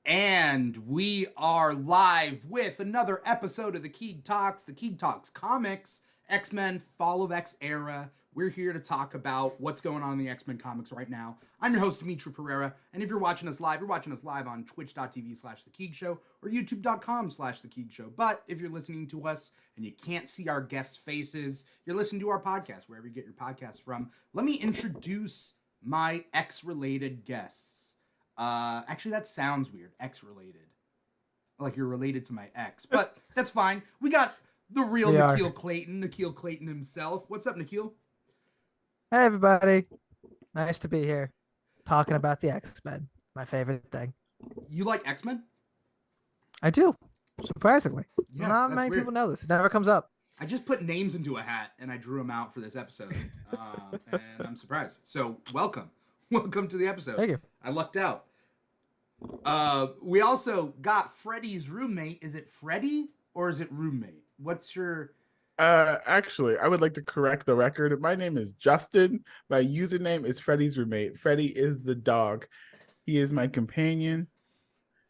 And we are live with another episode of the Keeg Talks comics, X-Men Fall of X era. We're here to talk about what's going on in the X-Men comics right now. I'm your host, Dimithri Perera, and if you're watching us live on twitch.tv/The Keeg Show or youtube.com/The Keeg Show. But if you're listening to us and you can't see our guests' faces, you're listening to our podcast, wherever you get your podcasts from. Let me introduce my X-related guests. Actually, that sounds weird. X-related. Like you're related to my ex. But that's fine. We got the real Nikhil Clayton himself. What's up, Nikhil? Hey, everybody. Nice to be here talking about the X-Men. My favorite thing. You like X-Men? I do. Surprisingly. Yeah, Not many people know this. It never comes up. I just put names into a hat and I drew them out for this episode. And I'm surprised. So, welcome. Welcome to the episode. Thank you. I lucked out. We also got Freddie's roommate. Is it Freddie or is it roommate? What's your... Actually, I would like to correct the record. My name is Justin. My username is Freddie's roommate. Freddie is the dog. He is my companion.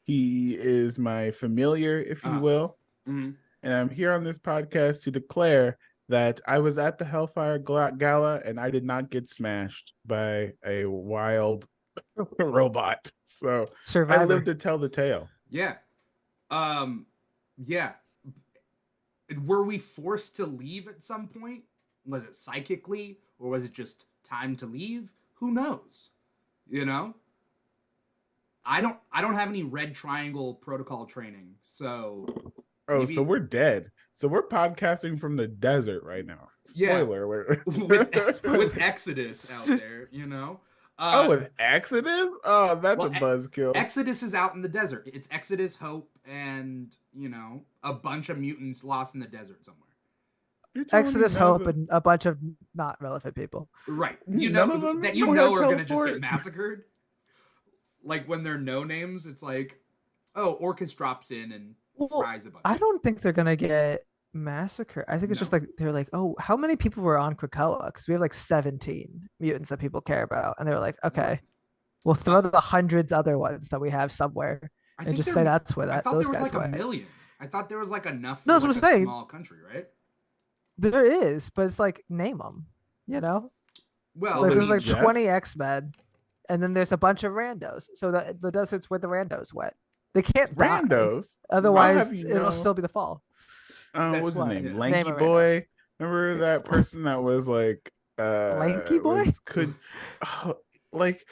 He is my familiar, if you will. Mm-hmm. And I'm here on this podcast to declare that I was at the Hellfire Gala and I did not get smashed by a wild robot. So Survivor. I live to tell the tale. Yeah. Yeah. Were we forced to leave at some point? Was it psychically or was it just time to leave? Who knows? You know? I don't have any red triangle protocol training. So maybe... so we're dead. So we're podcasting from the desert right now. Spoiler alert. with Exodus out there, you know? With Exodus? Oh, that's a buzzkill. Exodus is out in the desert. It's Exodus, Hope, and, you know, a bunch of mutants lost in the desert somewhere. Exodus, Hope, and a bunch of not relevant people. Right. You know that are going to just get massacred. Like, when they're no-names, it's like, oh, Orcus drops in and fries a bunch. I don't think they're going to get massacred. I think it's just like, they're like, oh, how many people were on Krakoa? Because we have like 17 mutants that people care about. And they're like, okay, we'll throw the hundreds other ones that we have somewhere and just say that's where those guys went. I thought there was like a million. I thought there was like enough for like a small country, right? There is, but it's like, name them, you know? Well, like, there's like 20 X-Men. And then there's a bunch of randos. So the desert's where the randos went. They can't randos. Die. Otherwise, it'll still be the fall. What's his name? Lanky Boy. Remember that person that was like Lanky Boy? Like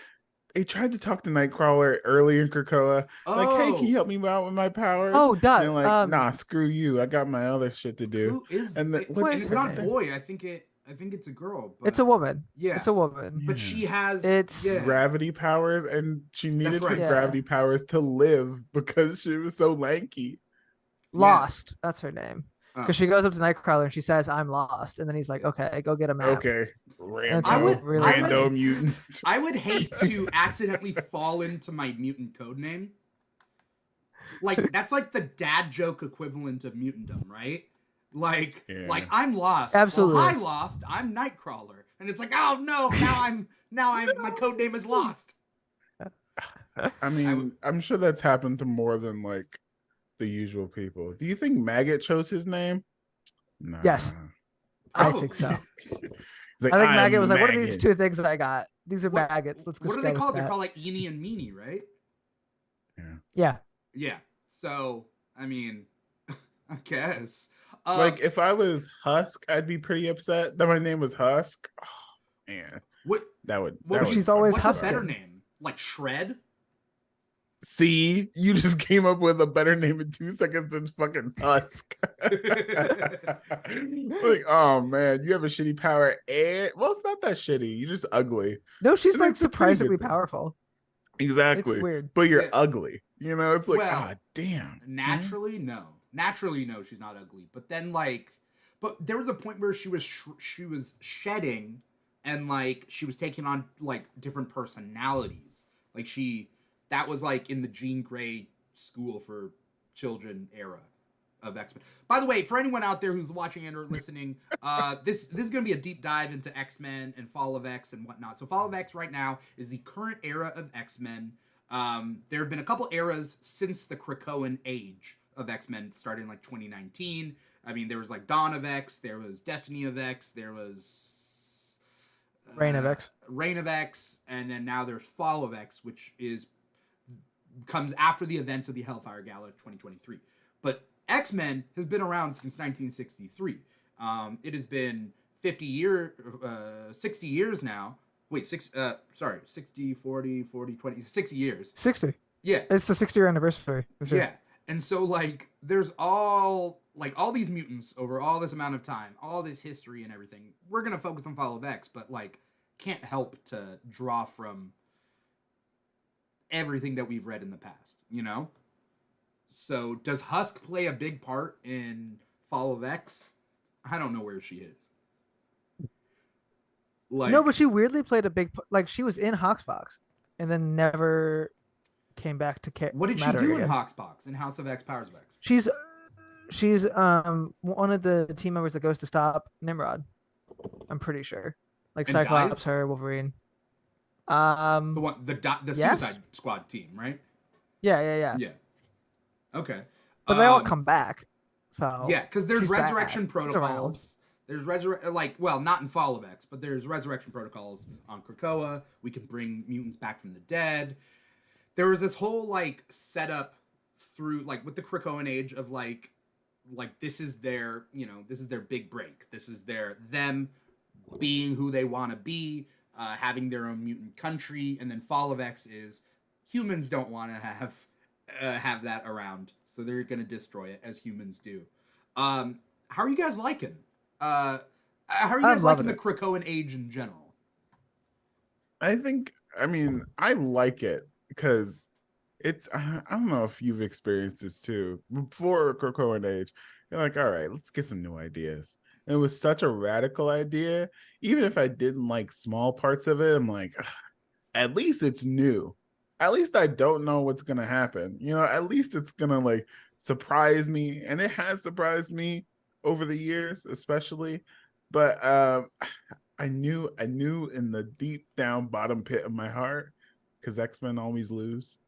they tried to talk to Nightcrawler early in Krakoa. Like, hey, can you help me out with my powers? Oh, duh. And like, nah, screw you. I got my other shit to do. Who is and it's not a boy. I think it's a girl. But... It's a woman. Yeah. It's a woman. But she has gravity powers, and she needed her gravity powers to live because she was so lanky. Lost. That's her name. Because she goes up to Nightcrawler and she says, I'm lost. And then he's like, okay, go get a map. Okay. Rando mutant. I would hate to accidentally fall into my mutant code name. Like, that's like the dad joke equivalent of mutantdom, right? Like I'm lost. Absolutely. Well, hi, lost. I'm Nightcrawler, and it's like, oh no, now I'm my code name is lost. I mean, I'm sure that's happened to more than like the usual people. Do you think Maggot chose his name? Nah. Yes, I think so. Like, I think Maggot was like, what are these two things that I got? These are maggots. Let's go. What are they called? They're called like Eenie and Meanie, right? Yeah. So I mean, I guess. Like if I was Husk, I'd be pretty upset that my name was Husk. Oh man, she's always Husk. What's a better name? Like Shred? See, you just came up with a better name in 2 seconds than fucking Husk. Like, oh man, you have a shitty power, and well, it's not that shitty. You're just ugly. No, she's like surprisingly powerful. Exactly. It's weird, but you're ugly. You know, it's like, damn. Naturally, no. Naturally, no, she's not ugly. But then, like, but there was a point where she was shedding, and like she was taking on like different personalities. Like that was like in the Jean Grey school for children era of X-Men. By the way, for anyone out there who's watching and or listening, this is going to be a deep dive into X-Men and Fall of X and whatnot. So Fall of X right now is the current era of X-Men. There have been a couple eras since the Krakoan age of X-Men started in like 2019. I mean, there was like Dawn of X, there was Destiny of X, there was Reign of X. Reign of X, and then now there's Fall of X, which comes after the events of the Hellfire Gala 2023. But X-Men has been around since 1963. It has been 60 years now. Wait, 60, 40, 20, 60 years. 60. Yeah. It's the 60-year anniversary this year. Yeah. And so, like, there's all these mutants over all this amount of time, all this history and everything. We're going to focus on Fall of X, but, like, can't help to draw from everything that we've read in the past, you know? So, does Husk play a big part in Fall of X? I don't know where she is. Like, No, but she weirdly played a big like she was in Hoxpox and then never came back to care. what did she do in Hoxpox, in House of X, Powers of X? She's one of the team members that goes to stop Nimrod. I'm pretty sure. Like And Cyclops, dies? her, Wolverine. The yes? Suicide Squad team, right? Yeah. Yeah. Okay. But they all come back. So Yeah, because there's she's resurrection back. She's around. protocols. There's not in Fall of X, but there's resurrection protocols on Krakoa. We can bring mutants back from the dead. There was this whole like setup through like with the Krakoan age of like this is their big break. This is them being who they want to be, having their own mutant country, and then Fall of X is humans don't want to have that around, so they're gonna destroy it as humans do. How are you guys liking? How are you guys liking the Krakoan age in general? I like it because I don't know if you've experienced this too. Before Krakoan age, you're like, all right, let's get some new ideas. And it was such a radical idea. Even if I didn't like small parts of it, I'm like, at least it's new. At least I don't know what's gonna happen. At least it's gonna like surprise me. And it has surprised me over the years, especially. But I knew in the deep down bottom pit of my heart, because X-Men always lose.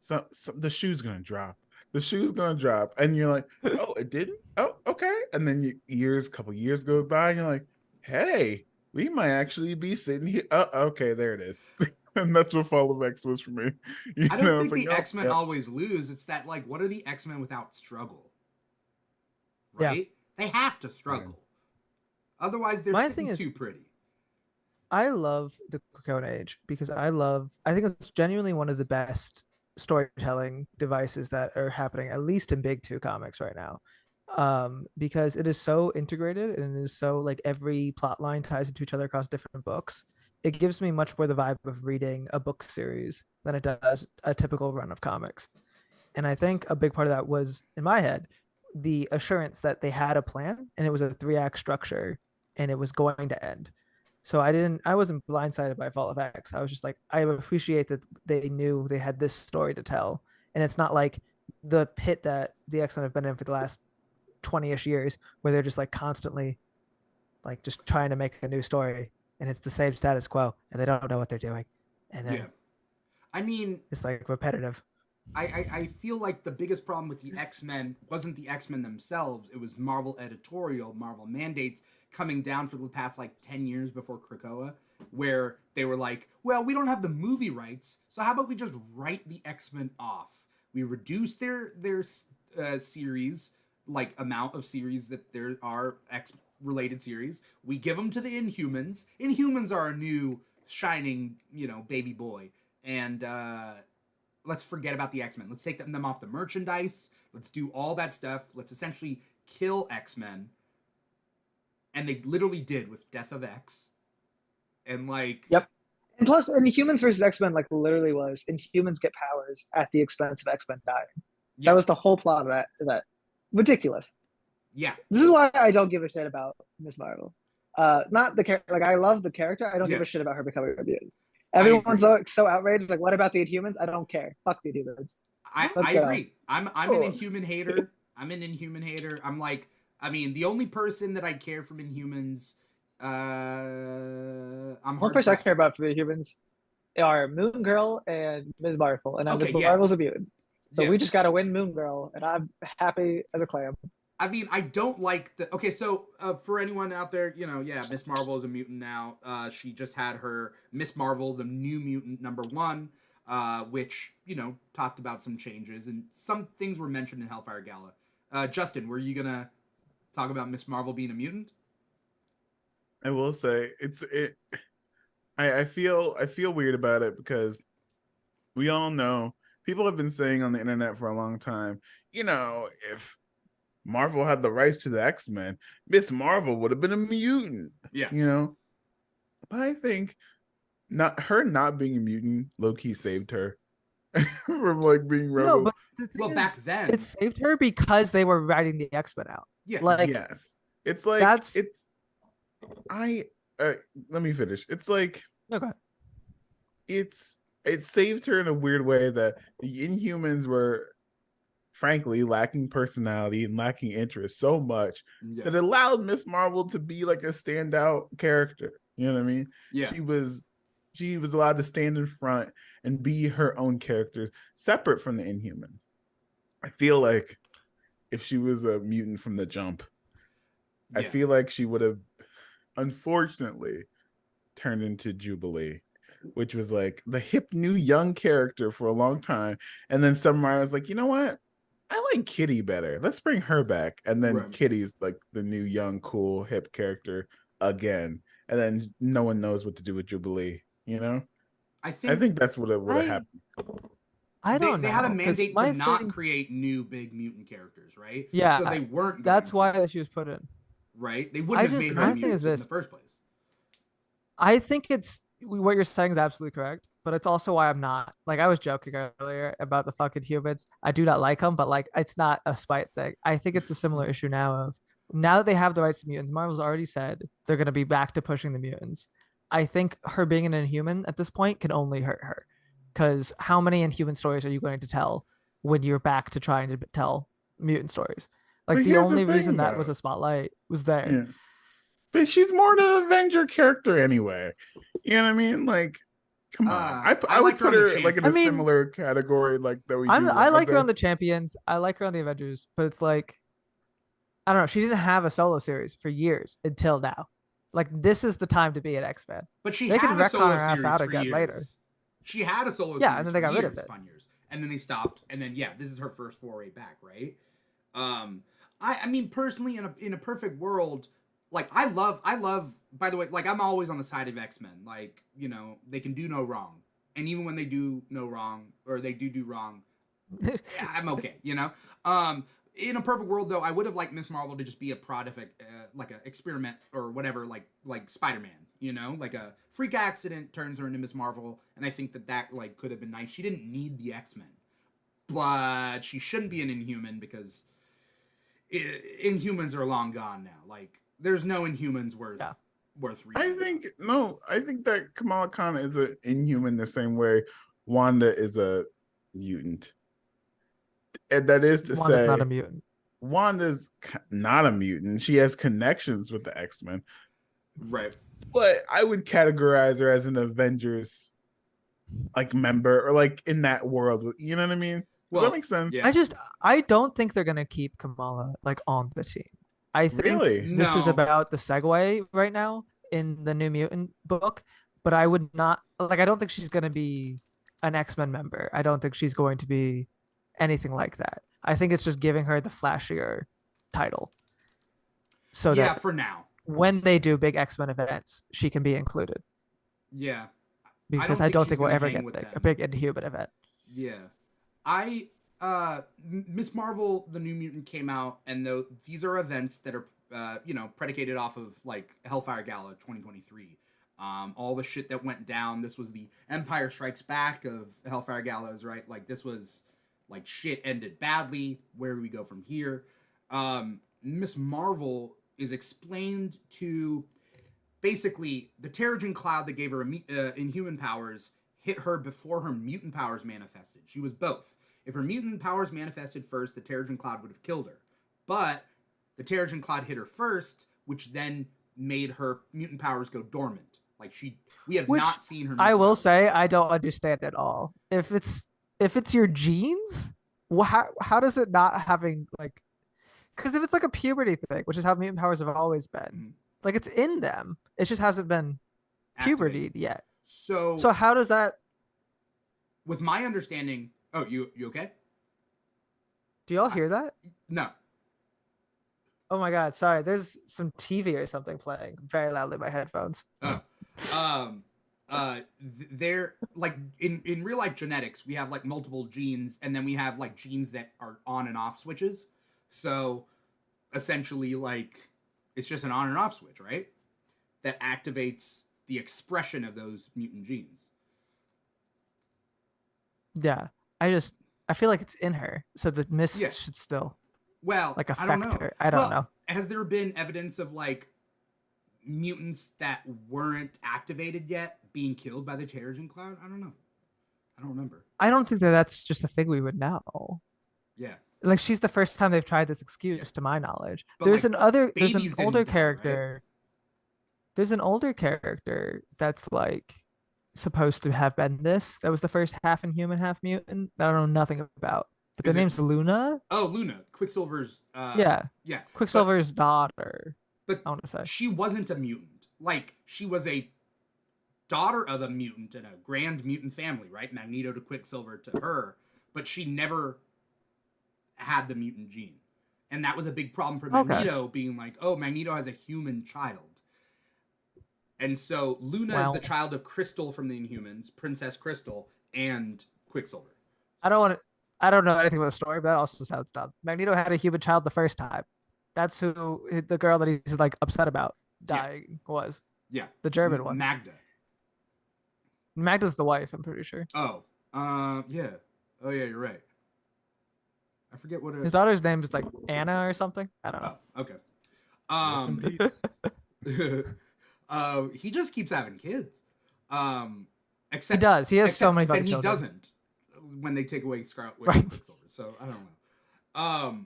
So the shoe's gonna drop. The shoe's gonna drop, and you're like, "Oh, it didn't. Oh, okay." And then couple years go by, and you're like, "Hey, we might actually be sitting here." Oh, okay, there it is. And that's what Fall of X was for me. I don't think the X-Men always lose. It's that like, what are the X-Men without struggle? Right? Yeah. They have to struggle. Otherwise, they're too pretty. I love the Krakoan age because I think it's genuinely one of the best storytelling devices that are happening, at least in Big Two comics right now. Because it is so integrated and it is so like every plot line ties into each other across different books. It gives me much more the vibe of reading a book series than it does a typical run of comics. And I think a big part of that was, in my head, the assurance that they had a plan and it was a 3-act structure and it was going to end. So I wasn't blindsided by Fall of X. I was just like, I appreciate that they knew they had this story to tell. And it's not like the pit that the X-Men have been in for the last 20-ish years where they're just like constantly like just trying to make a new story and it's the same status quo and they don't know what they're doing. And then I mean, it's like repetitive. I feel like the biggest problem with the X-Men wasn't the X-Men themselves. It was Marvel editorial, Marvel mandates coming down for the past like 10 years before Krakoa, where they were like, well, we don't have the movie rights, so how about we just write the X-Men off? We reduce their series, like amount of series that there are X-related series. We give them to the Inhumans. Inhumans are a new shining, baby boy. And let's forget about the X-Men. Let's take them off the merchandise. Let's do all that stuff. Let's essentially kill X-Men. And they literally did with Death of X. And like... Yep. And plus, Inhumans versus X-Men like literally was Inhumans get powers at the expense of X-Men dying. Yeah. That was the whole plot of that. Ridiculous. Yeah. This is why I don't give a shit about Ms. Marvel. Not the character. Like, I love the character. I don't give a shit about her becoming a mutant. Everyone's so outraged. Like, what about the Inhumans? I don't care. Fuck the Inhumans. I agree. I'm an Inhuman hater. I'm like, the only person that I care from Inhumans, I'm one person I care about for the Inhumans are Moon Girl and Ms. Marvel, and Okay, Ms. yeah. Marvel's a mutant. So Yeah. we just gotta win Moon Girl, and I'm happy as a clam. I mean, I don't like the. Okay, so for anyone out there, yeah, Miss Marvel is a mutant now. She just had her Miss Marvel, the New Mutant #1, which talked about some changes and some things were mentioned in Hellfire Gala. Justin, were you gonna talk about Miss Marvel being a mutant? I will say I feel weird about it because we all know people have been saying on the internet for a long time, if Marvel had the rights to the X-Men, Miss Marvel would have been a mutant. Yeah. But I think not being a mutant low-key saved her from like being No, rebel. but the thing Well, is, back then, it saved her because they were writing the X-Men out. yeah, Like, Yes. It's like that's I let me finish. It's like okay. it saved her in a weird way that the Inhumans were frankly lacking personality and lacking interest so much yeah, that allowed Miss Marvel to be like a standout character. You know what I mean? yeah. She was allowed to stand in front and be her own character separate from the Inhumans. I feel like if she was a mutant from the jump, I Yeah. feel like she would have unfortunately turned into Jubilee, which was like the hip new young character for a long time. And then some writers like, you know what? I like Kitty better. Let's bring her back. And then Right. Kitty's like the new young, cool, hip character again. And then no one knows what to do with Jubilee, I I think think that's what would have happened. I don't they know. had a 'cause mandate to my not thing- create new big mutant characters, right? Yeah, So they weren't. that's going to, why she was put in. right. They wouldn't have made her my a thing is mutant in this. the first place. I think what you're saying is absolutely correct, but it's also why I'm not like I was joking earlier about the fucking humans. I do not like them, but like it's not a spite thing. I think it's a similar issue now that they have the rights to mutants. Marvel's already said they're gonna be back to pushing the mutants. I think her being an Inhuman at this point can only hurt her, because how many Inhuman stories are you going to tell when you're back to trying to tell mutant stories? Like But the here's the only reason thing, that was though. a spotlight was there. Yeah. But she's more an Avenger character anyway. You know what I mean? Like, come on. I would like her put on the her like in I a mean, similar category like that we I do. like her on the Champions. I like her on the Avengers, but it's like I don't know. She didn't have a solo series for years until now. Like this is the time to be an X-Men. But she They had can a retcon solo her ass series out for again years. later. She had a solo Yeah, series and then they for got rid years of it. upon years. And then they stopped. And then this is her first foray back, right? I mean personally in a perfect world, like I love by the way, like I'm always on the side of X-Men. Like, they can do no wrong. And even when they do no wrong or they do wrong, yeah, I'm okay, in a perfect world though, I would have liked Miss Marvel to just be a product, like a experiment or whatever, like Spider-Man, like a freak accident turns her into Miss Marvel, and I think that like could have been nice. She didn't need the X-Men, but she shouldn't be an Inhuman because Inhumans are long gone now. Like there's no Inhumans worth reading. I think that Kamala Khan is an Inhuman the same way Wanda is a mutant. And that is to Wanda's say, not a mutant. Wanda's not a mutant. She has connections with the X-Men. Right. But I would categorize her as an Avengers like member or like in that world. You know what I mean? Does that make sense? Yeah. I don't think they're gonna keep Kamala like on the team. I think Really? this is No. about the segue right now in the New Mutant book, but I would not like I don't think she's gonna be an X-Men member. I don't think she's going to be anything like that. I think it's just giving her the flashier title. So that for now. when they do big X-Men events, she can be included. Yeah. Because I don't think she's we'll gonna ever hang get with a them. big Inhuman event. Yeah. Miss Marvel, the New Mutant came out, and these are events that are, predicated off of, like, Hellfire Gala 2023. All the shit that went down. This was the Empire Strikes Back of Hellfire Galas, right? Like, this was, like, shit ended badly. Where do we go from here? Miss Marvel is explained to... Basically, the Terrigen Cloud that gave her Inhuman powers hit her before her mutant powers manifested. She was both. If her mutant powers manifested first, the Terrigen Cloud would have killed her. But the Terrigen Cloud hit her first, which then made her mutant powers go dormant. Like we have Which not seen her. I mutant will powers. say I don't understand at all. If it's your genes, how does it not having like? Because if it's like a puberty thing, which is how mutant powers have always been, Mhm. like it's in them. It just hasn't been puberty Activated. yet. So So how does that? with my understanding, oh, you okay? Do y'all hear that? No. Oh my god, sorry. There's some TV or something playing very loudly in my headphones. Oh. They're like in real life genetics, we have like multiple genes, and then we have like genes that are on and off switches. So essentially, like it's just an on and off switch, right? That activates the expression of those mutant genes. Yeah. I feel like it's in her. So the mist Yeah. should still Well, like I don't affect know. her. I don't Well, know. Has there been evidence of like mutants that weren't activated yet being killed by the Terrigen Cloud? I don't know. I don't remember. I don't think that that's just a thing we would know. Yeah. Like she's the first time they've tried this excuse to my knowledge. But, There's like, there's an babies didn't older die, right? character. There's an older character that's like supposed to have been this. That was the first half inhuman, half mutant. That I don't know nothing about. But their Is it- name's Luna. Oh, Luna, Quicksilver's. Yeah. Yeah. Quicksilver's daughter. But I want to say. she wasn't a mutant. Like she was a daughter of a mutant in a grand mutant family, right? Magneto to Quicksilver to her, but she never had the mutant gene. And that was a big problem for Okay. Magneto, being like, oh, Magneto has a human child. And so Luna is Well. the child of Crystal from the Inhumans, Princess Crystal, and Quicksilver. I don't know anything about the story, but that also sounds dumb. Magneto had a human child the first time. That's who the girl that he's like upset about dying was. Yeah. The German one. Magda. Magda's the wife, I'm pretty sure. Oh. Yeah. Oh, yeah, you're right. I forget what His daughter's name is like Anna or something. I don't know. Oh, okay. Rest in peace. He just keeps having kids. He Except does. He has so except many then fucking he children. doesn't when they take away Scarlet Witch Right. and Quicksilver. So I don't know.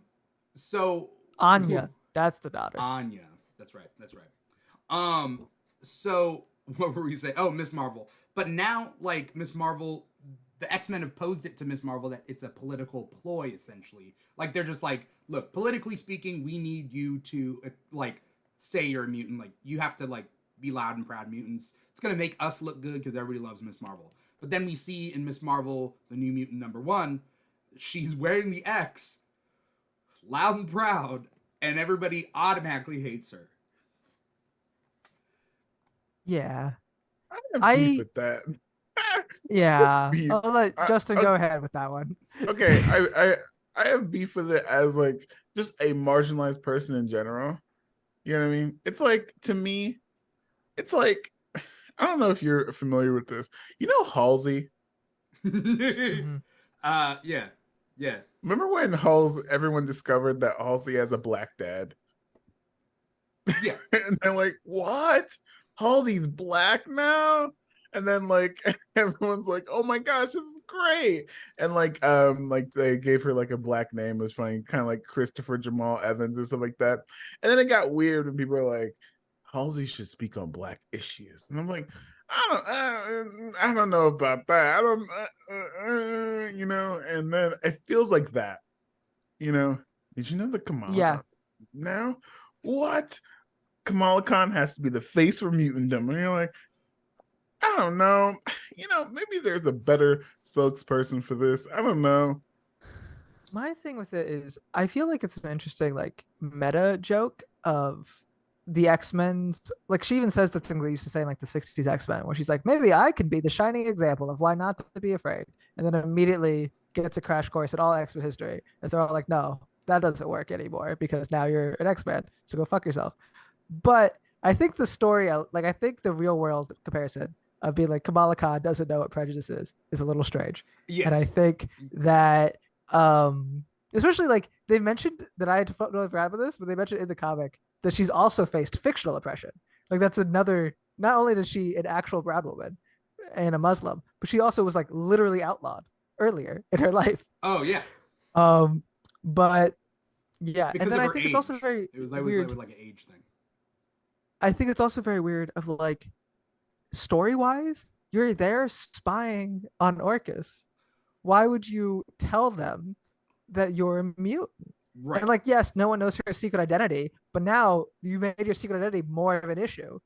So Anya, that's the daughter. Anya. That's right. That's right. So what were we saying? Oh, Miss Marvel. But now, like Miss Marvel, the X-Men have posed it to Miss Marvel that it's a political ploy, essentially. Like they're just like, look, politically speaking, we need you to like say you're a mutant. Like you have to like be loud and proud mutants. It's gonna make us look good because everybody loves Miss Marvel. But then we see in Miss Marvel, the New Mutant #1, she's wearing the X, loud and proud, and everybody automatically hates her. Yeah. I have I- beef with that. Yeah. Beef. I'll let Justin I- go ahead with that one. Okay, I have beef with it as like just a marginalized person in general. You know what I mean? It's like, to me, it's like, I don't know if you're familiar with this. You know Halsey? Mhm. Yeah. Remember when everyone discovered that Halsey has a black dad? Yeah. And they're like, what? Halsey's black now? And then like everyone's like, oh my gosh, this is great. And like they gave her like a black name. It was funny, kind of like Christopher Jamal Evans and stuff like that. And then it got weird when people were like, Halsey should speak on black issues. And I'm like, I don't know about that. I don't, you know. And then it feels like that, you know. Did you know that Kamala Yeah. Khan now? What? Kamala Khan has to be the face for mutantdom. And you're like, I don't know. You know, maybe there's a better spokesperson for this. I don't know. My thing with it is I feel like it's an interesting like meta joke of the X-Men's, like she even says the thing they used to say in like the 60s X-Men where she's like, maybe I can be the shining example of why not to be afraid, and then immediately gets a crash course at all X-Men history as they're all like, no, that doesn't work anymore because now you're an X-Men, so go fuck yourself. But I think the story, like I think the real world comparison of being like Kamala Khan doesn't know what prejudice is a little strange. Yes. And I think that especially like they mentioned that I had to really forgot about this, but they mentioned in the comic that she's also faced fictional oppression. Like that's another, not only is she an actual brown woman and a Muslim, but she also was like literally outlawed earlier in her life. Oh yeah. But yeah, Because and then of I her think it's also age. very It was like weird. like an age thing. I think it's also very weird of like story-wise, you're there spying on Orcus. Why would you tell them that you're a mutant? Right. And like, yes, no one knows her secret identity, but now you made your secret identity more of an issue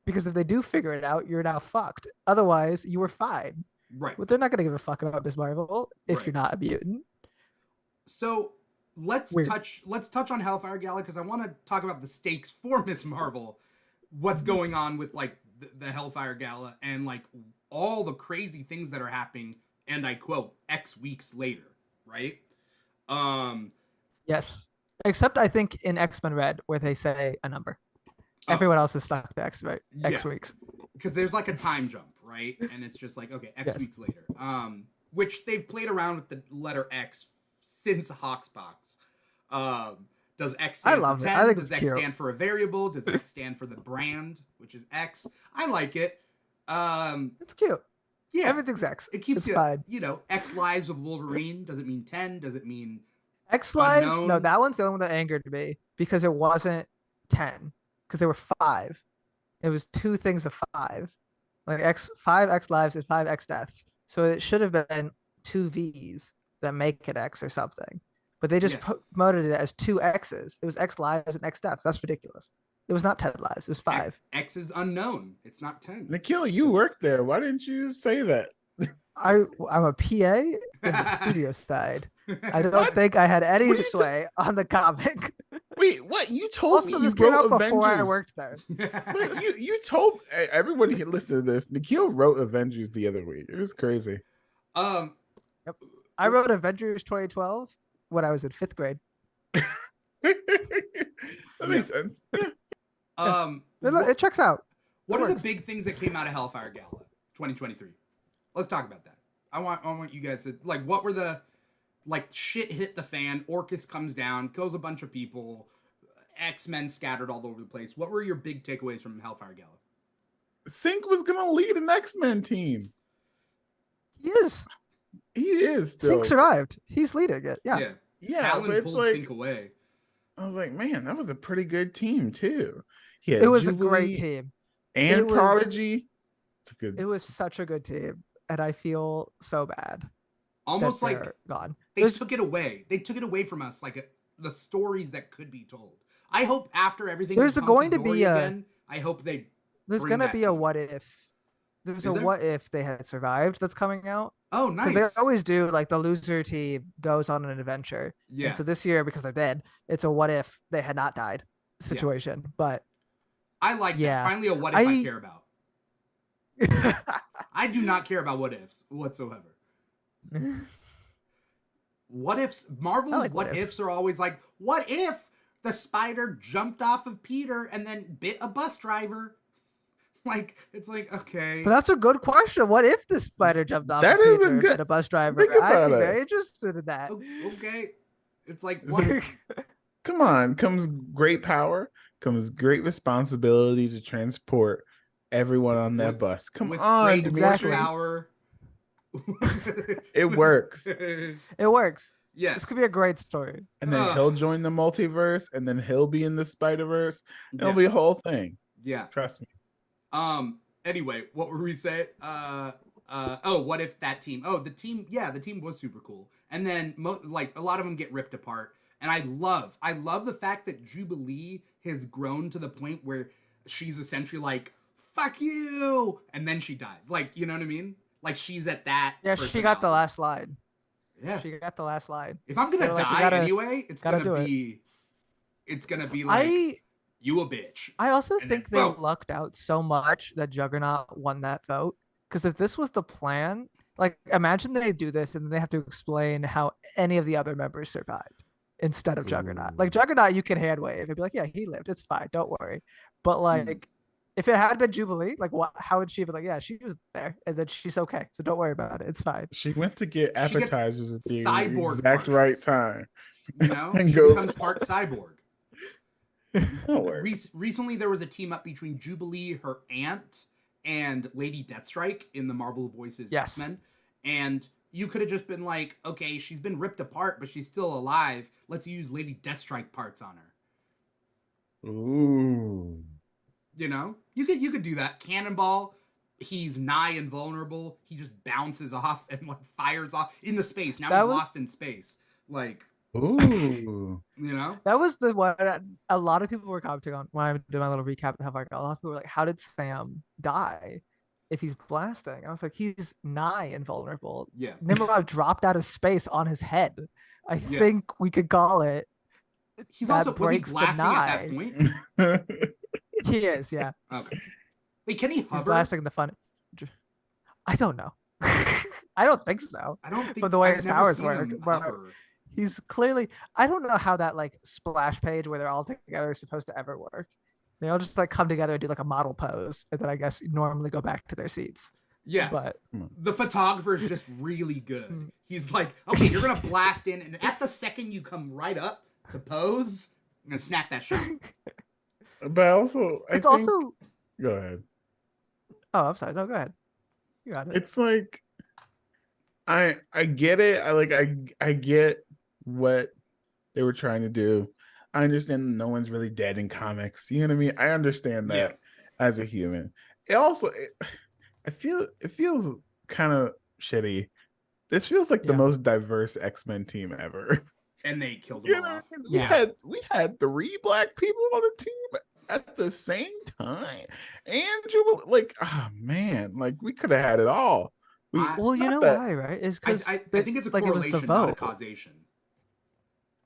because if they do figure it out, you're now fucked. Otherwise, you were fine. Right. But they're not going to give a fuck about Miss Marvel if Right. you're not a mutant. So let's Weird. touch on Hellfire Gala because I want to talk about the stakes for Miss Marvel. What's going on with like the Hellfire Gala and like all the crazy things that are happening, and I quote, X weeks later, right? Yes. Except I think in X-Men Red where they say a number. Everyone else is stuck to X weeks. Because there's like a time jump, right? And it's just like, okay, X weeks later. Which they've played around with the letter X since Hawksbox. Does X stand for 10? I think Does it's X cute. stand for a variable? Does X stand for the brand, which is X? I like it. It's cute. Yeah. Everything's X. It keeps it's fine. X lives of Wolverine. Does it mean 10? Does it mean X lives? unknown? No, that one's the one that angered me because it wasn't 10. Because there were 5. It was 2 things of 5. Like 5 X lives and 5 X deaths. So it should have been 2 V's that make it X or something. But they just promoted it as 2 X's. It was X lives and X deaths. That's ridiculous. It was not 10 lives. It was 5. X is unknown. It's not 10. Nikhil, you work there. Why didn't you say that? I'm a PA in the studio side. I don't think I had any sway on the comic. Wait, what? You told Also, me this you came wrote out before I Avengers. worked there. Wait, you told everyone who listened to this. Nikhil wrote Avengers the other week. It was crazy. I wrote Avengers 2012 when I was in 5th grade. That makes sense. Yeah. It checks out. What are the big things that came out of Hellfire Gala 2023? Let's talk about that. I want you guys to like what were the like shit hit the fan, Orcus comes down, kills a bunch of people, X-Men scattered all over the place. What were your big takeaways from Hellfire Gala? Sync was gonna lead an X-Men team. He is. He is still. Sync survived. He's leading it. Yeah. Talon but it's pulled like Sync away. I was like, man, that was a pretty good team too. It was Jubilee a great team. and Prodigy. It's a good. It was such a good team, and I feel so bad. Almost like gone. They took it away. They took it away from us, like the stories that could be told. I hope after everything, there's going to be again, I hope they. There's going to be a what if. There's what if they had survived that's coming out. Oh, nice. Because they always do, like the loser team goes on an adventure. Yeah. And so this year, because they're dead, it's a what if they had not died situation. Yeah. But I like that. Finally, a what if I care about. I do not care about what ifs whatsoever. What ifs? Marvel's like what ifs are always like, what if the spider jumped off of Peter and then bit a bus driver? Like, it's like, okay. But that's a good question. What if the spider jumped off that of is Peter a good, and a bus driver? I'd be very interested in that. Okay. It's like, what? Come on. Comes great power, comes great responsibility to transport everyone on that bus. Come on. Exactly. Power. It works. It works. Yes. This could be a great story. And then he'll join the multiverse, and then he'll be in the Spider-Verse. It'll be a whole thing. Yeah. Trust me. Anyway, what were we saying? What if that team? Oh, the team was super cool. And then like a lot of them get ripped apart. And I love the fact that Jubilee has grown to the point where she's essentially like, fuck you, and then she dies. Like, you know what I mean? Like she's at that. Yeah, she got the last line. Yeah. She got the last line. If I'm gonna die anyway, it's gonna be like you a bitch. I also think they lucked out so much that Juggernaut won that vote. Because if this was the plan, like imagine they do this and then they have to explain how any of the other members survived instead of Juggernaut. Like Juggernaut, you can hand wave and be like, yeah, he lived. It's fine. Don't worry. But like if it had been Jubilee, like how would she have been like, yeah, she was there and then she's okay. So don't worry about it. It's fine. She went to get appetizers at the exact right time. You know, she becomes part cyborg. Recently, there was a team up between Jubilee, her aunt, and Lady Deathstrike in the Marvel Voices X-Men. And you could have just been like, okay, she's been ripped apart, but she's still alive. Let's use Lady Deathstrike parts on her. Ooh. You know, you could do that. Cannonball, he's nigh invulnerable. He just bounces off and like fires off into space. Now That he's was- lost in space. Like, Ooh. you know? That was the one that a lot of people were commenting on when I did my little recap of like a lot of people were like, how did Sam die if he's blasting? I was like, he's nigh invulnerable. Yeah. Nimrod dropped out of space on his head. I Yeah. think we could call it. He's That also, was he breaks the blasting at that nigh. point? He is, yeah. Okay. Wait, can he He's hover? blasting the fun. I don't know. I don't think so. I don't think From the way I've his never powers seen work, him but hover. he's clearly. I don't know how that like splash page where they're all together is supposed to ever work. They all just like come together and do like a model pose, and then I guess normally go back to their seats. Yeah. But The photographer is just really good. Mm. He's like, okay, you're gonna blast in, and at the second you come right up to pose, I'm gonna snap that shot. But also, it's I think, also. go ahead. Oh, I'm sorry. No, go ahead. You got it. It's like I get it. I get what they were trying to do. I understand no one's really dead in comics. You know what I mean? I understand that as a human. It feels kind of shitty. This feels like the most diverse X-Men team ever. And they killed You him know, off. we had 3 black people on the team at the same time. And like, oh man, like we could have had it all. Well, you know why, right? Is because I think it's a correlation, it was the not a vote. causation.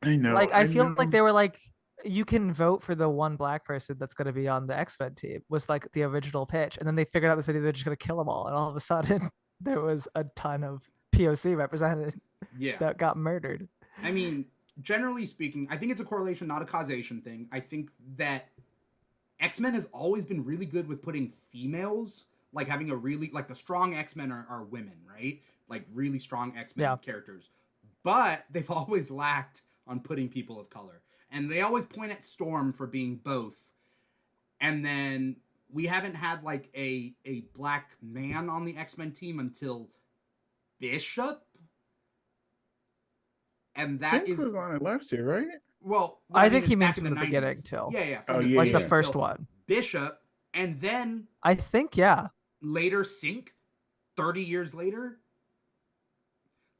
I know. Like I feel like know. they were like, you can vote for the one black person that's going to be on the X-Men team was like the original pitch, and then they figured out the city they're just going to kill them all, and all of a sudden there was a ton of POC represented that got murdered. I mean, generally speaking, I think it's a correlation, not a causation thing. I think that X-Men has always been really good with putting females, like having a really, like the strong X-Men are women, right? Like really strong X-Men characters. But they've always lacked on putting people of color. And they always point at Storm for being both. And then we haven't had like a black man on the X-Men team until Bishop. And that Sync was on it last year, right? Well, I think he back meant in from the beginning 90s. till Yeah. the first one. Bishop, and then I think later Sync, 30 years later.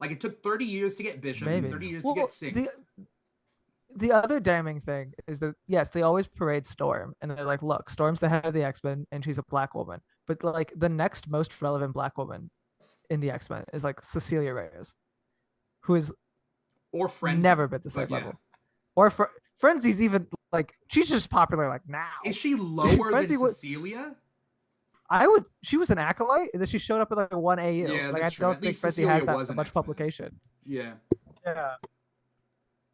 Like it took 30 years to get Bishop, and 30 years to get Sync. The other damning thing is that yes, they always parade Storm, and they're like, "Look, Storm's the head of the X-Men, and she's a black woman." But like the next most relevant black woman in the X-Men is like Cecilia Reyes, who is or Frenzy, never been the same level. Or Frenzy's even like she's just popular like now. Is she lower than Cecilia? She was an acolyte, and then she showed up in like 1AU. Yeah, like I don't think Frenzy has that much publication. Yeah. Yeah.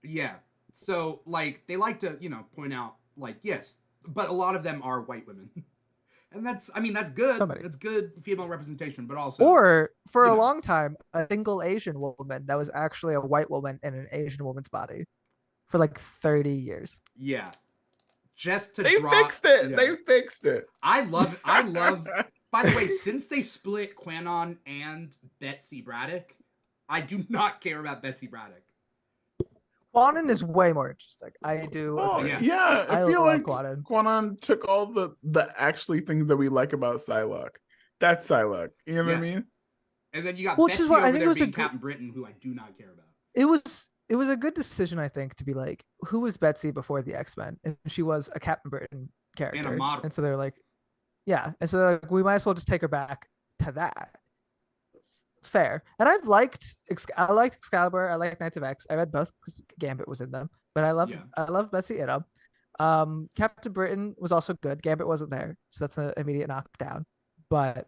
Yeah. So like they like to, point out like yes, but a lot of them are white women. And that's good. That's good female representation, but also or for a long time, a single Asian woman that was actually a white woman in an Asian woman's body for like 30 years. Yeah. Just to fixed it. Yeah. They fixed it. I love by the way, since they split Quanon and Betsy Braddock, I do not care about Betsy Braddock. Quanon is way more interesting. I do. Oh, yeah. I feel like Quanon took all the actually things that we like about Psylocke. That's Psylocke. You know what I mean? And then you got Betsy over there being Captain Britain, who I do not care about. It was a good decision, I think, to be like, who was Betsy before the X-Men? And she was a Captain Britain character. And a model. And so they're like, yeah. And so they're like, we might as well just take her back to that. Fair. And I liked Excalibur. I like Knights of X. I read both because Gambit was in them. But I love Betsy in them. Captain Britain was also good. Gambit wasn't there, so that's an immediate knockdown. But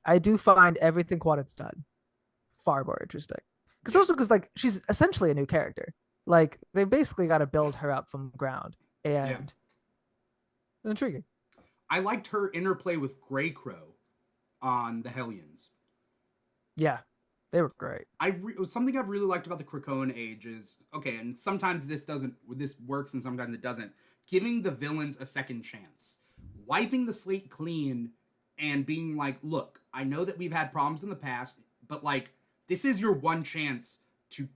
I do find everything Quanon's done far more interesting. Because like she's essentially a new character. Like they basically got to build her up from the ground, and intriguing. I liked her interplay with Grey Crow on the Hellions. Yeah, they were great. Something I've really liked about the Krakoan age is and sometimes this works and sometimes it doesn't. Giving the villains a second chance, wiping the slate clean, and being like, look, I know that we've had problems in the past, but like this is your one chance to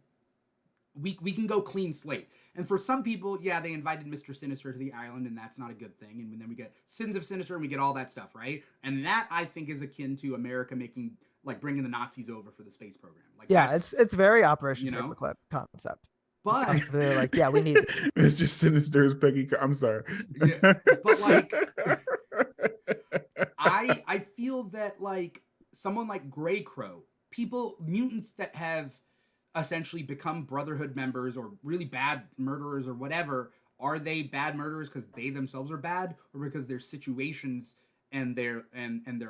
we can go clean slate. And for some people, yeah, they invited Mr. Sinister to the island, and that's not a good thing. And then we get Sins of Sinister, and we get all that stuff, right? And that, I think, is akin to America bringing the Nazis over for the space program. Like, yeah, it's very Operation you know? Paperclip concept. But they're like, yeah, we need it. Mr. Sinister's Peggy. I'm sorry. Yeah, but like, I feel that like someone like Grey Crow, mutants that have essentially become Brotherhood members or really bad murderers or whatever, are they bad murderers because they themselves are bad, or because their situations and their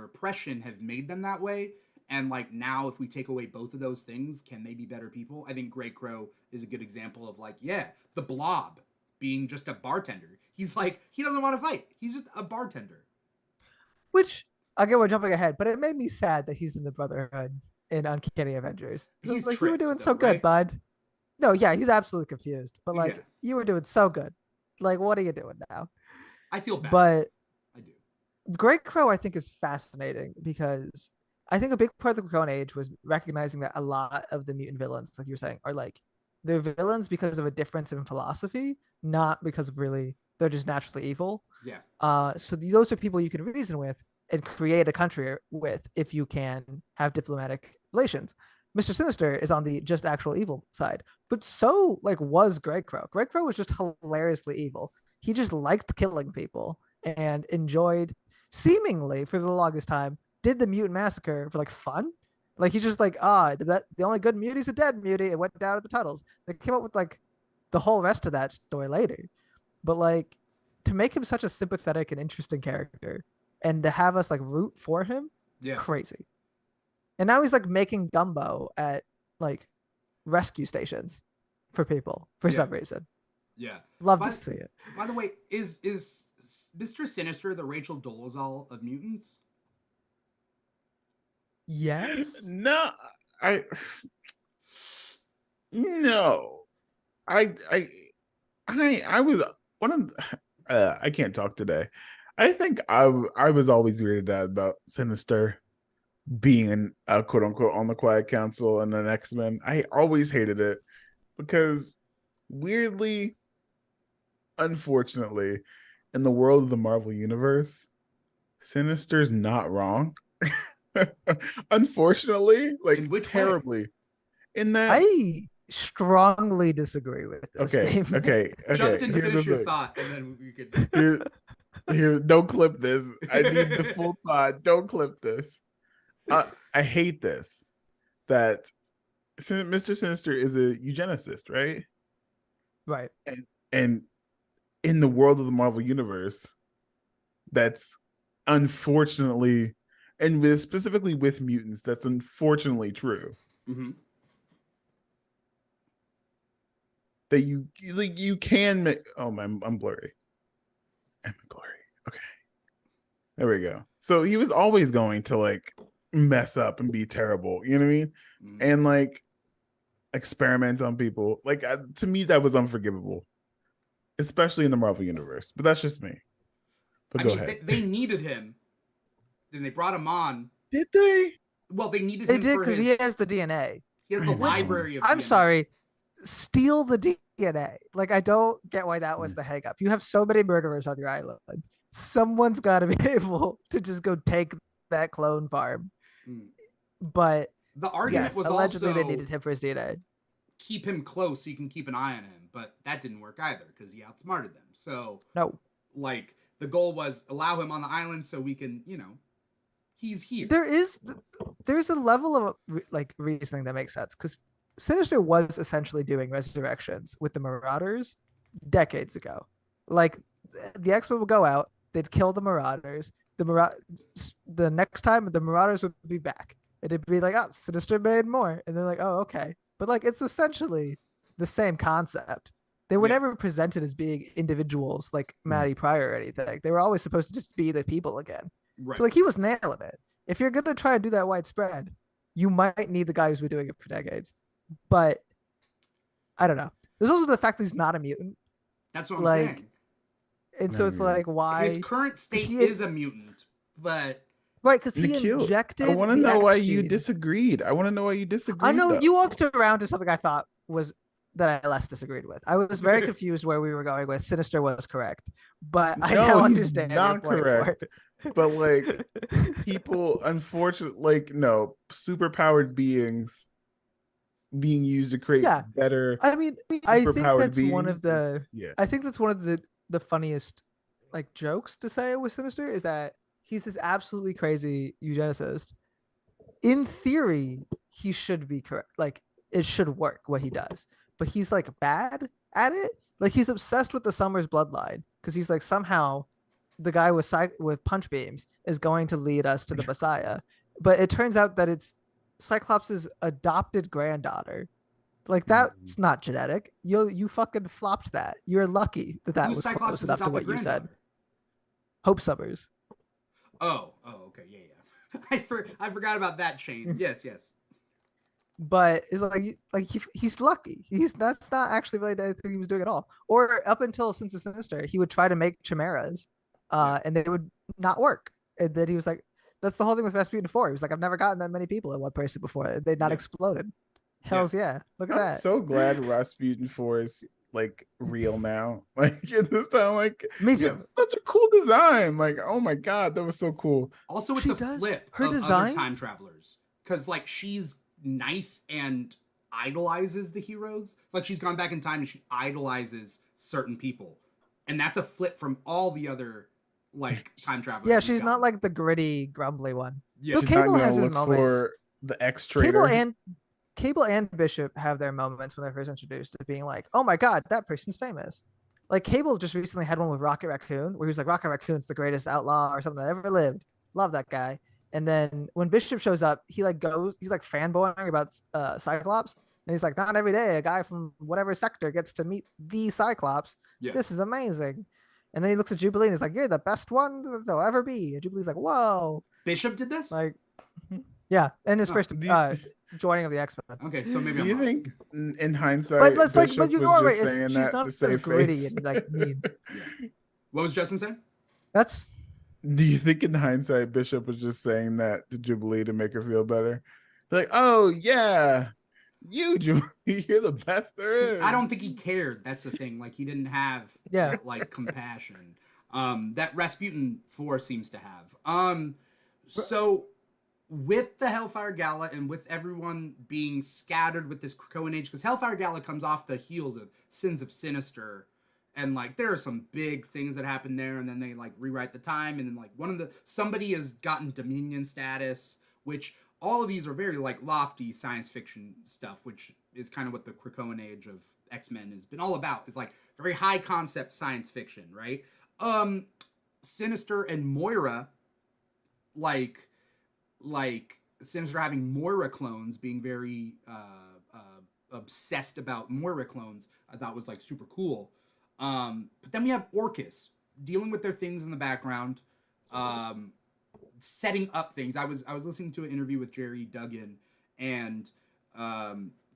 oppression have made them that way? And like, now if we take away both of those things, can they be better people? I think Grey Crow is a good example of like, yeah, the Blob being just a bartender. He's like, he doesn't want to fight. He's just a bartender. Which, again, we're jumping ahead, but it made me sad that he's in the Brotherhood in Uncanny Avengers. He's like, you were doing tricked, so though, good, right? bud. No, yeah, he's absolutely confused. But like, Yeah. you were doing so good. Like, what are you doing now? I feel bad. But I do. Grey Crow, I think, is fascinating because I think a big part of the Crone Age was recognizing that a lot of the mutant villains, like you were saying, are like, they're villains because of a difference in philosophy, not because of really, they're just naturally evil. Yeah. So those are people you can reason with and create a country with if you can have diplomatic relations. Mr. Sinister is on the just actual evil side, but so like was Grey Crow. Grey Crow was just hilariously evil. He just liked killing people and enjoyed, seemingly for the longest time, did the mutant massacre for like fun. Like he's just like, the only good mutie's a dead mutie. It went down at the tunnels. They came up with like the whole rest of that story later. But like, to make him such a sympathetic and interesting character and to have us like root for him, Yeah. crazy. And now he's like making gumbo at like rescue stations for people for some reason. Yeah. Love to see it. By the way, is Mr. Sinister the Rachel Dolezal of mutants? Yes. No, I was one of I can't talk today. I think I was always weirded out about Sinister being a quote unquote on the Quiet Council and then X-Men. I always hated it because weirdly, unfortunately, in the world of the Marvel Universe, Sinister's not wrong. Unfortunately, like In which terribly. way? In that I strongly disagree with this statement. Okay. Justin, Here's finish the your thing. thought, and then we could. Here, don't clip this. I need the full thought. Don't clip this. I hate this. That Mr. Sinister is a eugenicist, right? Right. And in the world of the Marvel Universe, that's unfortunately, and specifically with mutants, that's unfortunately true. Mm-hmm. That you can make. Oh my, I'm blurry. I'm blurry. Okay, there we go. So he was always going to like mess up and be terrible. You know what I mean? Mm-hmm. And like experiment on people. Like to me, that was unforgivable, especially in the Marvel Universe. But that's just me. But go ahead. They needed him. Then they brought him on. Did they? Well, they needed They him did for because his. he has the DNA. He has the library of. I'm DNA. sorry. Steal the DNA. Like, I don't get why that was the hang up. You have so many murderers on your island. Someone's got to be able to just go take that clone farm. Mm. But The argument was allegedly also they needed him for his DNA. keep him close so you can keep an eye on him, but that didn't work either because he outsmarted them. So No. like the goal was allow him on the island so we can, he's here. There's a level of like reasoning that makes sense because Sinister was essentially doing resurrections with the Marauders decades ago. Like the X-Men would go out, they'd kill the Marauders. The next time the Marauders would be back. It'd be like, Sinister made more, and they're like, oh, okay. But like, it's essentially the same concept. They were never presented as being individuals like Matty Pryor or anything. They were always supposed to just be the people again. Right. So like, he was nailing it. If you're gonna try and do that widespread, you might need the guy who's been doing it for decades. But I don't know. There's also the fact that he's not a mutant. That's what I'm saying. And so it's like, why? His current state is a mutant, but right, because he Nikhil, injected. I want to know why you disagreed. I want to know why you disagreed. I know you walked around to something I thought was that I less disagreed with. I was very confused where we were going with Sinister was correct, but I No, now he's understand your not point more. correct. But like people, unfortunately, like no superpowered beings being used to create Yeah. better I mean, I think superpowered that's one beings. of the. Yeah. I think that's one of the funniest like jokes to say with Sinister is that he's this absolutely crazy eugenicist. In theory, he should be correct. Like it should work what he does, but he's like bad at it. Like he's obsessed with the Summers bloodline because he's like somehow the guy with punch beams is going to lead us to the Messiah. But it turns out that it's Cyclops' adopted granddaughter. Like that's not genetic. You fucking flopped that. You're lucky that Who's was Cyclops' close enough to what adopted you said. granddaughter? Hope Summers. Oh, okay, yeah. I forgot about that chain. Yes. But it's like he's lucky. That's not actually really anything he was doing at all. Or up until Since the Sinister, he would try to make chimeras, and they would not work. And then he was like, "That's the whole thing with Rasputin 4." He was like, "I've never gotten that many people in one person before. They'd not exploded." Hell's yeah! Look at I'm that. so glad Rasputin 4 is like real now. Like at this time, like Me too. such a cool design. Like, oh my god, that was so cool. Also, it's She a does. flip Her of design- other time travelers because like she's nice and idolizes the heroes. Like she's gone back in time and she idolizes certain people, and that's a flip from all the other like time travelers. Yeah, she's not like the gritty, grumbly one. Yeah, Though She's Cable not gonna has his look moments. for the X traitor. Cable and Bishop have their moments when they're first introduced of being like, "Oh my god, that person's famous." Like Cable just recently had one with Rocket Raccoon, where he was like, "Rocket Raccoon's the greatest outlaw or something that ever lived. Love that guy." And then when Bishop shows up, he's like fanboying about Cyclops, and he's like, "Not every day a guy from whatever sector gets to meet the Cyclops. Yeah. This is amazing." And then he looks at Jubilee and he's like, "You're the best one there'll ever be." And Jubilee's like, "Whoa!" Bishop did this. Like, yeah, and his first the- joining of the X-Men. Okay, so maybe Do I'm you wrong. think in hindsight, But let's Bishop but you was know what? just saying She's that not to as save gritty face? and like mean. Yeah. What was Justin saying? That's Do you think in hindsight Bishop was just saying that to Jubilee to make her feel better? Like, oh yeah, you Jubilee, you're the best there is. I don't think he cared. That's the thing. Like he didn't have that, like compassion. That Rasputin 4 seems to have. So with the Hellfire Gala and with everyone being scattered with this Krakoan age, because Hellfire Gala comes off the heels of Sins of Sinister, and like there are some big things that happen there, and then they like rewrite the time, and then like somebody has gotten Dominion status, which all of these are very like lofty science fiction stuff, which is kind of what the Krakoan age of X-Men has been all about. Is like very high concept science fiction, right? Sinister and Moira, like Sinister having Moira clones, being very obsessed about Moira clones, I thought was like super cool. But then we have Orcus dealing with their things in the background, setting up things. I was listening to an interview with Jerry Duggan and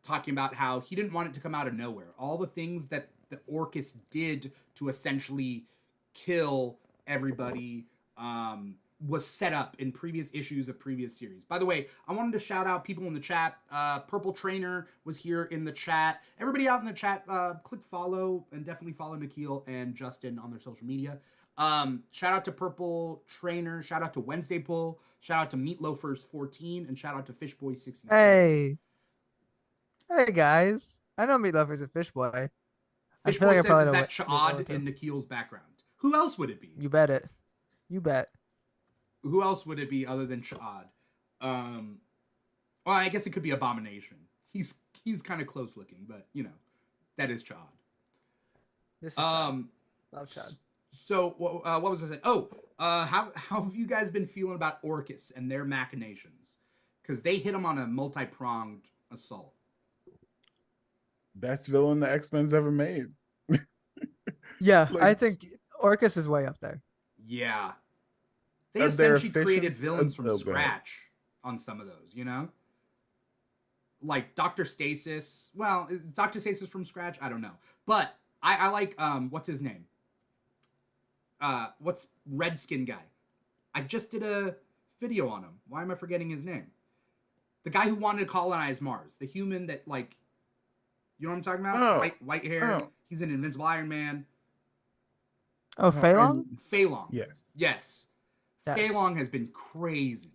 talking about how he didn't want it to come out of nowhere. All the things that the Orcus did to essentially kill everybody was set up in previous issues of previous series. By the way, I wanted to shout out people in the chat. Purple Trainer was here in the chat. Everybody out in the chat, click follow and definitely follow Nikhil and Justin on their social media. Shout out to Purple Trainer. Shout out to Wednesday Pull. Shout out to Meatloafers 14 and shout out to Fishboy 66. hey guys. I know Meatloafer's a fish boy. I feel Fishboy like I says, probably is know that what- Cha'ad in Nikhil's background? Who else would it be? You bet it. You bet. Who else would it be other than Cha'ad? Well, I guess it could be Abomination. He's kind of close looking, but you know, that is Cha'ad. This is Chad. Love Chad. So what was I saying? Oh, how have you guys been feeling about Orcus and their machinations? Because they hit him on a multi-pronged assault. Best villain the X-Men's ever made. Yeah, Like- I think Orcus is way up there. Yeah. They Are there essentially created efficient? villains from Oh, go ahead. scratch on some of those, you know? Like Dr. Stasis. Well, is Dr. Stasis from scratch? I don't know. But I like, what's his name? What's Redskin guy? I just did a video on him. Why am I forgetting his name? The guy who wanted to colonize Mars. The human that, like, You know what I'm talking about? Oh. White hair. Oh. He's an Invincible Iron Man. Oh, Fei Long? Fei Long. Yes. Yes. Fei Long has been crazy.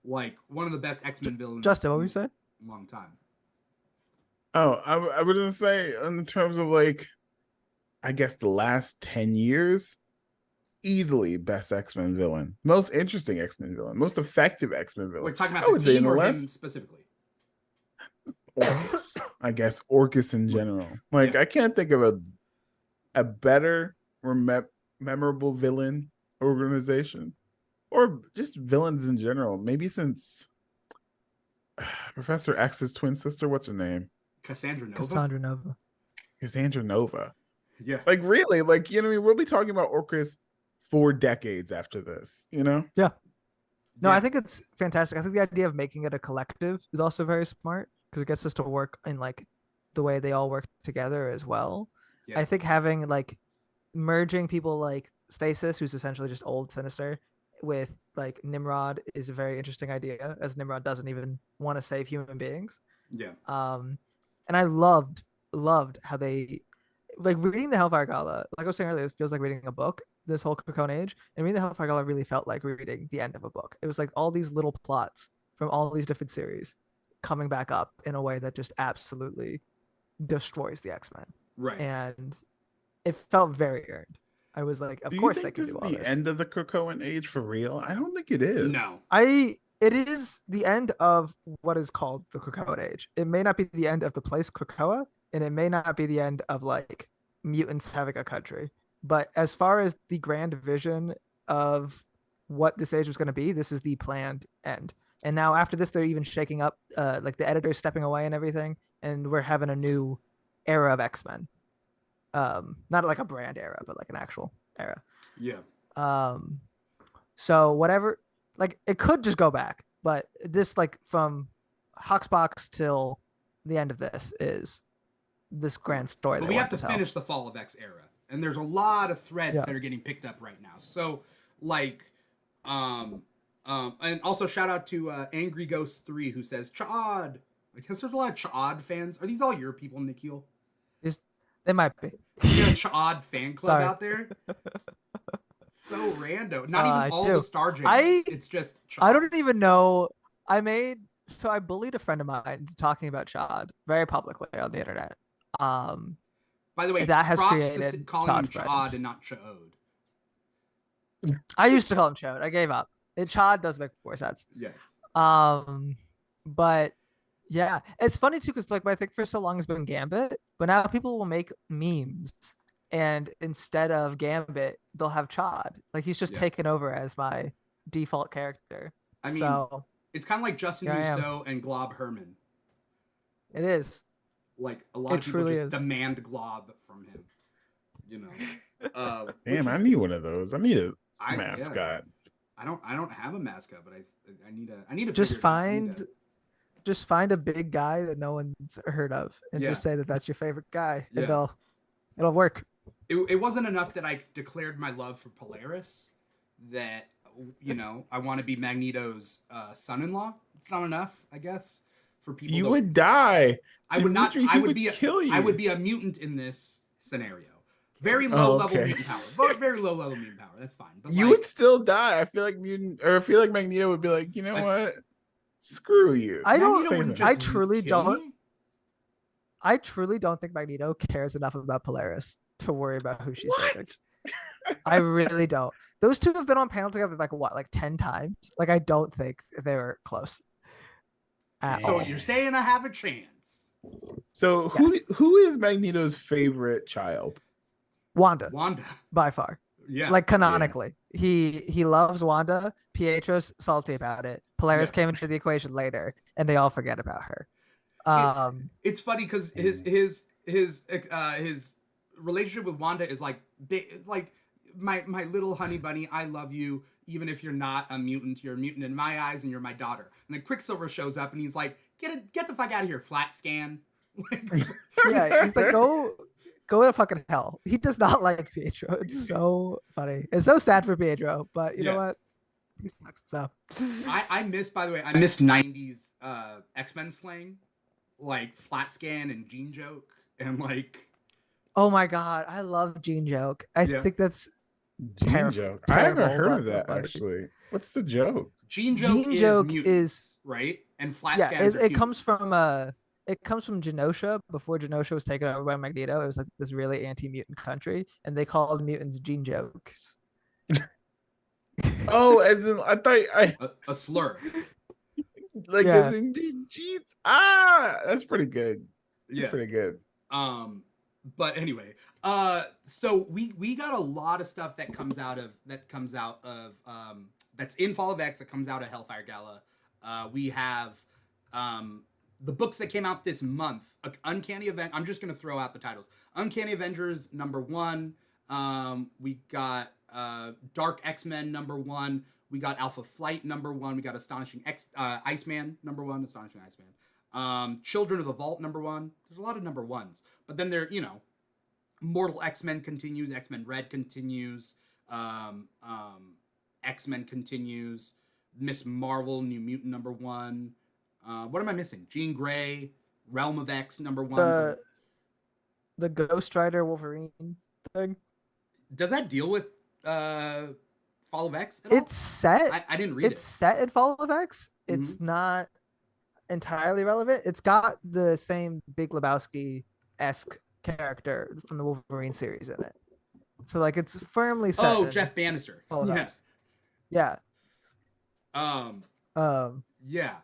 Like one of the best X-Men villains. Justin, what were you saying? Long time. Oh, I was gonna say in terms of like, I guess the last 10 years, easily best X-Men villain, most interesting X-Men villain, most effective X-Men villain. We're talking about I would the say team in the or last him specifically. Orcus, I guess Orcus in general. Like Yeah. I can't think of a better or memorable villain organization, or just villains in general. Maybe since Professor X's twin sister, what's her name? Cassandra Nova. Cassandra Nova. Yeah. Like really, like you know what I mean? We'll be talking about Orcus for decades after this, you know? Yeah. No, Yeah. I think it's fantastic. I think the idea of making it a collective is also very smart because it gets us to work in like the way they all work together as well. Yeah. I think having like merging people like Stasis, who's essentially just old Sinister, with like Nimrod is a very interesting idea, as Nimrod doesn't even want to save human beings. Yeah. And I loved how they like reading the Hellfire Gala. Like I was saying earlier, it feels like reading a book. This whole Cocoon Age, and reading the Hellfire Gala really felt like reading the end of a book. It was like all these little plots from all these different series coming back up in a way that just absolutely destroys the X-Men. Right. And it felt very earned. I was like, of course they can do all this is this. the end of the Cocoon Age for real? I don't think it is. No. It is the end of what is called the Cocoon Age. It may not be the end of the place Krakoa, and it may not be the end of like mutants having a country. But as far as the grand vision of what this age was going to be, this is the planned end. And now after this, they're even shaking up, like the editor's stepping away and everything, and we're having a new era of X-Men. Not like a brand era, but like an actual era. Yeah. So whatever, like it could just go back, but this like from Hoxbox till the end of this is this grand story. But we have to finish the Fall of X era, and there's a lot of threads that are getting picked up right now. So like, and also shout out to Angry Ghost 3 who says Chad. I guess there's a lot of Chad fans. Are these all your people, Nikhil? They might be. You got a Chad fan club out there? So random. Not even all the Star Jams. It's just Chad. I don't even know. I bullied a friend of mine into talking about Chad very publicly on the internet. By the way, that has props created to calling him Chad and not Chaod. I used to call him Chad. I gave up. Chad does make more sense. Yes. But yeah, it's funny too because like my thing for so long has been Gambit, but now people will make memes, and instead of Gambit, they'll have Chad. Like he's just taken over as my default character. I mean, it's kind of like Justin Rousseau and Glob Herman. It is. Like a lot of people just demand Glob from him. You know. Damn, I need one of those. I need a mascot. Yeah. I don't have a mascot, but I need to just find a big guy that no one's heard of and just say that that's your favorite guy, and it'll work. It wasn't enough that I declared my love for Polaris, that you know I want to be Magneto's son-in-law. It's not enough, I guess, for people. You would die. I would not. I would kill you. I would be a mutant in this scenario. Very low level mutant power. But very low level mutant power. That's fine. But you would still die. I feel like Magneto would be like, you know what? Screw you. I truly don't think Magneto cares enough about Polaris to worry about who she's dating. I really don't. Those two have been on panel together like 10 times. Like I don't think they were close. So you're saying I have a chance. So who is Magneto's favorite child? Wanda. By far. Yeah. Like canonically. Yeah. He loves Wanda. Pietro's salty about it. Polaris came into the equation later, and they all forget about her. It's funny because his relationship with Wanda is like my little honey bunny. I love you, even if you're not a mutant. You're a mutant in my eyes, and you're my daughter. And then Quicksilver shows up, and he's like, "Get the fuck out of here, flat scan." Yeah, he's like, go to fucking hell. He does not like Pietro. It's so funny. It's so sad for Pietro, but you know what? He sucks. So I miss 90s X-Men slang. like Flat Scan and Gene Joke and like. Oh my god, I love Gene Joke. I Yeah. think that's Gene joke. I haven't terrible, heard but of that funny. actually. What's the joke? Gene Gene Joke Joke is is- mutants, right? And Flat yeah. Scans are It comes humans. from Genosha. Before Genosha was taken over by Magneto, it was like this really anti-mutant country, and they called mutants Gene Jokes. Oh, as in I thought I a slur. like Yeah. as in jeans. Ah, that's pretty good. Yeah. Pretty good. But anyway, so we got a lot of stuff that comes out of that's in Fall of X that comes out of Hellfire Gala. We have the books that came out this month. Uncanny Event. I'm just gonna throw out the titles. Uncanny Avengers #1. We got Dark X-Men #1. We got Alpha Flight #1. We got Astonishing Iceman #1. Astonishing Iceman. Children of the Vault #1. There's a lot of #1s, but then there, Mortal X-Men continues. X-Men Red continues. X-Men continues. Miss Marvel, New Mutant #1. What am I missing? Jean Grey, Realm of X #1. The Ghost Rider Wolverine thing. Does that deal with Fall of X at all? It's set. I didn't read It's set in Fall of X. It's not entirely relevant. It's got the same Big Lebowski-esque character from the Wolverine series in it. So like it's firmly set. Oh, in Jeff Bannister. Fall of Yeah. X. Yeah. Yeah.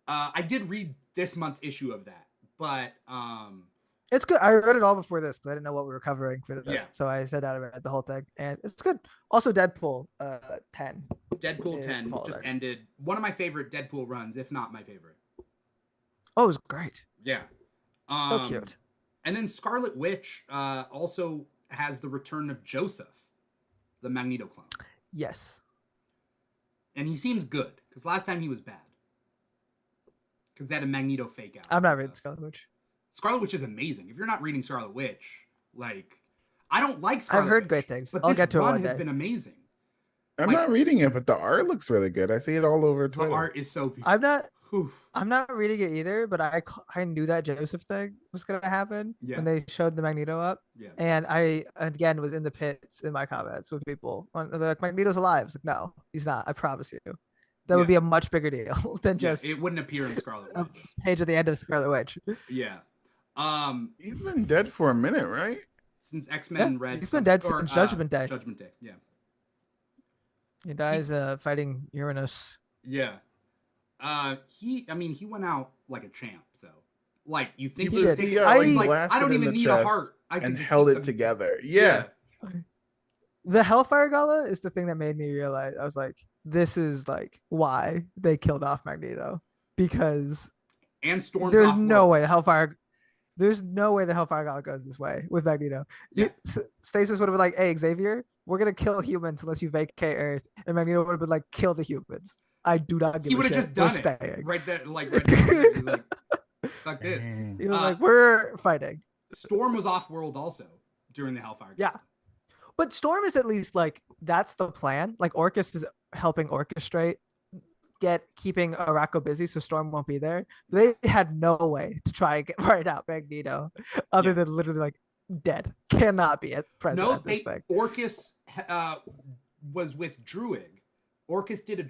I did read this month's issue of that, but It's good. I read it all before this because I didn't know what we were covering for this. Yeah. So I sat down and read the whole thing, and it's good. Also, Deadpool 10. Deadpool is 10 Fall of just X. ended. One of my favorite Deadpool runs, if not my favorite. Oh, it was great. Yeah. So cute. And then Scarlet Witch also has the return of Joseph, the Magneto clone. Yes. And he seems good, because last time he was bad. Because they had a Magneto fake out. I'm not with reading us. Scarlet Witch. Scarlet Witch is amazing. If you're not reading Scarlet Witch, like, I don't like Scarlet I've heard Witch, great things. But I'll this get to it run one has day. been amazing. I'm Like- not reading it, but the art looks really good. I see it all over The Twitter. art is so beautiful. I'm not reading it either, but I knew that Joseph thing was gonna happen Yeah. when they showed the Magneto up, Yeah. and I again was in the pits in my comments with people. They're like, Magneto's alive. It's like, no, he's not. I promise you. That would Yeah. be a much bigger deal than Yeah, just it wouldn't appear in Scarlet a Witch. page at the end of Scarlet Witch. Yeah. He's been dead for a minute, right? Since X-Men Yeah, Red. he's been dead or, since Judgment Day. Judgment Day, yeah. He dies fighting Uranus. Yeah. He went out like a champ, though. Like, you think He he was did. taking, I- he's like, blasted I don't in even the need a chest heart. I can and just held keep it them- together. Yeah. The Hellfire Gala is the thing that made me realize I was like, this is like why they killed off Magneto, because And stormed there's off no world. way there's no way the Hellfire Gala goes this way with Magneto. Yeah. Stasis would have been like, hey, Xavier, we're gonna kill humans unless you vacate Earth, and Magneto would have been like, kill the humans. I do not give He a would have shit. just We're done it. staying. Right there, like, right there. He's like, fuck this. He was Uh, like, we're fighting. Storm was off world also during the Hellfire. Yeah. But Storm is at least like, that's the plan. Like Orcus is helping orchestrate keeping Araco busy so Storm won't be there. They had no way to try and get right out Magneto other Yeah. than literally like dead. Cannot be at present No, at this thing. Orcus was with Druig. Orcus did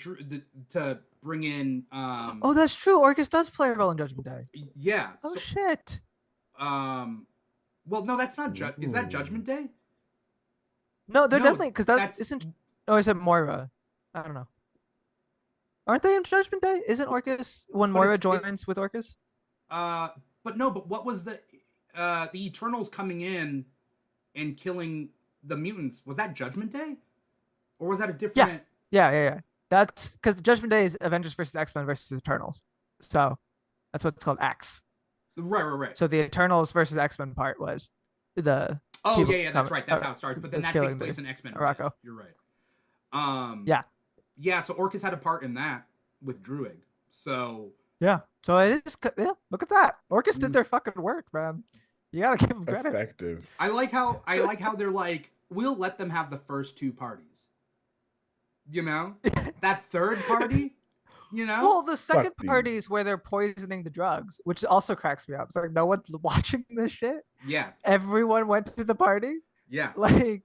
to bring in. Oh, that's true. Orcus does play a role in Judgment Day. Yeah. Oh so- shit. Well, no, that's not. Is that Judgment Day? No, they're No, definitely because that that's- isn't. Oh, I said Moira. I don't know. Aren't they in Judgment Day? Isn't Orcus when But Moira it's- joins with Orcus? But no. But what was the Eternals coming in and killing the mutants? Was that Judgment Day, or was that a different? Yeah. That's because Judgment Day is Avengers versus X-Men versus Eternals. So that's what it's called, X. Right. So the Eternals versus X-Men part was the Oh people yeah, that's coming- right. That's how it starts. But then was that takes killing place the in X-Men. Araco. You're right. Yeah. Yeah. So Orcus had a part in that with Druig. So yeah. So it is look at that. Orcus Mm. did their fucking work, man. You gotta give them credit. Effective. I like how they're like, we'll let them have the first two parties. You know, that third party, You know? Well, the second Fuck party you. is where they're poisoning the drugs, which also cracks me up. It's like no one's watching this shit. Yeah. Everyone went to the party. Yeah. Like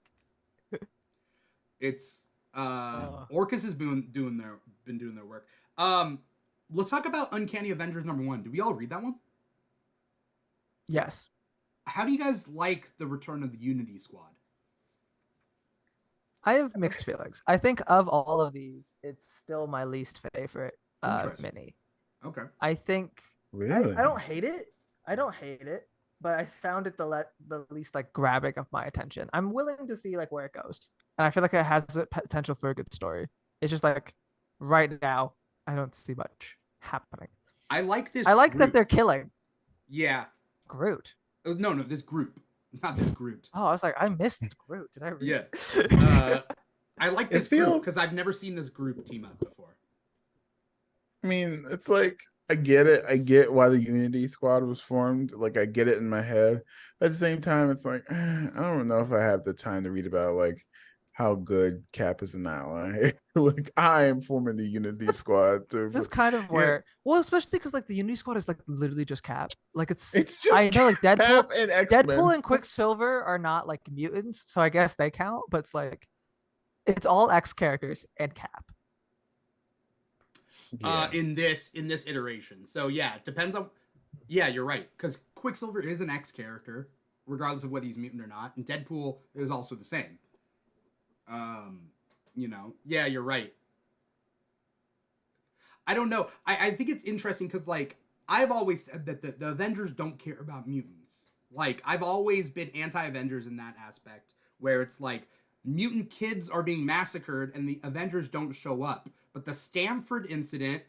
It's Orcus has been doing their work. Let's talk about Uncanny Avengers #1. Did we all read that one? yes. How do you guys like the return of the Unity Squad? I have mixed feelings. I think of all of these, it's still my least favorite Interesting. mini. Okay. I think Really? I don't hate it. I don't hate it, but I found it the least like grabbing of my attention. I'm willing to see like where it goes, and I feel like it has the potential for a good story. It's just like right now, I don't see much happening. I like this. I like group. that they're killing Yeah. Groot. No, this group, not this Groot. Oh, I was like, I missed Groot. Did I read? Yeah. I like this group feels- because I've never seen this group team up before. I mean, it's like I get it. I get why the Unity Squad was formed. Like I get it in my head. At the same time, it's like I don't know if I have the time to read about like how good Cap is an ally. Like I am forming the Unity Squad to. That's kind of where, well, especially because like the Unity Squad is like literally just Cap. Like it's It's just I know like Deadpool, Cap and X-Men. Deadpool and Quicksilver are not like mutants, so I guess they count. But it's like it's all X characters and Cap. Yeah. In this iteration. So yeah, it depends on. Yeah, you're right because Quicksilver is an X character, regardless of whether he's mutant or not, and Deadpool is also the same. You know, yeah, you're right. I don't know. I think it's interesting because like I've always said that the Avengers don't care about mutants. Like I've always been anti-Avengers in that aspect, where it's like mutant kids are being massacred and the Avengers don't show up. But the Stamford incident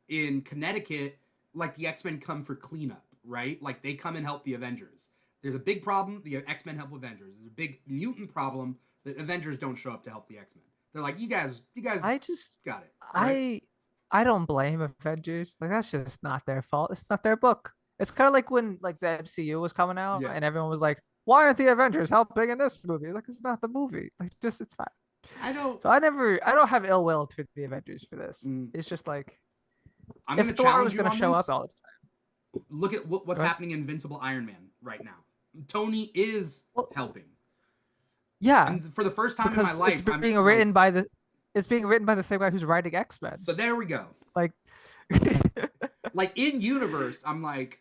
in Connecticut, like the X-Men come for cleanup, right? Like they come and help the Avengers. There's a big problem, the X-Men help Avengers. There's a big mutant problem, the Avengers don't show up to help the X-Men. They're like, you guys I just got it. Right? I don't blame Avengers. Like that's just not their fault. It's not their book. It's kind of like when like the MCU was coming out Yeah. and everyone was like, "Why aren't the Avengers helping in this movie?" Like it's not the movie. Like just it's fine. I don't. So I don't have ill will to the Avengers for this. Mm. It's just like I'm going if to Thor challenge was you going on to show this. up all the time. Look at what's Right. happening in Invincible Iron Man right now. Tony is helping. Yeah, And for the first time in because my life, it's being written by the same guy who's writing X-Men. So there we go. Like Like in universe, I'm like,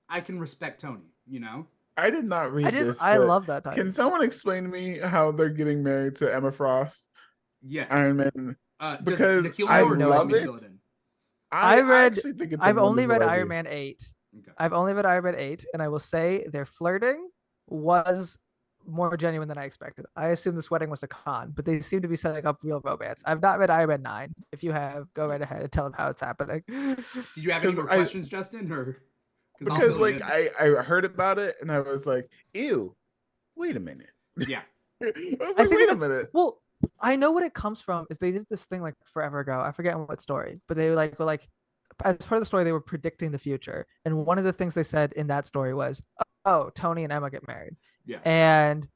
I can respect Tony. You know. I did not read this. I but love that title. Can someone explain to me how they're getting married to Emma Frost, Yeah. Iron Man? Does Because Nikhil I know or do you want love me to it. fill in? I read- actually think it's a I've only read wonderful Iron idea. Man 8. Okay. I've only read Iron Man 8, and I will say their flirting was more genuine than I expected. I assumed this wedding was a con, but they seem to be setting up real romance. I've not read Iron Man 9. If you have, go right ahead and tell them how it's happening. Did you have any 'Cause more I- questions, Justin? Or I'll Because fill you like in. I heard about it and I was like, ew, wait a minute. Yeah. I was I like, think wait a that's minute. well. I know what it comes from is they did this thing like forever ago. I forget what story, but they were like as part of the story they were predicting the future, and one of the things they said in that story was, "Oh, Tony and Emma get married," Yeah. and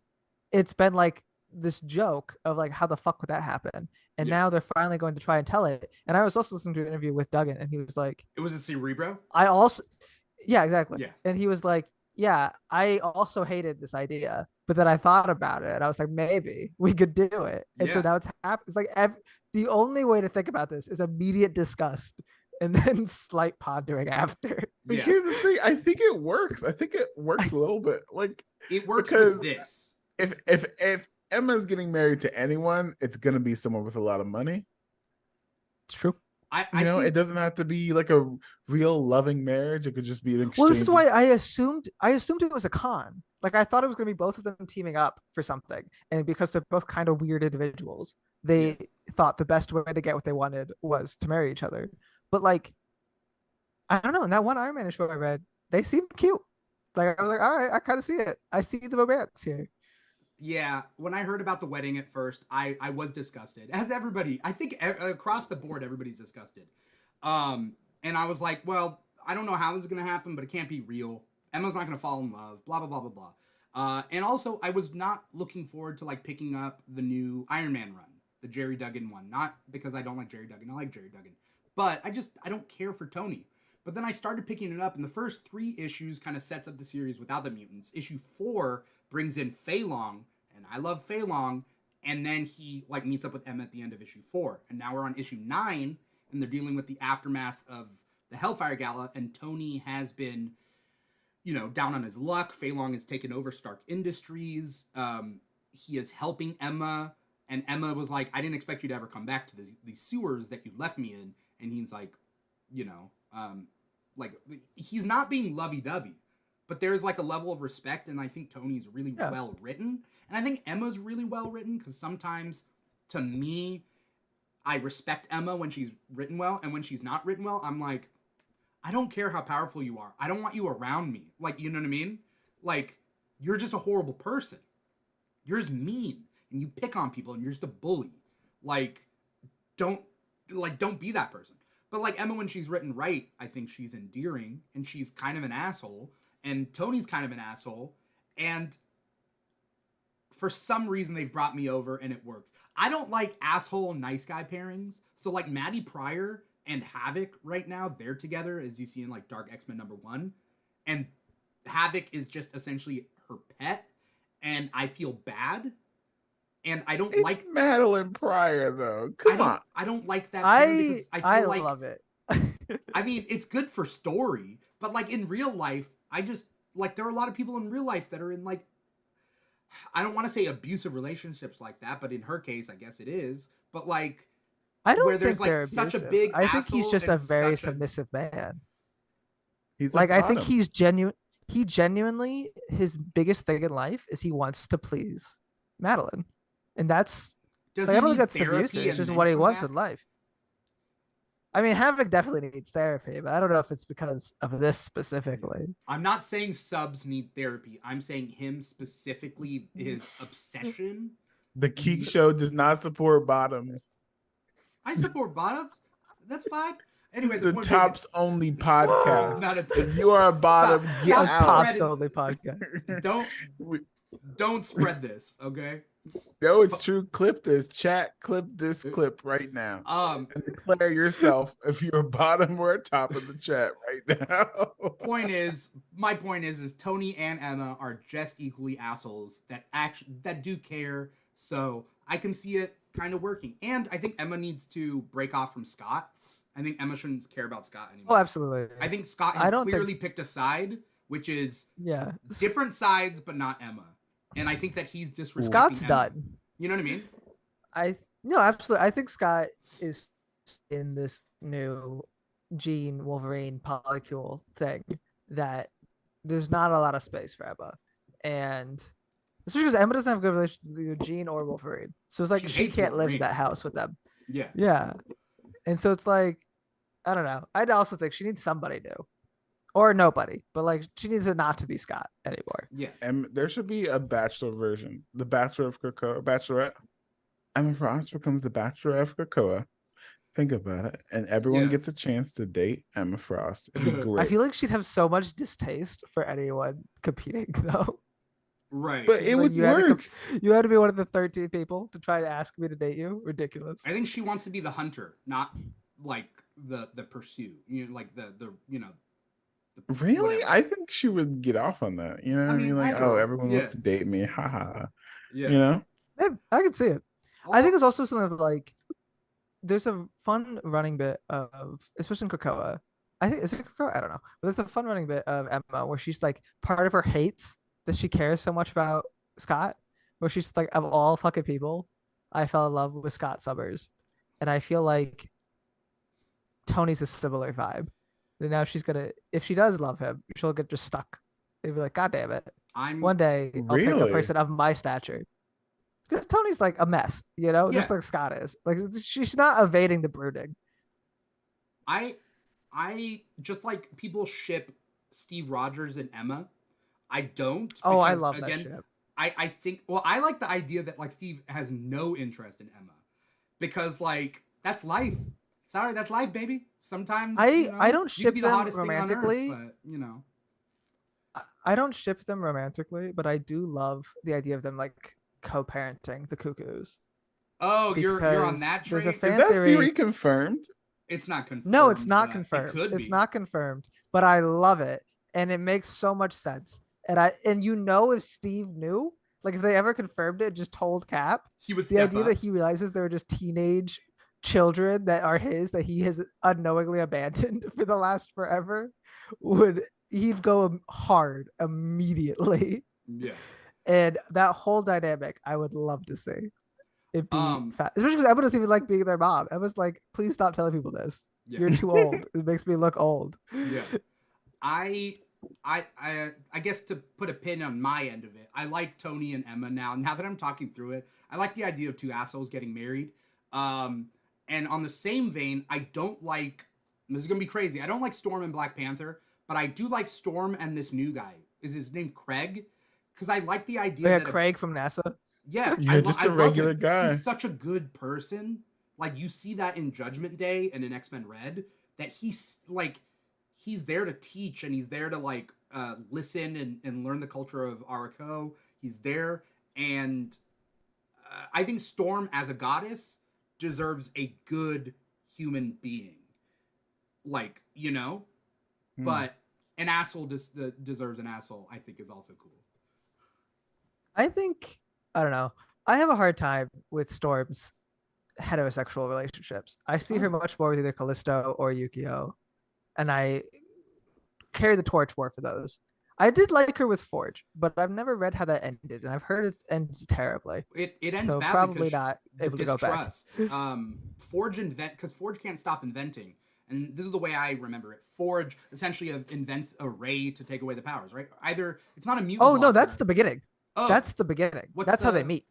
it's been like this joke of like how the fuck would that happen, and Yeah. now they're finally going to try and tell it. And I was also listening to an interview with Duggan, and he was like, It was a Cerebro. "I also, yeah, exactly," Yeah. and he was like, "Yeah, I also hated this idea." But then I thought about it, and I was like, maybe we could do it. And so Yeah. now it's happened. It's like the only way to think about this is immediate disgust and then slight pondering after. But Yeah. here's the thing, I think it works. I think it works a little bit. Like It works Because- with this. if Emma's getting married to anyone, it's gonna be someone with a lot of money. It's true. I You know, think, it doesn't have to be like a real loving marriage. It could just be an exchange. Well, this is why I assumed it was a con. Like I thought it was gonna be both of them teaming up for something, and because they're both kind of weird individuals, they thought the best way to get what they wanted was to marry each other. But like, I don't know. In that one Iron Man issue I read, they seemed cute. Like I was like, all right, I kind of see it. I see the romance here. Yeah, when I heard about the wedding at first, I was disgusted. As everybody, I think across the board, everybody's disgusted. And I was like, well, I don't know how this is going to happen, but it can't be real. Emma's not going to fall in love, blah, blah, blah, blah, blah. And also, I was not looking forward to, like, picking up the new Iron Man run, the Jerry Duggan one. Not because I don't like Jerry Duggan. I like Jerry Duggan. But I don't care for Tony. But then I started picking it up, and the first 3 issues kind of sets up the series without the mutants. Issue 4 brings in Fei Long, and I love Fei Long, and then he like meets up with Emma at the end of issue 4. And now we're on issue 9, and they're dealing with the aftermath of the Hellfire Gala, and Tony has been, down on his luck. Fei Long has taken over Stark Industries. He is helping Emma, and Emma was like, I didn't expect you to ever come back to these sewers that you left me in. And he's like, like he's not being lovey-dovey, but there's like a level of respect, and I think Tony's really well written, and I think Emma's really well written, because sometimes to me I respect Emma when she's written well, and when she's not written well, I'm like, I don't care how powerful you are, I don't want you around me, like, you know what I mean? Like, you're just a horrible person, you're just mean, and you pick on people, and you're just a bully. Like, don't be that person. But like Emma, when she's written right, I think she's endearing, and she's kind of an asshole, and Tony's kind of an asshole, and for some reason they've brought me over and it works. I don't like asshole nice guy pairings. So like Maddie Pryor and Havoc right now, they're together, as you see in like Dark X-Men #1, and Havoc is just essentially her pet, and I feel bad. And I don't like Madeline Pryor though. Come on. I don't like that because I feel like, love it. I mean, it's good for story, but like in real life, I just like there are a lot of people in real life that are in like, I don't want to say abusive relationships like that, but in her case, I guess it is. But like, I don't where think there's like they're such a abusive. big I think he's asshole just a and very such a- submissive man. He's Like, I think bottom. he's genuine. He genuinely, his biggest thing in life is he wants to please Madeline, and that's Does like, he I don't think need that's therapy abusive. It's and just then what he come wants back? in life. I mean, Havoc definitely needs therapy, but I don't know if it's because of this specifically. I'm not saying subs need therapy. I'm saying him specifically, his obsession. The Keeg show does not support bottoms. I support bottoms. That's fine. Anyway, The point being- tops only podcast. Not a- If you are a bottom, Stop. get Stop out. Pops spreading- only podcast. Don't spread this, okay? No, it's true. Clip this. Chat, clip this clip right now. And declare yourself if you're a bottom or a top of the chat right now. My point is Tony and Emma are just equally assholes that do care. So I can see it kind of working. And I think Emma needs to break off from Scott. I think Emma shouldn't care about Scott anymore. Oh, absolutely. I think Scott I has don't think clearly picked a side, which is Yeah. different sides, but not Emma. And I think that he's disrespecting Scott's Emma. done. You know what I mean? No, absolutely. I think Scott is in this new Jean Wolverine polycule thing that there's not a lot of space for Emma. And especially because Emma doesn't have a good relationship with Jean or Wolverine. So it's like She she hates can't live Wolverine. in that house with them. Yeah. Yeah. And so it's like, I don't know. I'd also think she needs somebody new. Or nobody. But like she needs it not to be Scott anymore. Yeah. And there should be a bachelor version. The Bachelor of Krakoa, Bachelorette. Emma Frost becomes the Bachelor of Krakoa. Think about it. And everyone gets a chance to date Emma Frost. It'd be great. I feel like she'd have so much distaste for anyone competing though. Right. But it Like, would you had to work. You had to be one of the 13 people to try to ask me to date you. Ridiculous. I think she wants to be the hunter, not like the pursue. You know, like the you know. Really? whatever. I think she would get off on that. You know what I mean? Like, I don't know. everyone wants Yeah. to date me. Haha. Yeah. You know? Yeah, I can see it. I think it's also something of like there's a fun running bit of, especially in Krakoa. I think is it Krakoa? I don't know. But there's a fun running bit of Emma where she's like, part of her hates that she cares so much about Scott, where she's like, of all fucking people, I fell in love with Scott Summers. And I feel like Tony's a similar vibe. And now she's gonna, if she does love him, she'll get just stuck. They'd be like, God damn it. One day I'll pick a Really? person of my stature. Because Tony's like a mess, you know, just Yeah. like Scott is. Like she's not evading the brooding. I just like people ship Steve Rogers and Emma. I don't. Oh, I because, love again, that shit. I think, well, I like the idea that like Steve has no interest in Emma because like that's life. Sorry, that's life, baby. Sometimes I don't you could be ship the them hottest thing on earth, romantically. but you know. I don't ship them romantically, but I do love the idea of them like co-parenting the Cuckoos. Oh, you're on Because that there's a train. fan Is that theory. theory confirmed? It's not confirmed. No, it's not but confirmed. It could It's be. not confirmed, but I love it, and it makes so much sense. And if Steve knew, like if they ever confirmed it, just told Cap, He would the step idea up. that he realizes they're just teenage children that are his that he has unknowingly abandoned for the last forever, he'd go hard immediately. Yeah. And that whole dynamic, I would love to see. It'd be especially because Emma doesn't even like being their mom. Emma's like, please stop telling people this. Yeah. You're too old. It makes me look old. Yeah. I guess to put a pin on my end of it, I like Tony and Emma now. Now that I'm talking through it, I like the idea of two assholes getting married. And on the same vein, I don't like, this is gonna be crazy, I don't like Storm and Black Panther, but I do like Storm and this new guy. Is his name Craig? Because I like the idea that Craig from NASA. Yeah, just a regular guy. He's such a good person. Like you see that in Judgment Day and in X-Men Red, that he's there to teach and he's there to like listen and learn the culture of Araco. He's there, and I think Storm as a goddess deserves a good human being. Like, but an asshole deserves an asshole, I think is also cool. I think, I don't know. I have a hard time with Storm's heterosexual relationships. I see her much more with either Callisto or Yukio, and I carry the torch more for those. I did like her with Forge, but I've never read how that ended, and I've heard it ends terribly. It ends so badly, probably not able to go back. Forge because Forge can't stop inventing, and this is the way I remember it. Forge essentially invents a ray to take away the powers, right? Either it's not a mutant. Oh no, that's the beginning. Oh, that's the beginning. That's how they meet.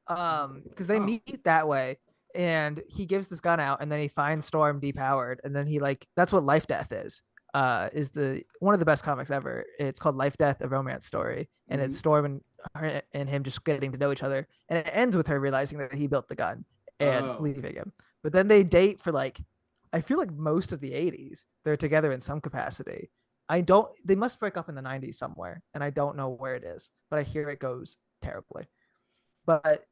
Because they meet that way, and he gives this gun out, and then he finds Storm depowered, and then he that's what Life Death is the one of the best comics ever. It's called Life Death, a romance story, and it's Storm and him just getting to know each other, and it ends with her realizing that he built the gun and leaving him. But then they date for I feel like most of the 80s they're together in some capacity. They must break up in the 90s somewhere, and I don't know where it is, but I hear it goes terribly. But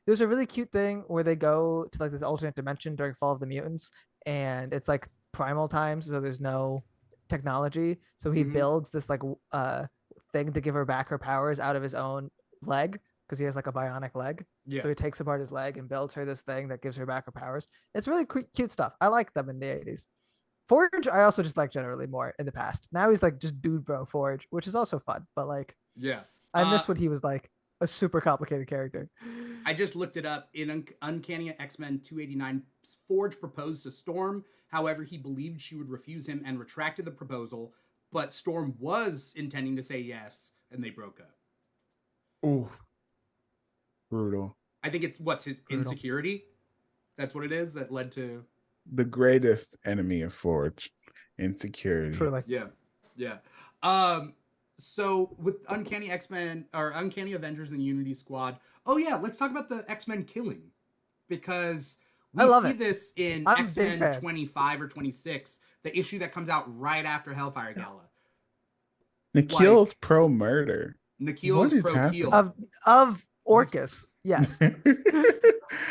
there's a really cute thing where they go to this alternate dimension during Fall of the Mutants, and it's primal times, so there's no technology. So he builds this thing to give her back her powers out of his own leg, because he has a bionic leg. Yeah. So he takes apart his leg and builds her this thing that gives her back her powers. It's really cute stuff. I like them in the 80s. Forge, I also just like generally more in the past. Now he's just dude bro Forge, which is also fun. But I miss when he was a super complicated character. I just looked it up. In Uncanny X-Men 289, Forge proposed to Storm. However, he believed she would refuse him and retracted the proposal. But Storm was intending to say yes, and they broke up. Ooh, brutal. I think it's his insecurity. That's what it is that led to the greatest enemy of Forge, insecurity. Truly. Yeah. So with Uncanny X-Men or Uncanny Avengers and Unity Squad, let's talk about the X-Men killing, because we see this in X-Men 25 or 26, the issue that comes out right after Hellfire Gala. Nikhil's pro murder. Nikhil's pro kill of Orcus. Yes.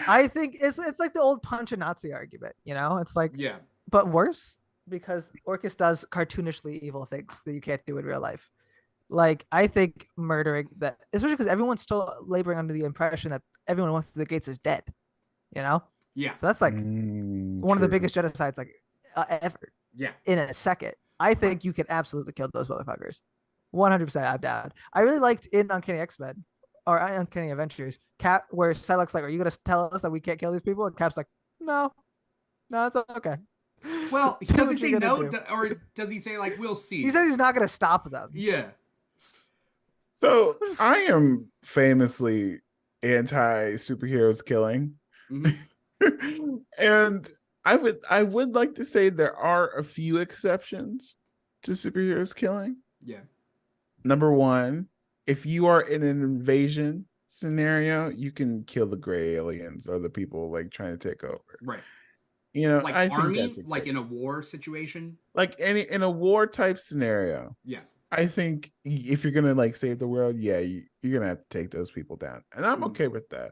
I think it's the old punch a Nazi argument, It's but worse, because Orcus does cartoonishly evil things that you can't do in real life. I think murdering that, especially because everyone's still laboring under the impression that everyone who went through the gates is dead, Yeah. So that's one of the biggest genocides ever. Yeah. In a second. I think you can absolutely kill those motherfuckers. 100% I'm down. I really liked in Uncanny X-Men or Uncanny Adventures, Cap, where Psylocke's are you going to tell us that we can't kill these people? And Cap's no, it's okay. Well, does he say no, or does he say we'll see? He says he's not going to stop them. Yeah. So I am famously anti superheroes killing. And I would like to say there are a few exceptions to superheroes killing. Yeah. Number one, if you are in an invasion scenario, you can kill the gray aliens or the people trying to take over. Right. I army, think that's in a war situation. In a war type scenario. Yeah. I think if you're gonna save the world, you're gonna have to take those people down. And I'm okay with that.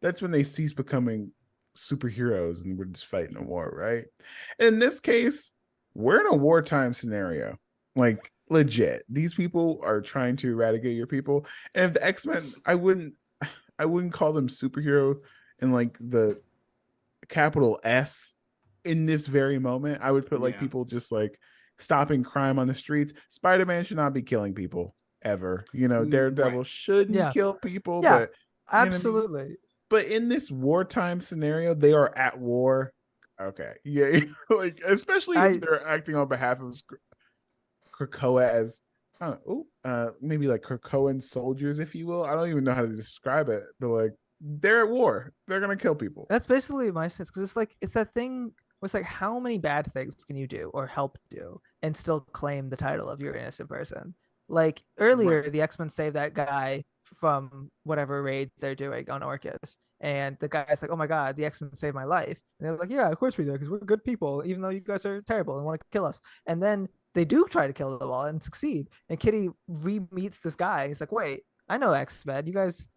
That's when they cease becoming superheroes and we're just fighting a war, right? In this case, we're in a wartime scenario. Like legit. These people are trying to eradicate your people. And if the X-Men, I wouldn't call them superhero in like the capital S in this very moment. I would put like people just like stopping crime on the streets. Spider-Man should not be killing people ever. You know, Daredevil shouldn't kill people, but absolutely. You know what I mean? But in this wartime scenario, they are at war. Okay. Yeah. Like, especially if they're acting on behalf of Krakoa as maybe like Krakoan soldiers, if you will. I don't even know how to describe it, but like they're at war. They're gonna kill people. That's basically my sense, because it's that thing. It's like, how many bad things can you do or help do and still claim the title of you're an innocent person? Like earlier, the X-Men saved that guy from whatever raid they're doing on Orcus, and the guy's like, "Oh my god, the X-Men saved my life." And they're like, "Yeah, of course we do, because we're good people, even though you guys are terrible and want to kill us." And then they do try to kill them all and succeed. And Kitty re-meets this guy. He's like, "Wait, I know X-Men. You guys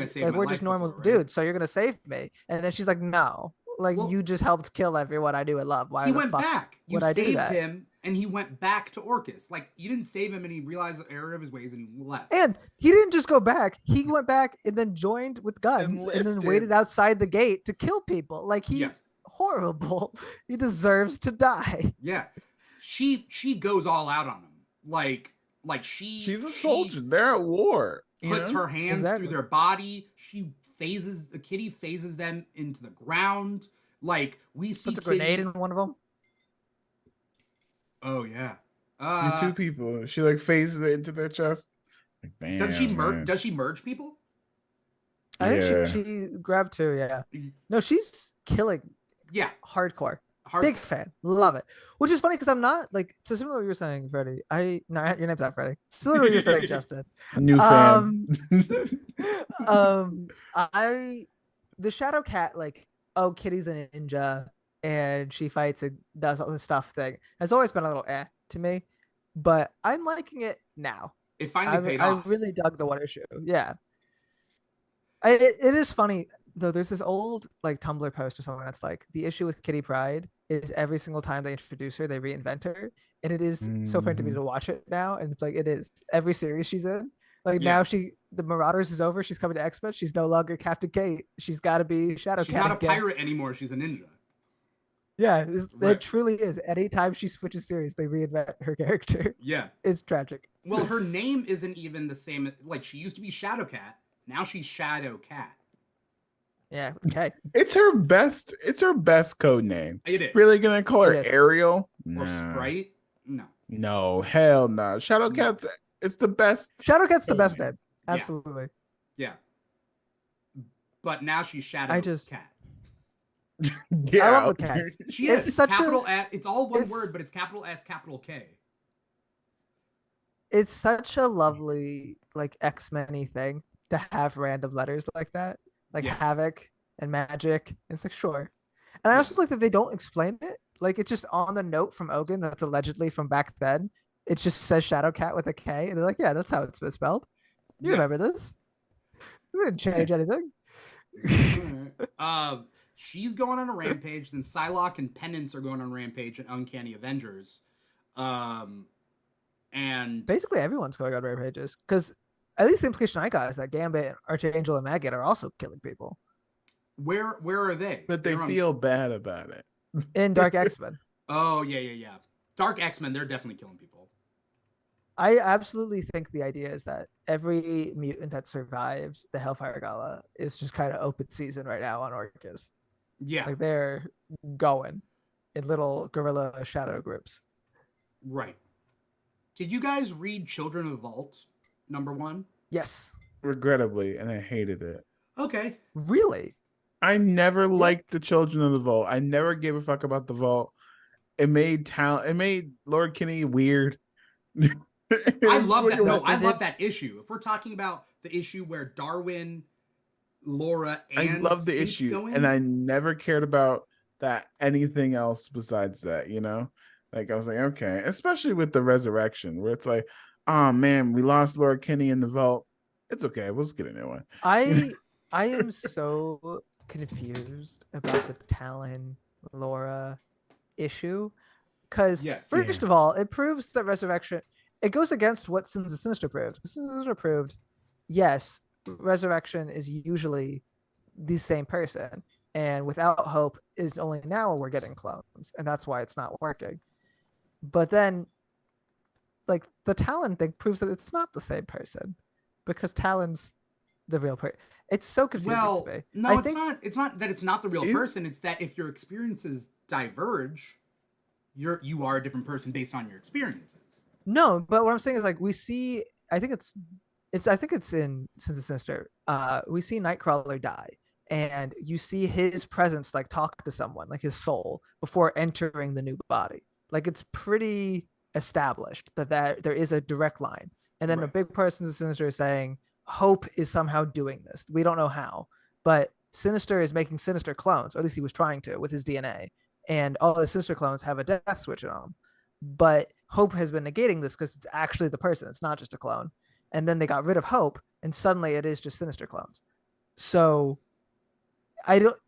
saved like, we're just normal dudes, so you're gonna save me." And then she's like, "No, like you just helped kill everyone I knew and love. Why he the went fuck back? You would I do saved that?" him, and he went back to Orcus. Like you didn't save him, and he realized the error of his ways, and he left. And he didn't just go back. He went back and then joined with guns and then waited outside the gate to kill people. Like he's horrible. He deserves to die. Yeah, she goes all out on him. Like she's a soldier. They're at war. Puts her hands through their body. The Kitty phases them into the ground. Like we see puts a grenade in one of them. Oh yeah. Two people. She like phases it into their chest. Like, bam, does she merge people? I think she grabbed two. Yeah. No, she's killing. Yeah. Hardcore. Big fan. Love it. Which is funny because I'm not like, so similar to what you were saying, Freddie. No, your name's not Freddie. Similar to what you're saying, Justin. New fan. The Shadow Cat, like, oh, Kitty's a ninja and she fights and does all this stuff thing has always been a little to me, but I'm liking it now. It finally paid off. I really dug the one issue. Yeah. It is funny though. There's this old like Tumblr post or something that's like, the issue with Kitty Pryde is every single time they introduce her, they reinvent her, and it is so fun to me to watch it now. And it's like, it is every series she's in. Like now the Marauders is over. She's coming to X-Men. She's no longer Captain Kate. She's got to be Shadow Cat. She's not a pirate anymore. She's a ninja. Yeah, it truly is. Anytime she switches series, they reinvent her character. Yeah. It's tragic. Well, her name isn't even the same. Like, she used to be Shadow Cat. Now she's Shadow Cat. Yeah, okay. It's her best code name. It is. Really gonna call her Ariel? Or Sprite? No. No, hell no. Shadow Cat's it's the best. Shadow Cat's the best name. Absolutely. Yeah. But now she's Shadow Cat. Yeah, I love the cat. She is capital S. It's all one word, but it's capital S, capital K. It's such a lovely like X-Men-y thing to have random letters like that, like Havoc and Magic. It's like sure, and I also like that they don't explain it. Like it's just on the note from Ogun that's allegedly from back then. It just says Shadow Cat with a K, and they're like, yeah, that's how it's spelled. You remember this? We didn't change anything. She's going on a rampage. Then Psylocke and Penance are going on a rampage and Uncanny Avengers. And basically everyone's going on rampages, because at least the implication I got is that Gambit, Archangel, and Maggot are also killing people. Where are they? But they feel bad about it. In Dark X-Men. Oh, yeah. Dark X-Men, they're definitely killing people. I absolutely think the idea is that every mutant that survived the Hellfire Gala is just kind of open season right now on Orcus. Yeah. Like they're going in little guerrilla shadow groups. Right. Did you guys read Children of the Vault, #1? Yes. Regrettably, and I hated it. Okay. Really? I never liked the Children of the Vault. I never gave a fuck about the Vault. It made Lord Kinney weird. I love that. No, I love that issue. If we're talking about the issue where Darwin, Laura, and I love the Sage issue, and I never cared about that anything else besides that. You know, like I was like, okay, especially with the resurrection, where it's like, oh man, we lost Lord Kinney in the Vault. It's okay. We'll just get a new one. I am so confused about the Talon Laura issue because Yes. first of all, it proves that resurrection. It goes against what Sins of Sinister proved. Sins of Sinister proved, yes, resurrection is usually the same person, and without hope is only now we're getting clones, and that's why it's not working. But then, like the Talon thing proves that it's not the same person because Talon's the real person. It's so confusing Well, to me. no, I it's think not. It's not that it's not the real person. It's that if your experiences diverge, you are a different person based on your experiences. no, but what I'm saying is like we see. I think it's in Sins of Sinister. We see Nightcrawler die, and you see his presence like talk to someone, like his soul, before entering the new body. Like it's pretty established that there is a direct line, and then a Right. big person in Sinister is saying Hope is somehow doing this. We don't know how, but Sinister is making Sinister clones, or at least he was trying to with his DNA, and all the Sinister clones have a death switch in them. But Hope has been negating this because it's actually the person. It's not just a clone. And then they got rid of Hope, and suddenly it is just Sinister clones. So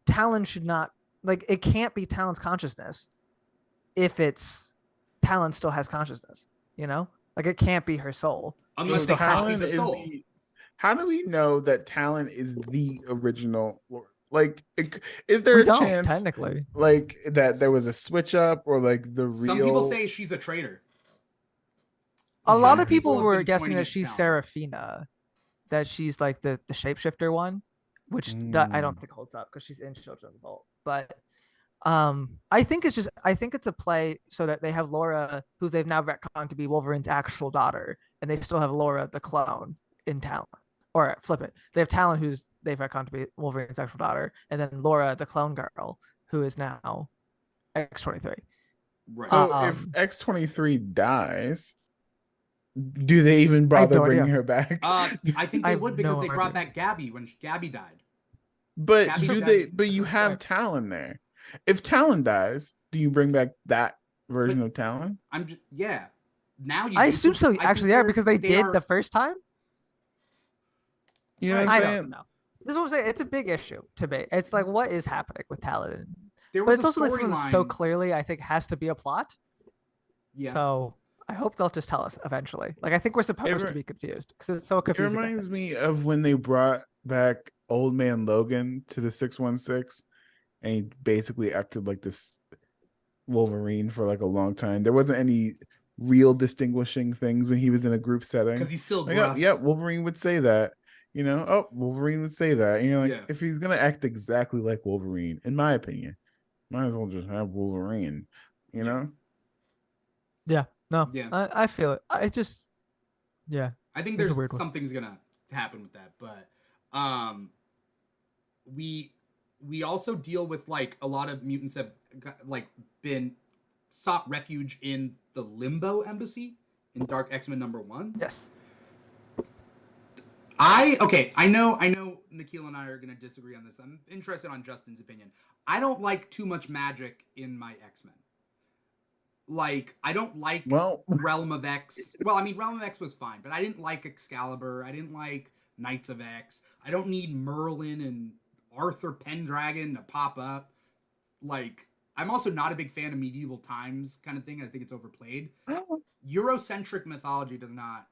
Talon should not, like, it can't be Talon's consciousness if it's Talon still has consciousness, you know? Like it can't be her soul. Unless So they copy Talon the is soul. the. How do we know that Talon is the original Lord? Like, is there We a don't, chance, technically. like that there was a switch up, or like the real? Some people say she's a traitor. A lot Some of people have were been guessing pointing that at she's Talon. Seraphina, that she's like the shapeshifter one, which I don't think holds up because she's in Children of the Vault. But I think it's a play so that they have Laura, who they've now retconned to be Wolverine's actual daughter, and they still have Laura the clone in Talon. Or flip it, they have Talon, who's they've retconned to be Wolverine's actual daughter, and then Laura the clone girl, who is now X-23. Right. So if X-23 dies, do they even I have bother no bringing idea. her back? I think I they have would because no they brought idea. back Gabby when Gabby died. But Gabby do died. they? But you That's have correct. Talon there. If Talon dies, do you bring back that version of Talon? I'm just yeah. Now you. I do, assume so. I think Actually, yeah, because they did are, the first time. You know Right. what I'm I saying? don't know. This is what I'm saying. It's a big issue to me. It's like, what is happening with Talon? There But was it's a also like something that so storyline. clearly, I think, has to be a plot. Yeah. So I hope they'll just tell us eventually. Like I think we're supposed to be confused because it's so It confusing. reminds me of when they brought back Old Man Logan to the 616, and he basically acted like this Wolverine for like a long time. There wasn't any real distinguishing things when he was in a group setting. Because he's still Like, gruff. yeah, Wolverine would say that. You know, Wolverine would say that. You know, like Yeah. if he's gonna act exactly like Wolverine, in my opinion, might as well just have Wolverine. You know? Yeah. No. Yeah. I feel it. I just. Yeah. I think It's a there's weird one. something's gonna happen with that, but we also deal with like a lot of mutants have like been sought refuge in the Limbo Embassy in Dark X-Men #1. Yes. I know Nikhil and I are gonna disagree on this. I'm interested on Justin's opinion. I don't like too much magic in my X-Men. Like, I don't like Realm of X. Well, I mean, Realm of X was fine, but I didn't like Excalibur. I didn't like Knights of X. I don't need Merlin and Arthur Pendragon to pop up. Like, I'm also not a big fan of medieval times kind of thing. I think it's overplayed. Eurocentric mythology does not,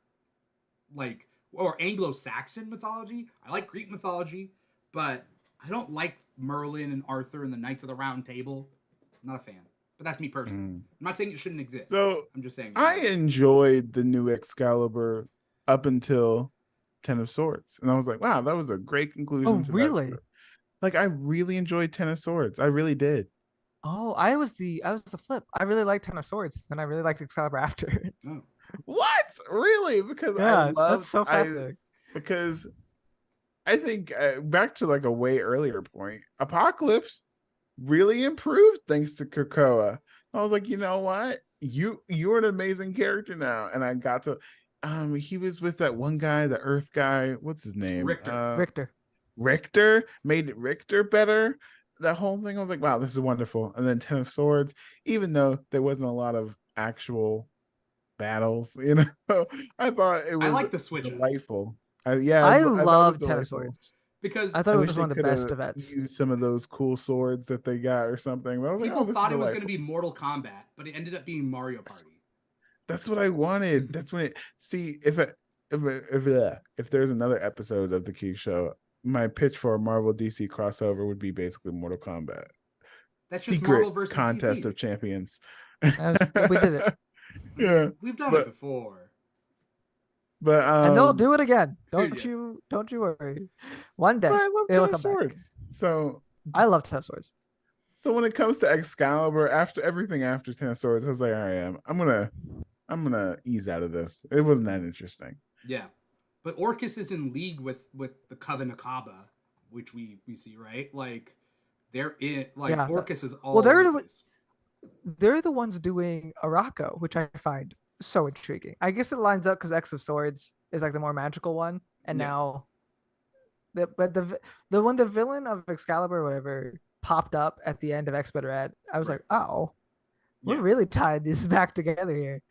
like, or Anglo-Saxon mythology. I like Greek mythology, but I don't like Merlin and Arthur and the Knights of the Round Table. I'm not a fan. But that's me personally. I'm not saying it shouldn't exist. So I'm just saying. I enjoyed the new Excalibur up until Ten of Swords, and I was like, wow, that was a great conclusion. Oh, to really? That story. Like, I really enjoyed Ten of Swords. I really did. Oh, I was the flip. I really liked Ten of Swords, and I really liked Excalibur after. Oh. What? Really? Because Yeah, I love that's so fascinating. Because I think back to like a way earlier point, Apocalypse really improved thanks to Krakoa. I was like, you know what? You're an amazing character now. And I got to he was with that one guy, the Earth guy. What's his name? Richter. Richter made Richter better. That whole thing, I was like, wow, this is wonderful. And then Ten of Swords, even though there wasn't a lot of actual battles, you know, I thought it was I like the switch. delightful. I love Ten of Swords. because I thought I it wish was they one of the could best have events. used some of those cool swords that they got or something. But I was like, people oh, this thought is it was going to delightful. be Mortal Kombat, but it ended up being Mario Party. That's what I wanted. That's when it. See, if there's another episode of the Keeg Show, my pitch for a Marvel DC crossover would be basically Mortal Kombat. That's just Secret Marvel versus contest DC. of champions. We did it, Yeah, We've done but- it before. but and they'll do it again. Yeah. Don't you worry. One day But I love it'll Ten of come back. Swords. So I love Ten of Swords. when it comes to Excalibur, after everything after Ten of Swords, I was like, all right, I'm gonna ease out of this. It wasn't that interesting. Yeah, but Orcus is in league with the Coven Akaba, which we see, right? Like they're in like Yeah. Orcus is all Well, they're over the the- place. They're the ones doing Araco, which I find so intriguing. I guess it lines up because X of Swords is like the more magical one, and Yeah. now the villain of Excalibur or whatever popped up at the end of X-Men Red, I was Right. like, oh, we're Yeah. really tied this back together here.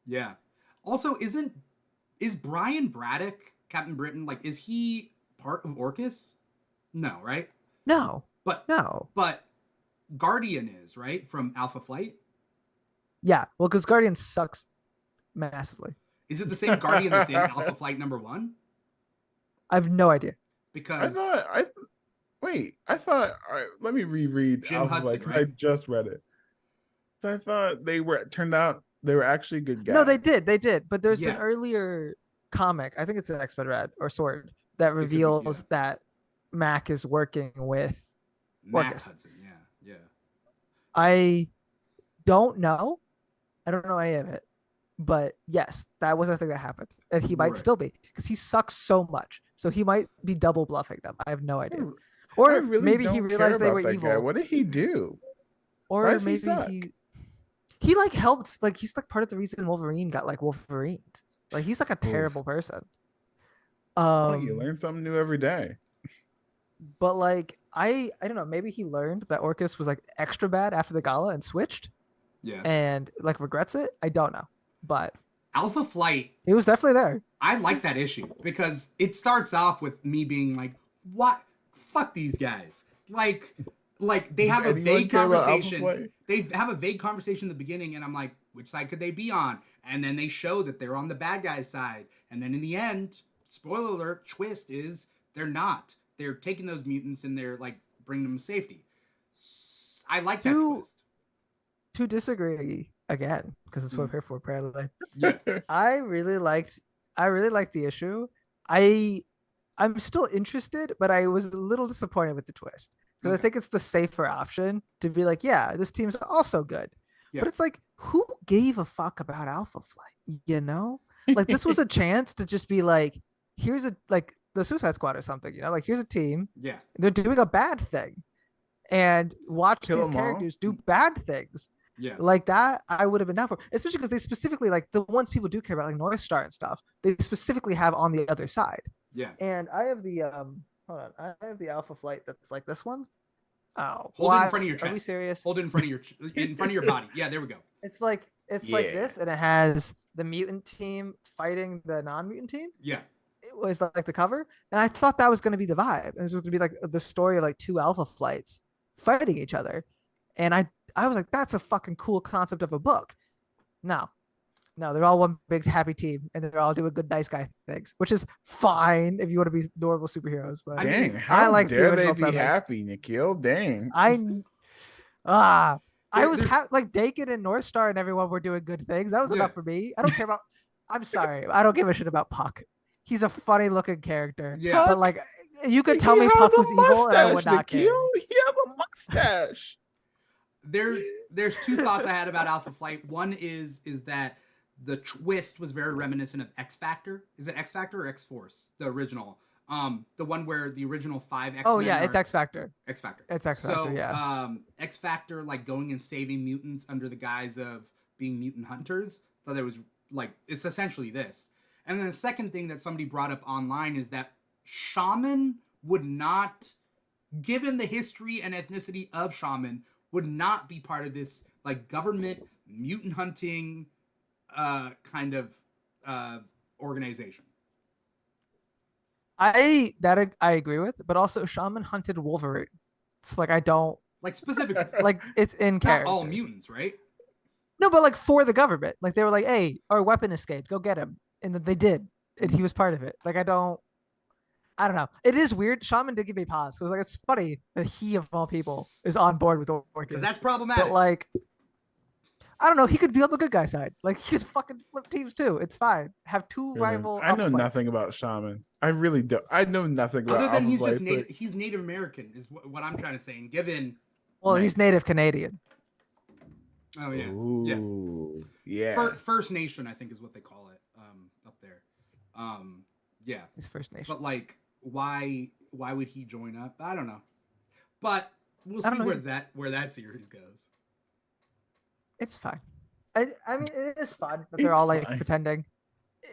Yeah. Also, is Brian Braddock, Captain Britain, like is he part of Orcus? No, right? No, But no. Guardian is, right? From Alpha Flight? Yeah, well, because Guardian sucks massively. Is it the same Guardian that's in Alpha Flight #1? I have no idea. Because I thought. All right, let me reread Jim Alpha Hudson, Flight, 'cause right? I just read it. So I thought turned out they were actually good guys. No, they did. But there's an Yeah. earlier comic, I think it's an X-Men Red or Sword, that could be, reveals yeah. that Mac is working with Mac Orcus. Hudson, yeah. I don't know. I don't know any of it. But yes, that was a thing that happened. And he might Right. still be because he sucks so much. So he might be double bluffing them. I have no idea. I Or really maybe he don't care realized they about were that evil. guy. What did he do? Why Or does he maybe suck? he like helped, like he's like part of the reason Wolverine got like Wolverined. Like he's like a Oof. terrible person. Well, you learn something new every day. But like I don't know, maybe he learned that Orcus was like extra bad after the gala and switched Yeah. and like regrets it. I don't know. But Alpha Flight, he was definitely there. I like that issue because it starts off with me being like, what? Fuck these guys. Like they have a Does anyone vague care about Alpha conversation. Flight? They have a vague conversation in the beginning, and I'm like, which side could they be on? And then they show that they're on the bad guy's side. And then in the end, spoiler alert, twist is they're not. They're taking those mutants and they're like bringing them to safety. I like that twist. To disagree again, because it's what I'm here for, apparently. Yeah. I really liked the issue. I'm still interested, but I was a little disappointed with the twist. Because I Okay. think it's the safer option to be like, yeah, this team's also good. Yeah. But it's like, who gave a fuck about Alpha Flight? You know? Like this was a chance to just be like, here's like the Suicide Squad or something, you know, like here's a team. Yeah. They're doing a bad thing. And watch Kill these 'em all. characters do bad things. Yeah. Like that, I would have been down for, especially because they specifically like the ones people do care about, like North Star and stuff. They specifically have on the other side. Yeah. And I have the hold on, I have the Alpha Flight that's like this one. Oh, Hold it in what? front of your Are we chest. serious? Hold it in front of your body. Yeah, there we go. It's like Yeah. this, and it has the mutant team fighting the non-mutant team. Yeah. It was like the cover, and I thought that was going to be the vibe. It was going to be like the story of like two Alpha Flights fighting each other, and I was like, that's a fucking cool concept of a book. No, they're all one big happy team, and they're all doing good nice guy things, which is fine if you want to be normal superheroes. But Dang, mean, how like the dare they original be premise. happy, Nikhil? Dang. I was There's- like Dakin and North Star and everyone were doing good things. That was Yeah. enough for me. I don't care about. I'm sorry, I don't give a shit about Puck. He's a funny looking character. Yeah. But like, you could tell He me has Puck a was evil, and I would mustache, not care. Nikhil. He has a mustache. There's two thoughts I had about Alpha Flight. One is that the twist was very reminiscent of X Factor. Is it X Factor or X Force? The original. The one where the original 5 X-Men Oh yeah, are it's X Factor. X Factor. It's X Factor. So, Yeah. X Factor, like going and saving mutants under the guise of being mutant hunters. So there was like, it's essentially this. And then the second thing that somebody brought up online is that Shaman would not, given the history and ethnicity of Shaman, would not be part of this like government mutant hunting kind of organization. I agree with, but also Shaman hunted Wolverine. It's like I don't Like specifically, like it's in not character. all mutants, right? No, but like for the government, like they were like, "Hey, our weapon escaped. Go get him," and then they did, and he was part of it. Like I don't know. It is weird. Shaman did give me pause. It was like it's funny that he of all people is on board with Because Orcus, that's problematic. but like I don't know. He could be on the good guy side. Like he could fucking flip teams too. It's fine. Have two rival. I know Alpha Flights. nothing about Shaman. I really don't. I know nothing about other than Alpha he's just Flights, native. He's Native American, is what I'm trying to say. And given, Well, Nice. he's native Canadian. oh yeah, Ooh, yeah. First Nation, I think is what they call it, up there. Yeah, He's First Nation. but like, why would he join up? I don't know, but we'll I see don't know where that series goes. It's fine. I mean, it is fun that they're It's all like fine. pretending.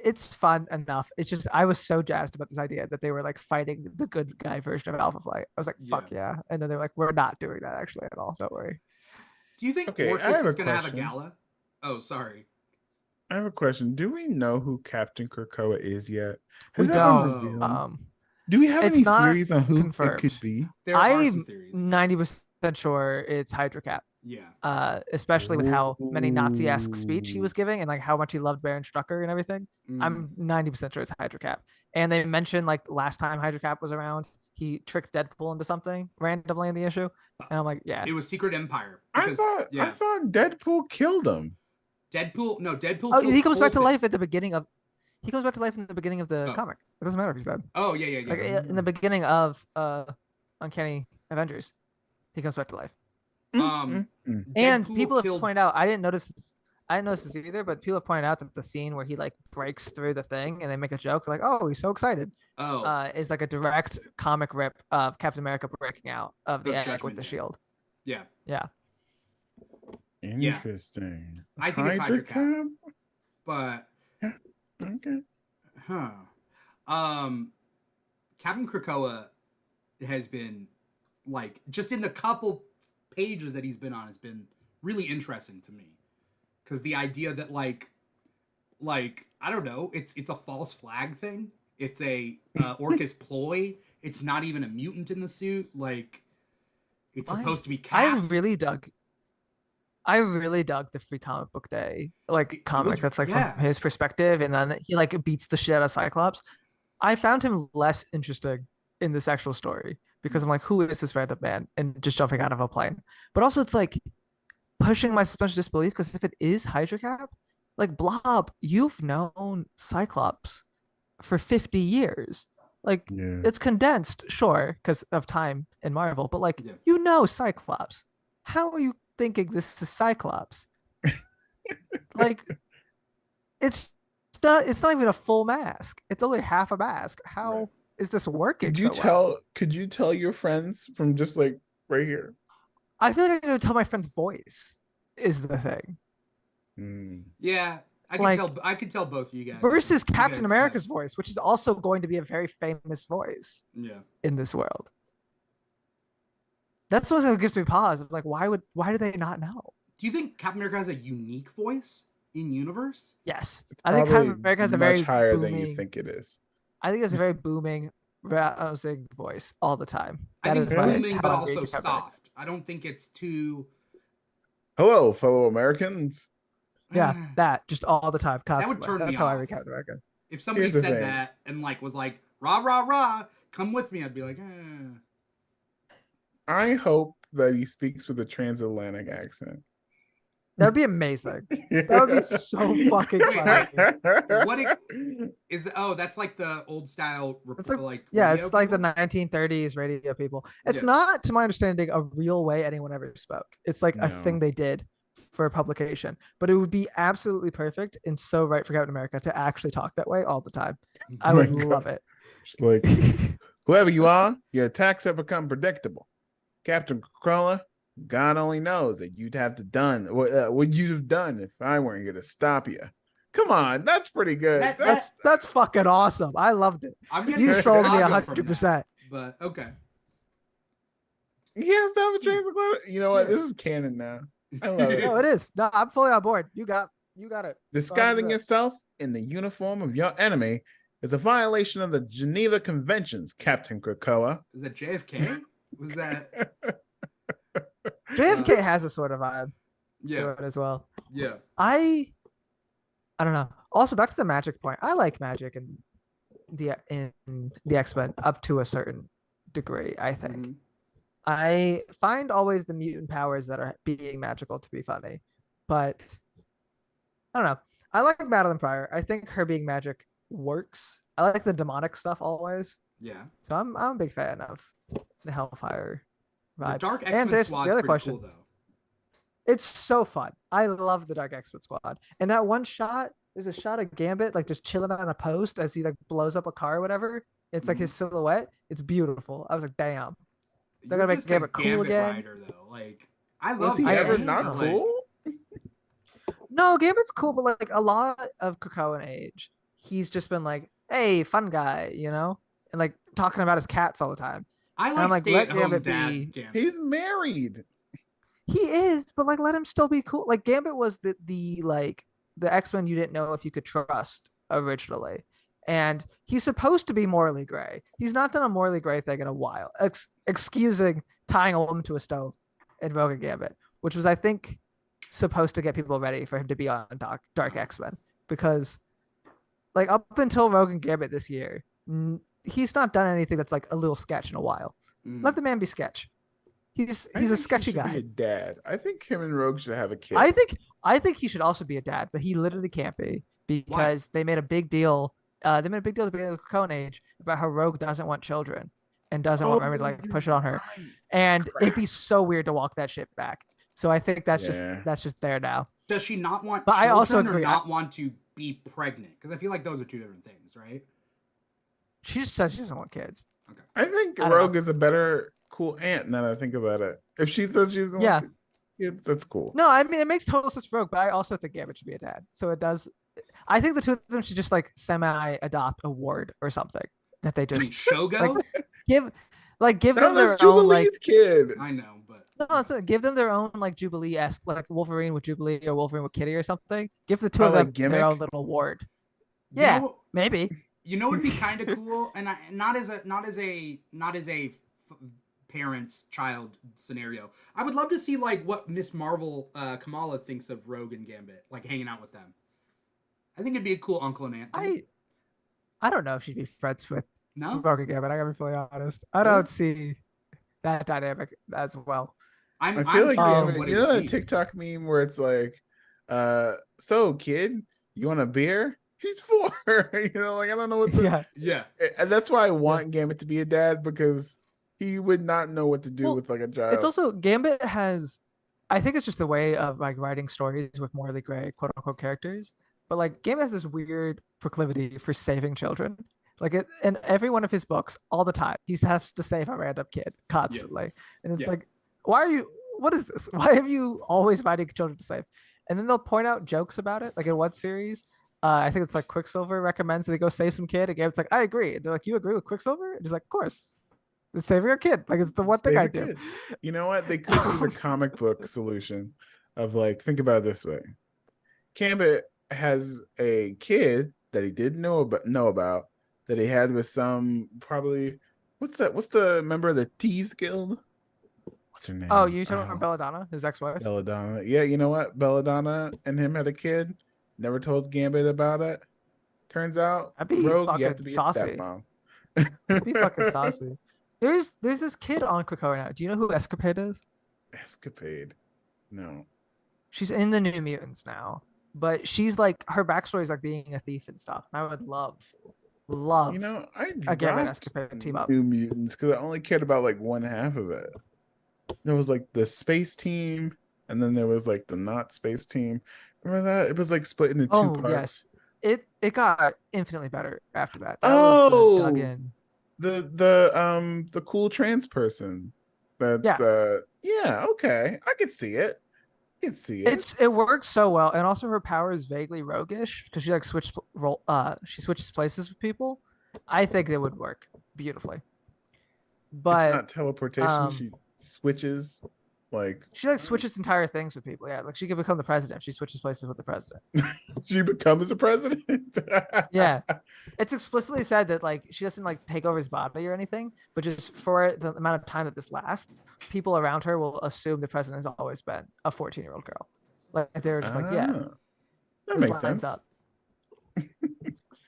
It's fun enough. It's just I was so jazzed about this idea that they were like fighting the good guy version of Alpha Flight. I was like, fuck yeah. And then they're like, we're not doing that actually at all. Don't worry. Do you think Okay, I Orcus have is a going to have a question. gala? Oh, sorry. I have a question. Do we know who Captain Krakoa is yet? We Has that been don't. revealed? Do we have It's any not theories on who confirmed. it could be? There are some I'm theories. 90% sure it's Hydra Cap. Yeah. Especially with how many Nazi-esque speech he was giving and like how much he loved Baron Strucker and everything. I'm 90% sure it's Hydra Cap. And they mentioned like last time Hydra Cap was around, he tricked Deadpool into something randomly in the issue. And I'm like, yeah. It was Secret Empire. I thought Deadpool killed him. Deadpool. Oh, killed he comes back to Coulson. life at the beginning of. He comes back to life in the beginning of the Oh. comic. It doesn't matter if he's dead. Oh yeah. Like in the beginning of Uncanny Avengers, he comes back to life. Um, And Deadpool people have killed- pointed out, I didn't notice this either, but people have pointed out that the scene where he like breaks through the thing and they make a joke, like, "Oh, he's so excited," is like a direct comic rip of Captain America breaking out of the Of egg Judgment with the Day. shield. Yeah. Yeah, Interesting. I think it's Hydra Cap. Cap? But Okay. Captain Krakoa has been like just in the couple pages that he's been on has been really interesting to me, because the idea that like I don't know, it's a false flag thing. It's a Orcus ploy. It's not even a mutant in the suit. Like it's supposed to be Cap. I really dug the Free Comic Book Day comic that's like from his perspective, and then he like beats the shit out of Cyclops. I found him less interesting in this actual story because I'm like, who is this random man? And just jumping out of a plane. But also it's like pushing my suspension of disbelief, because if it is Hydra Cap, like Blob, you've known Cyclops for 50 years. Like it's condensed, sure, because of time in Marvel, but like you know Cyclops. How are you thinking this is Cyclops? Like it's not even a full mask. It's only half a mask. How is this working? Could you tell your friends from just like right here? I feel like I could tell my friend's voice is the thing. Yeah, I could tell both of you guys. Versus Captain America's voice, which is also going to be a very famous voice. Yeah. In this world. That's what gives me pause. I'm like, why do they not know? Do you think Captain America has a unique voice in universe? Yes. It's I think Captain America has a very higher booming, than you think it is. I think it's a very booming, rousing voice all the time. I think booming, but also soft. I don't think it's too. Hello, fellow Americans. Yeah, that just all the time, constantly. That would turn me That's off. how I read Captain America. If somebody said that and like was like rah rah rah, come with me, I'd be like, I hope that he speaks with a transatlantic accent. That would be amazing. That would be so fucking funny. What is that's like the old style it's like the 1930s radio people. It's not, to my understanding, a real way anyone ever spoke. It's like a thing they did for a publication, but it would be absolutely perfect and so right for Captain America to actually talk that way all the time. I would love it. Just like, whoever you are, your attacks have become predictable. Captain Krakoa, God only knows that you'd have to done what you'd have done if I weren't here to stop you. Come on, that's pretty good. That's fucking awesome. I loved it. You sold me 100%. But okay. He has to have a transatlantic. You know what? This is canon now. I love it. No, it is. No, I'm fully on board. You got it. Disguising yourself in the uniform of your enemy is a violation of the Geneva Conventions, Captain Krakoa. Is that JFK? Was that? JFK has a sort of vibe Yeah. to it as well. Yeah. I don't know. Also, back to the magic point. I like magic in the X-Men up to a certain degree, I think. Mm-hmm. I find always the mutant powers that are being magical to be funny, but I don't know. I like Madeline Pryor. I think her being magic works. I like the demonic stuff always. Yeah. So I'm a big fan of the Hellfire vibe. The Dark And X-Men there's Squad's the other pretty question. cool, though. It's so fun. I love the Dark X-Men Squad. And that one shot, there's a shot of Gambit like just chilling on a post as he like blows up a car or whatever. It's like his silhouette. It's beautiful. I was like, damn. They're You're gonna make just a Gambit cool again. Rider, though. Like, I love. Was he I ever am, not though. cool? No, Gambit's cool, but like a lot of Krakoan age, he's just been like, hey, fun guy, you know? And like talking about his cats all the time. I I'm like like, let stay-at-home Gambit dad be- Gambit. He's married. He is, but like let him still be cool. Like Gambit was the like the X-Men you didn't know if you could trust originally. And he's supposed to be morally gray. He's not done a morally gray thing in a while, excusing tying a woman to a stove in Rogue and Gambit, which was, I think, supposed to get people ready for him to be on Dark X-Men. Because like up until Rogue and Gambit this year, he's not done anything that's like a little sketch in a while. Let the man be sketch. He's I a think sketchy he should guy. Be a dad. I think him and Rogue should have a kid. I think he should also be a dad, but he literally can't be because they made a big deal. They made a big deal at the beginning of the Cone Age about how Rogue doesn't want children and doesn't want Memory to like push it on her, and it'd be so weird to walk that shit back. So I think that's just there now. Does she not want But children I also or agree. not want to be pregnant? Because I feel like those are two different things, right? She just says she doesn't want kids. Okay. I think I don't Rogue know. is a better cool aunt now that I think about it. If she says she doesn't want kids, that's cool. No, I mean it makes total sense for Rogue, but I also think Gambit should be a dad. So it does. I think the two of them should just like semi-adopt a ward or something that they I mean, just Shogo? give That them was their own like. Jubilee's kid. I know, but No, it's give them their own like Jubilee-esque, like Wolverine with Jubilee or Wolverine with Kitty or something. Give the two Oh, of them like gimmick? their own little ward. you Yeah, know, maybe. you know, it'd be kind of cool, and not as a parents child scenario. I would love to see like what Miss Marvel Kamala thinks of Rogue and Gambit, like hanging out with them. I think it'd be a cool uncle and aunt thing. I don't know if she'd be friends with No, Rogue again, but I gotta be fully honest. I Really? don't see that dynamic as well. I I'm feel like curious Gambit, what it you know would that be. TikTok meme where it's like, so kid, you want a beer? He's 4. You know, like I don't know what to Yeah, And that's why I want Gambit to be a dad, because he would not know what to do Well, with like a child. it's also Gambit has. I think it's just a way of like writing stories with morally gray quote unquote characters. But like Gambit has this weird proclivity for saving children. Like in every one of his books, all the time, he has to save a random kid constantly, and it's Yeah. like, why are you? What is this? Why have you always finding children to save? And then they'll point out jokes about it. Like in one series, I think it's like Quicksilver recommends that they go save some kid. And Gambit's like, I agree. They're like, you agree with Quicksilver? And he's like, of course. It's saving a kid. Like it's the one thing I do. Favorite kid. You know what? They could do the comic book solution of like, think about it this way. Gambit has a kid that he didn't know about that he had with some probably what's the member of the Thieves Guild? What's her name? Oh, you talking about Belladonna, his ex-wife? Belladonna. Yeah, you know what? Belladonna and him had a kid. Never told Gambit about it. Turns out, That'd be Rogue, you have fucking to be saucy. a stepmom. That'd be fucking saucy. There's this kid on Krakoa now. Do you know who Escapade is? Escapade. No. She's in the New Mutants now, but she's like her backstory is like being a thief and stuff. And I would love. You know, I Gambit dropped Escapade team up. New Mutants because I only cared about like one half of it. There was like the space team, and then there was like the not space team. Remember that? It was like split into two Oh parts. yes, it got infinitely better after that. That was the dug Oh! in. The cool trans person. That's yeah, okay. I could see it. I could see it. It works so well, and also her power is vaguely roguish because she like she switches places with people. I think it would work beautifully. But it's not teleportation. She switches Like She like switches entire things with people. Yeah, like she could become the president. She switches places with the president. she becomes a president. Yeah, it's explicitly said that like she doesn't like take over his body or anything, but just for the amount of time that this lasts, people around her will assume the president has always been a 14-year-old girl. Like they're just like, yeah, Ah, that this makes lines sense. up.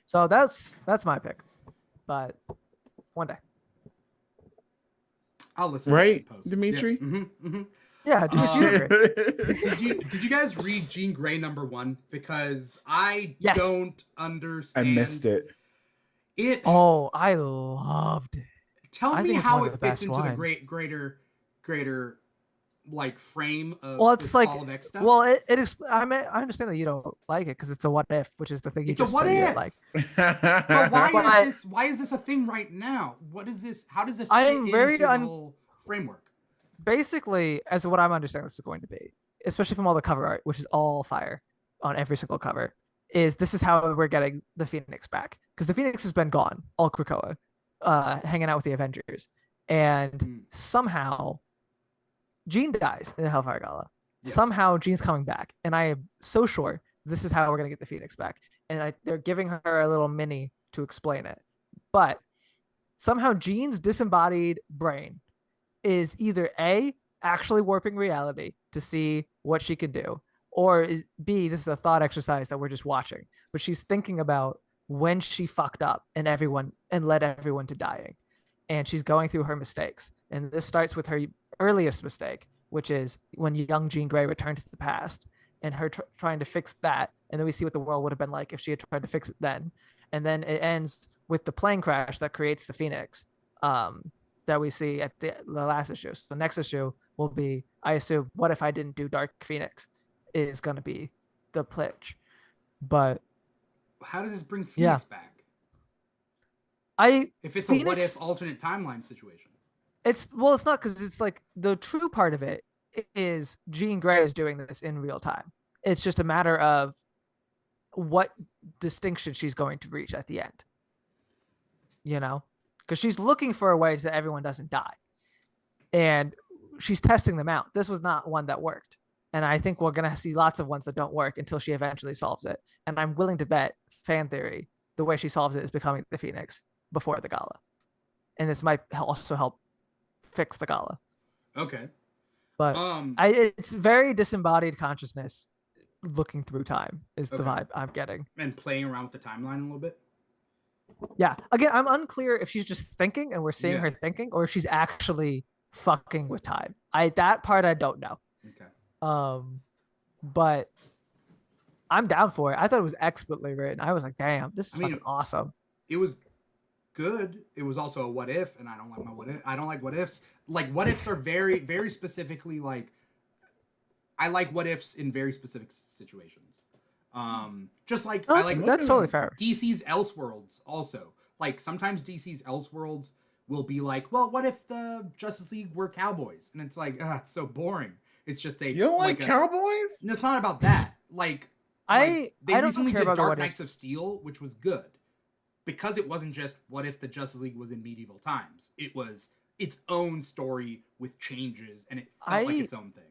So that's my pick, but one day. I'll listen. Right, to the post. Dimitri? Yeah. Mm-hmm. Yeah, Did you guys read Jean Grey #1? Because I Yes. don't I understand. missed it. It. Oh, I loved it. Tell I me think it's how one of it the fits best into the ones. greater like frame of Well, it's this like, Fall of X stuff. well, I understand that you don't like it because it's a what if, which is the thing you It's a just what said you if. didn't like. But why But- is this? Why is this a thing right now? What is this? How does it fit I'm very into the whole framework? Basically, as what I'm understanding this is going to be, especially from all the cover art, which is all fire on every single cover, is this is how we're getting the Phoenix back. Because the Phoenix has been gone, all Krakoa, hanging out with the Avengers. And somehow Jean dies in the Hellfire Gala. Yes. Somehow Jean's coming back. And I am so sure this is how we're going to get the Phoenix back. And they're giving her a little mini to explain it. But somehow Jean's disembodied brain is either A, actually warping reality to see what she can do, or is B, this is a thought exercise that we're just watching. But she's thinking about when she fucked up and led everyone to dying. And she's going through her mistakes. And this starts with her earliest mistake, which is when young Jean Grey returned to the past and her trying to fix that. And then we see what the world would have been like if she had tried to fix it then. And then it ends with the plane crash that creates the Phoenix. That we see at the last issue. So the next issue will be, I assume, what if I didn't do Dark Phoenix is going to be the pitch. But How does this bring Phoenix back? If it's Phoenix, a what if alternate timeline situation. It's not, because it's like the true part of it is Jean Grey is doing this in real time. It's just a matter of what distinction she's going to reach at the end. You know? Because she's looking for a way so that everyone doesn't die. And she's testing them out. This was not one that worked. And I think we're going to see lots of ones that don't work until she eventually solves it. And I'm willing to bet, fan theory, the way she solves it is becoming the Phoenix before the Gala. And this might also help fix the Gala. Okay. But it's very disembodied consciousness looking through time is the vibe I'm getting. And playing around with the timeline a little bit. Yeah. Again, I'm unclear if she's just thinking and we're seeing her thinking, or if she's actually fucking with time. That part I don't know. Okay. But I'm down for it. I thought it was expertly written. I was like, damn, this is fucking awesome. It was good. It was also a what if, and I don't like my what if. I don't like what ifs. Like what ifs are very, very specifically like. I like what ifs in very specific situations. Just like I like that's totally fair. DC's Elseworlds also. Like sometimes DC's Elseworlds will be like, well, what if the Justice League were cowboys? And it's like, it's so boring. It's just You don't like cowboys? No, it's not about that. Like I don't recently care did about Dark what Knights of ifs. Steel, which was good. Because it wasn't just what if the Justice League was in medieval times. It was its own story with changes, and it felt like its own thing.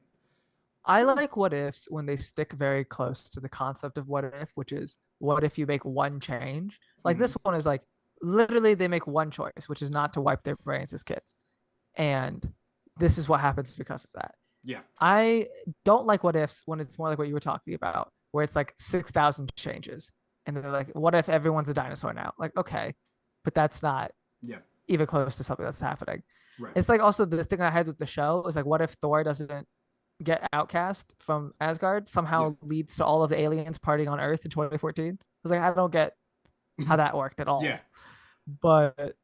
I like what ifs when they stick very close to the concept of what if, which is what if you make one change? Like this one is like literally they make one choice, which is not to wipe their brains as kids. And this is what happens because of that. Yeah. I don't like what ifs when it's more like what you were talking about, where it's like 6,000 changes. And they're like, what if everyone's a dinosaur now? Like, okay, but that's not even close to something that's happening. Right. It's like also the thing I had with the show was like, what if Thor doesn't get outcast from Asgard somehow leads to all of the aliens partying on Earth in 2014? I was like, I don't get how that worked at all. Yeah. But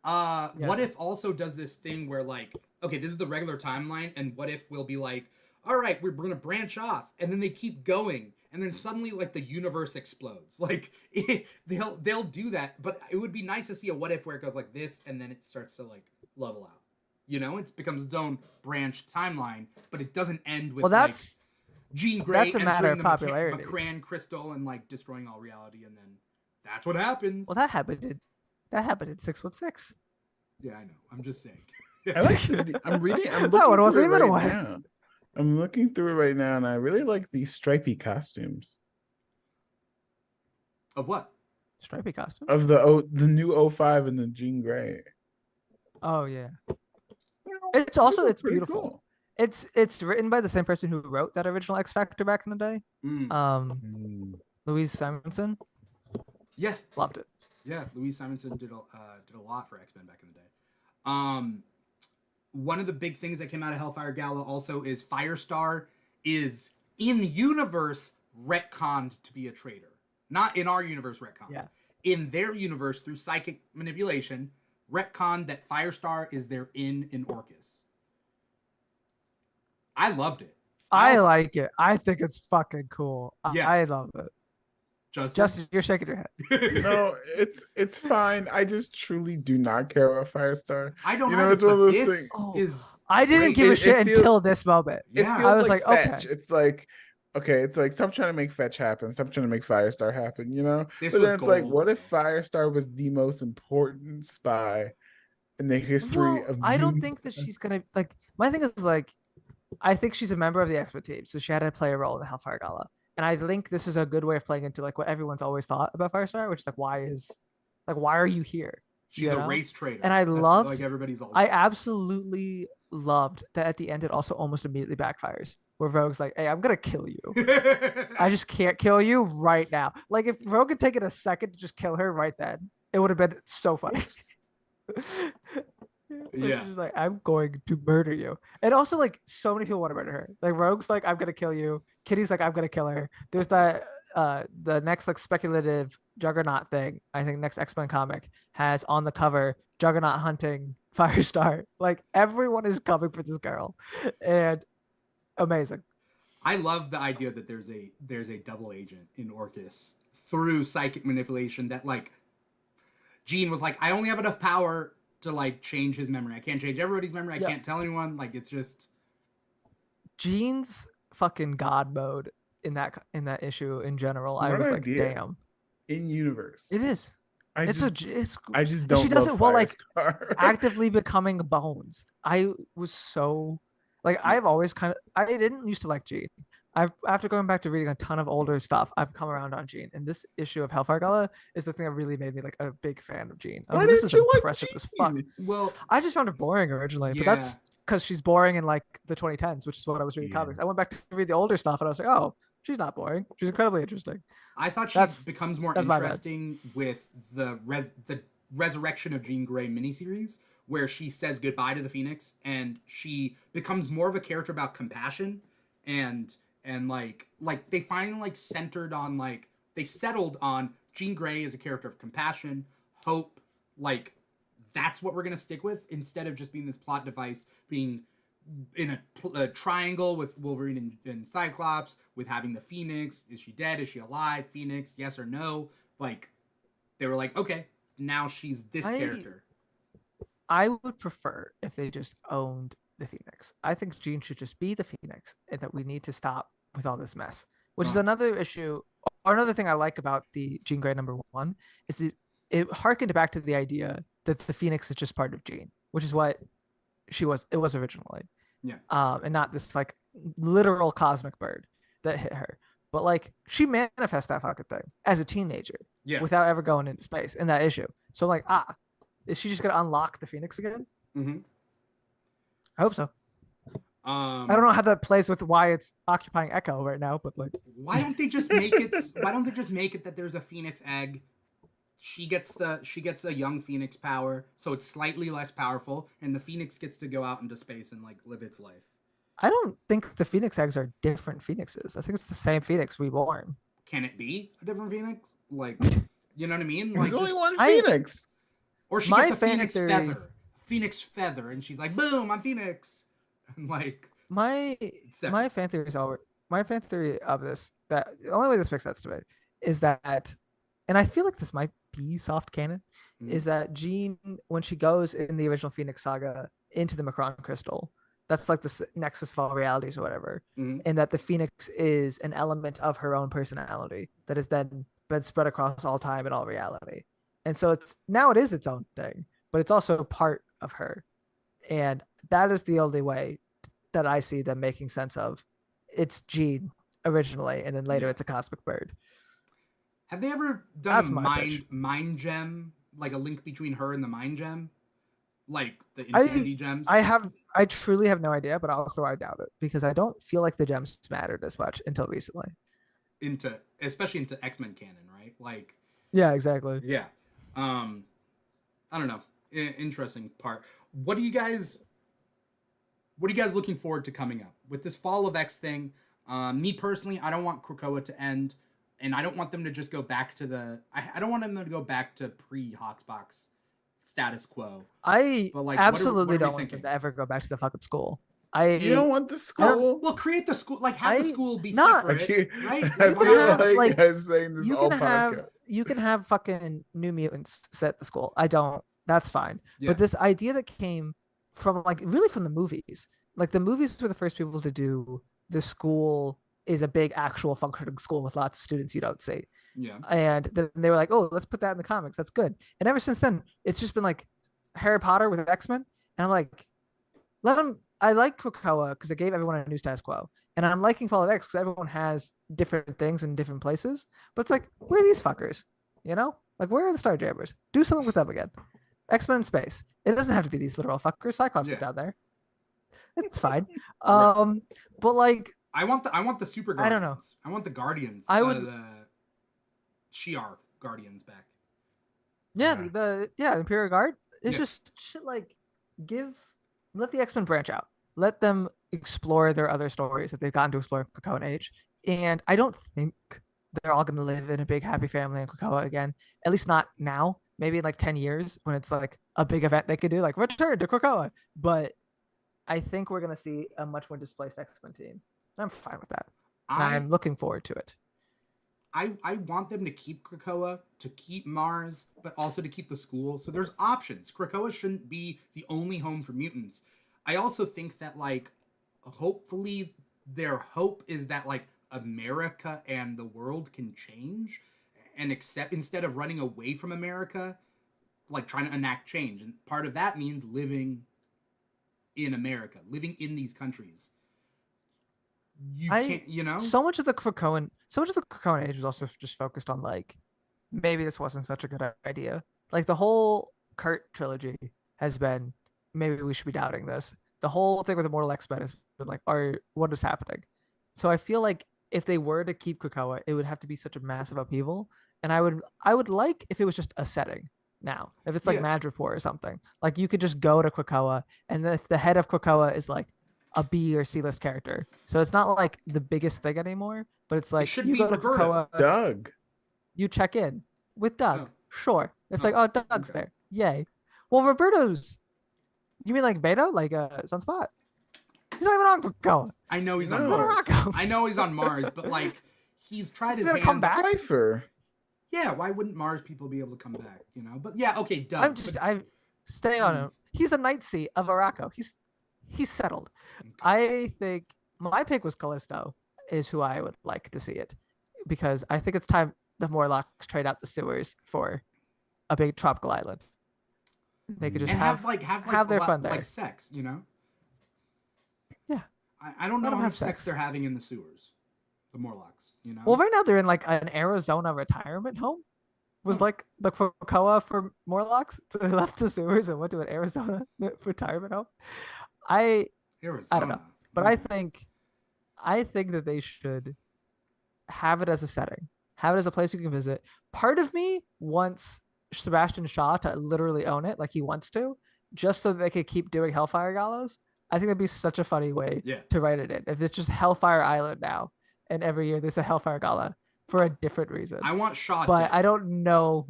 what if also does this thing where like, okay, this is the regular timeline, and what if we'll be like, all right, we're gonna branch off, and then they keep going, and then suddenly like the universe explodes. Like they'll do that, but it would be nice to see a what if where it goes like this, and then it starts to like level out. You know, it becomes its own branched timeline, but it doesn't end with like Jean Grey that's a matter of popularity. McCran crystal and like destroying all reality, and then that's what happens. Well, that happened in 616. Yeah, I know. I'm just saying. I like I'm reading. I'm That one looking wasn't through it even right away. now. I'm looking through it right now, and I really like these stripy costumes Of what? Stripy costume. of the new O5 and the Jean Grey. Oh yeah. You know, It's these also are it's pretty beautiful. cool. It's written by the same person who wrote that original X Factor back in the day. Mm. Louise Simonson. Yeah, Loved it. yeah. Louise Simonson did a lot for X-Men back in the day. One of the big things that came out of Hellfire Gala also is Firestar is in universe retconned to be a traitor. Not in our universe retconned. Yeah. In their universe, through psychic manipulation, retconned that Firestar is their in Orcus. I loved it. I like it. I think it's fucking cool. Yeah. I love it. Justin, you're shaking your head. No, it's fine. I just truly do not care about Firestar. I don't You know. know, it's one of those this things. is I didn't great. give a It shit feels- until this moment. It Yeah. feels I was like like, fetch. okay. It's like, okay, it's like stop trying to make fetch happen. Stop trying to make Firestar happen. You know, This but was then it's like, gold, what if though. Firestar was the most important spy in the history Well, of? I don't think that she's gonna like. My thing is like, I think she's a member of the X-Men team, so she had to play a role in the Hellfire Gala, and I think this is a good way of playing into like what everyone's always thought about Firestar, which is like, why are you here? She's a race traitor. And I That's loved- like everybody's always. I absolutely loved that at the end it also almost immediately backfires, where Rogue's like, "Hey, I'm gonna kill you. I just can't kill you right now." Like if Rogue had taken a second to just kill her right then, it would have been so funny. Yeah. She's like, "I'm going to murder you," and also like so many people want to murder her. Like Rogue's like, "I'm gonna kill you." Kitty's like, "I'm gonna kill her." There's that the next like speculative Juggernaut thing. I think next X-Men comic has on the cover Juggernaut hunting Firestar. Like everyone is coming for this girl, and amazing. I love the idea that there's a double agent in Orcus through psychic manipulation that like Jean was like, I only have enough power to like change his memory. I can't change everybody's memory. I can't tell anyone. Like it's just Jean's fucking god mode in that issue in general. I Smart was idea. like, damn. In universe. It is. I It's I just and don't. she does love it while like Firestar. actively becoming Bones. I was so like I've always I didn't used to like Jean. After going back to reading a ton of older stuff, I've come around on Jean. And this issue of Hellfire Gala is the thing that really made me like a big fan of Jean. I was Why like, this didn't is you like impressive as fuck. Jean? well, I just found her boring originally, but Yeah. that's because she's boring in like the 2010s, which is what I was reading Yeah. comics. I went back to read the older stuff and I was like, oh, she's not boring. She's incredibly interesting. I thought she That's- becomes more that's my bad. interesting with the Resurrection of Jean Grey miniseries, where she says goodbye to the Phoenix and she becomes more of a character about compassion and like they finally like centered on like they settled on Jean Grey as a character of compassion, hope, like that's what we're gonna stick with instead of just being this plot device, being in a triangle with Wolverine and Cyclops, with having the Phoenix. Is she dead? Is she alive? Phoenix, yes or no? Like they were like, okay, now she's this character. I would prefer if they just owned the Phoenix. I think Jean should just be the Phoenix and that we need to stop with all this mess, which is another issue. Or another thing I like about the Jean Grey #1 is that it harkened back to the idea that the Phoenix is just part of Jean, which is what it was originally. Yeah. And not this like literal cosmic bird that hit her. But like she manifests that fucking thing as a teenager Yeah. without ever going into space in that issue. So like, is she just gonna unlock the Phoenix again? Mm-hmm. I hope so. I don't know how that plays with why it's occupying Echo right now, but like, Why don't they just make it? Why don't they just make it that there's a Phoenix egg? She gets a young Phoenix power, so it's slightly less powerful, and the Phoenix gets to go out into space and like live its life. I don't think the Phoenix eggs are different Phoenixes. I think it's the same Phoenix reborn. Can it be a different Phoenix? Like, you know what I mean? There's Like, only just- one I- Phoenix. or she my gets a Phoenix fan theory- feather, Phoenix feather, and she's like, boom, I'm Phoenix. And like, My separate. fan theory of this, that the only way this makes sense to me is that, and I feel like this might be soft canon, is that Jean, when she goes in the original Phoenix saga into the Macron crystal, that's like the nexus of all realities or whatever, Mhm. and that the Phoenix is an element of her own personality that has then been spread across all time and all reality. And so it is its own thing, but it's also part of her. And that is the only way that I see them making sense of. It's Jean originally, and then later Yeah. it's a cosmic bird. Have they ever done That's a my pitch. mind gem, like a link between her and the mind gem, like the infinity gems? I truly have no idea, but also I doubt it because I don't feel like the gems mattered as much until recently. Especially into X-Men canon, right? Like, Yeah, exactly. yeah. I don't know. Interesting part. What are you guys looking forward to coming up with this Fall of X thing? Me personally, I don't want Krakoa to end, and I don't want them to just go back to I don't want them to go back to pre-Hoxbox status quo. I But like, absolutely what are don't we want them thinking? to ever go back to the fucking school. You don't want the school? Well, create the school. Like, have the school be not- I separate, can't- right? I You can feel have, like, I'm saying this all podcast. you can have fucking New Mutants set the school. I don't. That's fine. Yeah. But this idea that came from like really from the movies, like the movies were the first people to do the school is a big actual functioning school with lots of students you don't see. Yeah. And then they were like, oh, let's put that in the comics. That's good. And ever since then, it's just been like Harry Potter with X-Men. And I'm like, let them. I like Krakoa because it gave everyone a new status quo. And I'm liking Fall of X because everyone has different things in different places. But it's like, where are these fuckers? You know? Like, where are the Starjammers? Do something with them again. X-Men in space. It doesn't have to be these literal fuckers. Cyclops is down there. It's fine. But like, I want the Super Guardians. I don't know. I want the Guardians. I would the Shi'ar Guardians back. Yeah, Yeah. the Imperial Guard. It's Yeah. just shit like let the X-Men branch out. Let them explore their other stories that they've gotten to explore in Krakoa Age. And I don't think they're all gonna live in a big happy family in Krakoa again. At least not now. Maybe in like 10 years when it's like a big event they could do, like return to Krakoa. But I think we're gonna see a much more displaced X-Men team. I'm fine with that. And I'm looking forward to it. I want them to keep Krakoa, to keep Mars, but also to keep the school. So there's options. Krakoa shouldn't be the only home for mutants. I also think that, like, hopefully their hope is that, like, America and the world can change and accept, instead of running away from America, like, trying to enact change. And part of that means living in America, living in these countries. You can't, you know? So much of the Krakoan age was also just focused on like maybe this wasn't such a good idea. Like the whole Kurt trilogy has been maybe we should be doubting this. The whole thing with Immortal X-Men has been like, what is happening? So I feel like if they were to keep Krakoa, it would have to be such a massive upheaval. And I would like if it was just a setting now. If it's like Madripoor or something. Like you could just go to Krakoa, and if the head of Krakoa is like a B or C list character. So it's not like the biggest thing anymore, but it's like should you be go to Roberto. Krakoa, Doug. you check in with Doug. Oh. Sure. It's Oh, like, oh, Doug's okay. there. Yay. Well, Roberto's, you mean like Beto? Like Sunspot? He's not even on Krakoa. I know he's on No. Mars. Morocco. I know he's on Mars, but like he's tried his He's gonna come hands. back? Cypher. Yeah, why wouldn't Mars people be able to come back? You know, but yeah, okay, Doug. I'm staying on him. He's a Night Sea of Araco. He's settled. I think my pick was Callisto, is who I would like to see it, because I think it's time the Morlocks trade out the sewers for a big tropical island. They could just and have their fun there. like sex, you know. Yeah. I don't know Let 'em how have much sex sex. they're having in the sewers, the Morlocks. You know. Well, right now they're in like an Arizona retirement home. Was like the Krakoa for Morlocks. So they left the sewers and went to an Arizona retirement home. I don't know, but I think that they should have it as a setting, have it as a place you can visit. Part of me wants Sebastian Shaw to literally own it, like he wants to, just so that they could keep doing Hellfire Galas. I think that'd be such a funny way to write it in. If it's just Hellfire Island now, and every year there's a Hellfire Gala for a different reason. I want Shaw, but dead. I don't know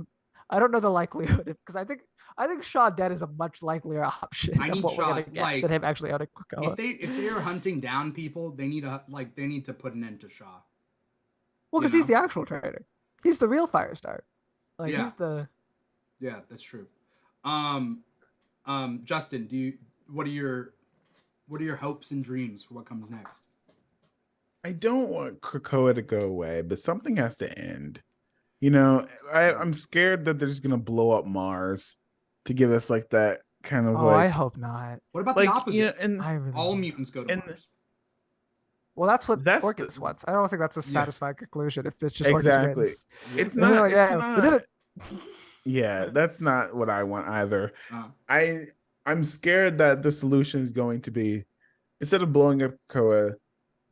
the likelihood, because I think Shaw dead is a much likelier option. I need of what Shaw, we're gonna get like, than him actually owning Krakoa. If they are hunting down people, they need to put an end to Shaw. Well, because he's the actual traitor. He's the real Firestar. Like he's the. Yeah, that's true. Justin, what are your hopes and dreams for what comes next? I don't want Krakoa to go away, but something has to end. You know, I'm scared that they're just gonna blow up Mars to give us like that kind of Oh, I hope not. What about the like opposite? yeah, and I really All hope- mutants go to and- Mars. Well, that's what That's Orchis wants. I don't think that's a satisfying conclusion if it's just exactly. Orchis wins. It's And they're not. like, It's yeah, we did not. it. Yeah, that's not what I want either. Uh, I'm scared that the solution is going to be, instead of blowing up Krakoa,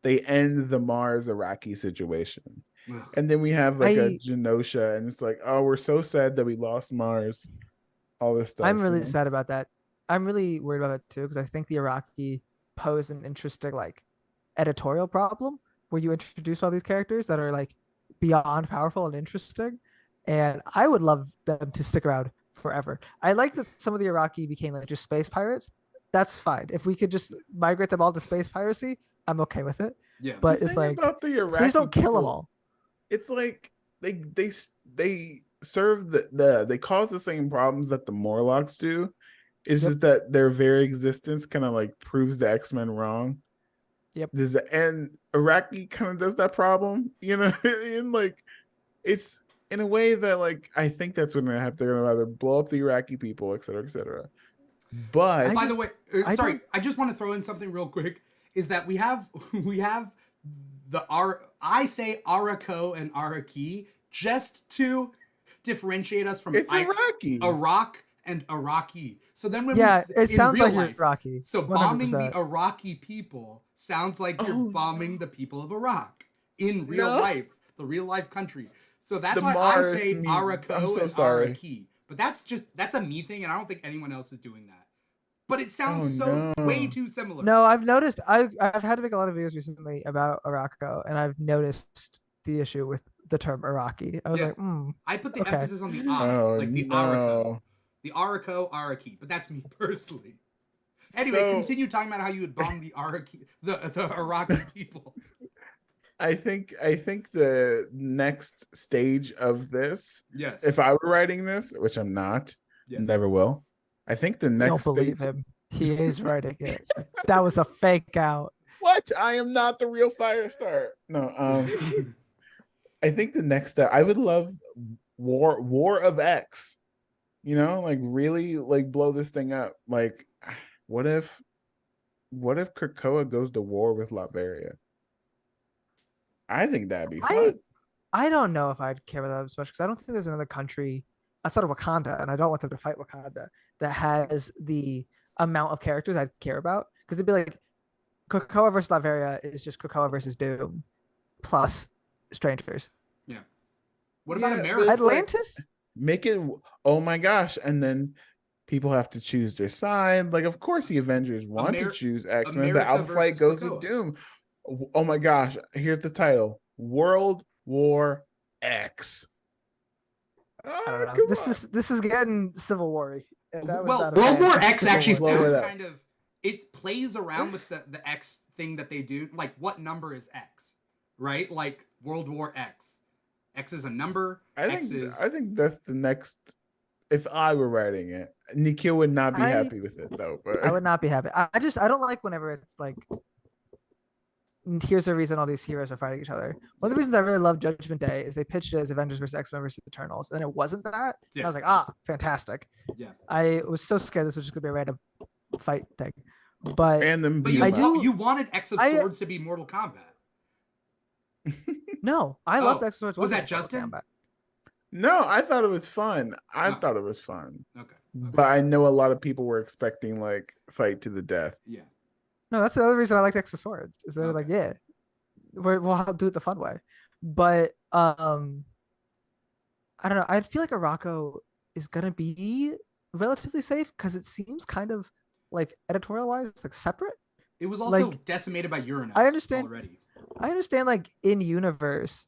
they end the Mars Iraqi situation. ugh. And then we have like a I- Genosha, and it's like, oh, we're so sad that we lost Mars. All this stuff. I'm really you know? sad about that. I'm really worried about that too because I think the Iraqi pose an interesting like editorial problem where you introduce all these characters that are like beyond powerful and interesting, and I would love them to stick around forever. I like that some of the Iraqi became like just space pirates. That's fine. If we could just migrate them all to space piracy, I'm okay with it. Yeah. But The it's thing like, about the Iraqi please don't kill them people, all. It's like they serve they cause the same problems that the Morlocks do. It's Yep. just that their very existence kind of like proves the X-Men wrong. Yep. And Iraqi kind of does that problem, you know, in like it's in a way that like I think that's when they're gonna either blow up the Iraqi people, et cetera, et cetera. But By the way, I sorry, don't- I just want to throw in something real quick. Is that we have the I say Araco and Araki just to differentiate us from it's Iraqi. Iraq and Iraqi. So then when Yeah, we it in sounds real like you're life, Iraqi. so bombing 100%. the Iraqi people sounds like you're Oh, bombing the people of Iraq in real No. life, the real life country. So that's The why Mars I say mutants. I'm Araco so and sorry. Araki. But that's a me thing, and I don't think anyone else is doing that. But it sounds Oh, so no. way too similar. No, I've noticed. I've had to make a lot of videos recently about Araco, and I've noticed the issue with the term Iraqi. I was Yeah. like, I put the Okay. emphasis on the Oh, like the no. Araco. The Araco, Araki. But that's me personally. Anyway, So, continue talking about how you would bomb the Araki, the Iraqi people. I think the next stage of this, Yes. if I were writing this, which I'm not, Yes. never will. I think the I next don't believe stage. him. He is writing it. That was a fake out. What? I am not the real Firestar. No. I think the next step. I would love War of X. You know, like really, like blow this thing up. Like, what if Krakoa goes to war with Latveria? I think that'd be fun. I don't know if I'd care about that as much because I don't think there's another country outside of Wakanda, and I don't want them to fight Wakanda that has the amount of characters I'd care about. Because it'd be like Krakoa versus Latveria is just Krakoa versus Doom plus strangers. What about Yeah, America? but- like- Atlantis? Make it, oh my gosh, and then people have to choose their side. Like, of course, the Avengers want to choose X-Men, but America Alpha Flight versus goes Krakoa. with Doom. Oh my gosh, here's the title: World War X. I don't know. This is getting Civil War-y. and I was Well, not a World fan War of X Civil actually War. Blow it sounds up. kind of. It plays around with the X thing that they do. Like, what number is X? Right? Like World War X. X is a number. X is. I think that's the next. If I were writing it, Nikhil would not be I- happy with it though. But I would not be happy. I don't like whenever it's like, here's the reason all these heroes are fighting each other. One of the reasons I really love Judgment Day is they pitched it as Avengers versus X-Men versus Eternals, and it wasn't that. And Yeah. I was like, fantastic. Yeah. I was so scared this was just gonna be a random fight thing, but and then But beat you, I 'em up. do- you wanted X of I- Swords to be Mortal Kombat. no, I love Oh, X Swords. was that wasn't Mortal Justin? Kombat. No, I thought it was fun. I Oh. thought it was fun, Okay. but I know a lot of people were expecting like fight to the death. Yeah. No, that's the other reason I like X of Swords. Is they're like, Okay. yeah, we'll do it the fun way. But I don't know. I feel like Araco is gonna be relatively safe because it seems kind of like editorial wise, like separate. It was also Like, decimated by Uranus. I understand- already. I understand, like in universe,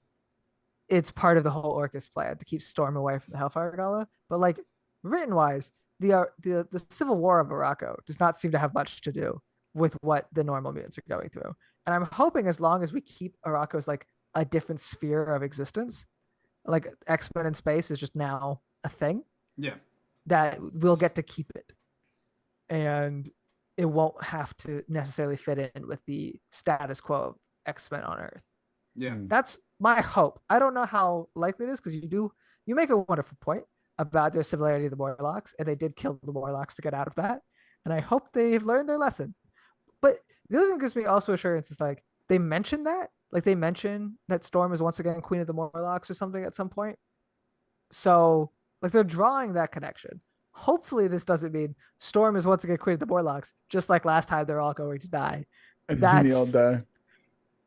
it's part of the whole Orcus plan to keep Storm away from the Hellfire Gala. But like written wise, the Civil War of Araco does not seem to have much to do with what the normal mutants are going through. And I'm hoping as long as we keep Araco's like a different sphere of existence, like X-Men in space is just now a thing, Yeah. that we'll get to keep it. And it won't have to necessarily fit in with the status quo of X-Men on Earth. Yeah. Mm. That's my hope. I don't know how likely it is because you make a wonderful point, about their similarity to the Morlocks, and they did kill the Morlocks to get out of that. And I hope they've learned their lesson. But the other thing that gives me also assurance is like they mentioned that, like they mention that Storm is once again Queen of the Morlocks or something at some point. So like they're drawing that connection. Hopefully this doesn't mean Storm is once again Queen of the Morlocks, just like last time they're all going to die. And then they all That's die.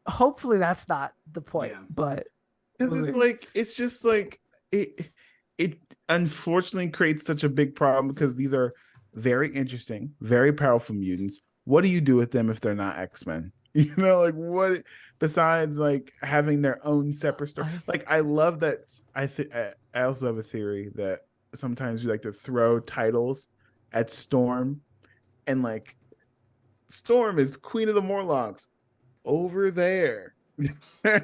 hopefully that's not the point, Yeah. but Because we'll it's see. like it's just like it unfortunately creates such a big problem because these are very interesting, very powerful mutants. What do you do with them if they're not X-Men? You know, like what besides like having their own separate story? Like I love that. I also have a theory that sometimes you like to throw titles at Storm, and like Storm is Queen of the Morlocks over there. You know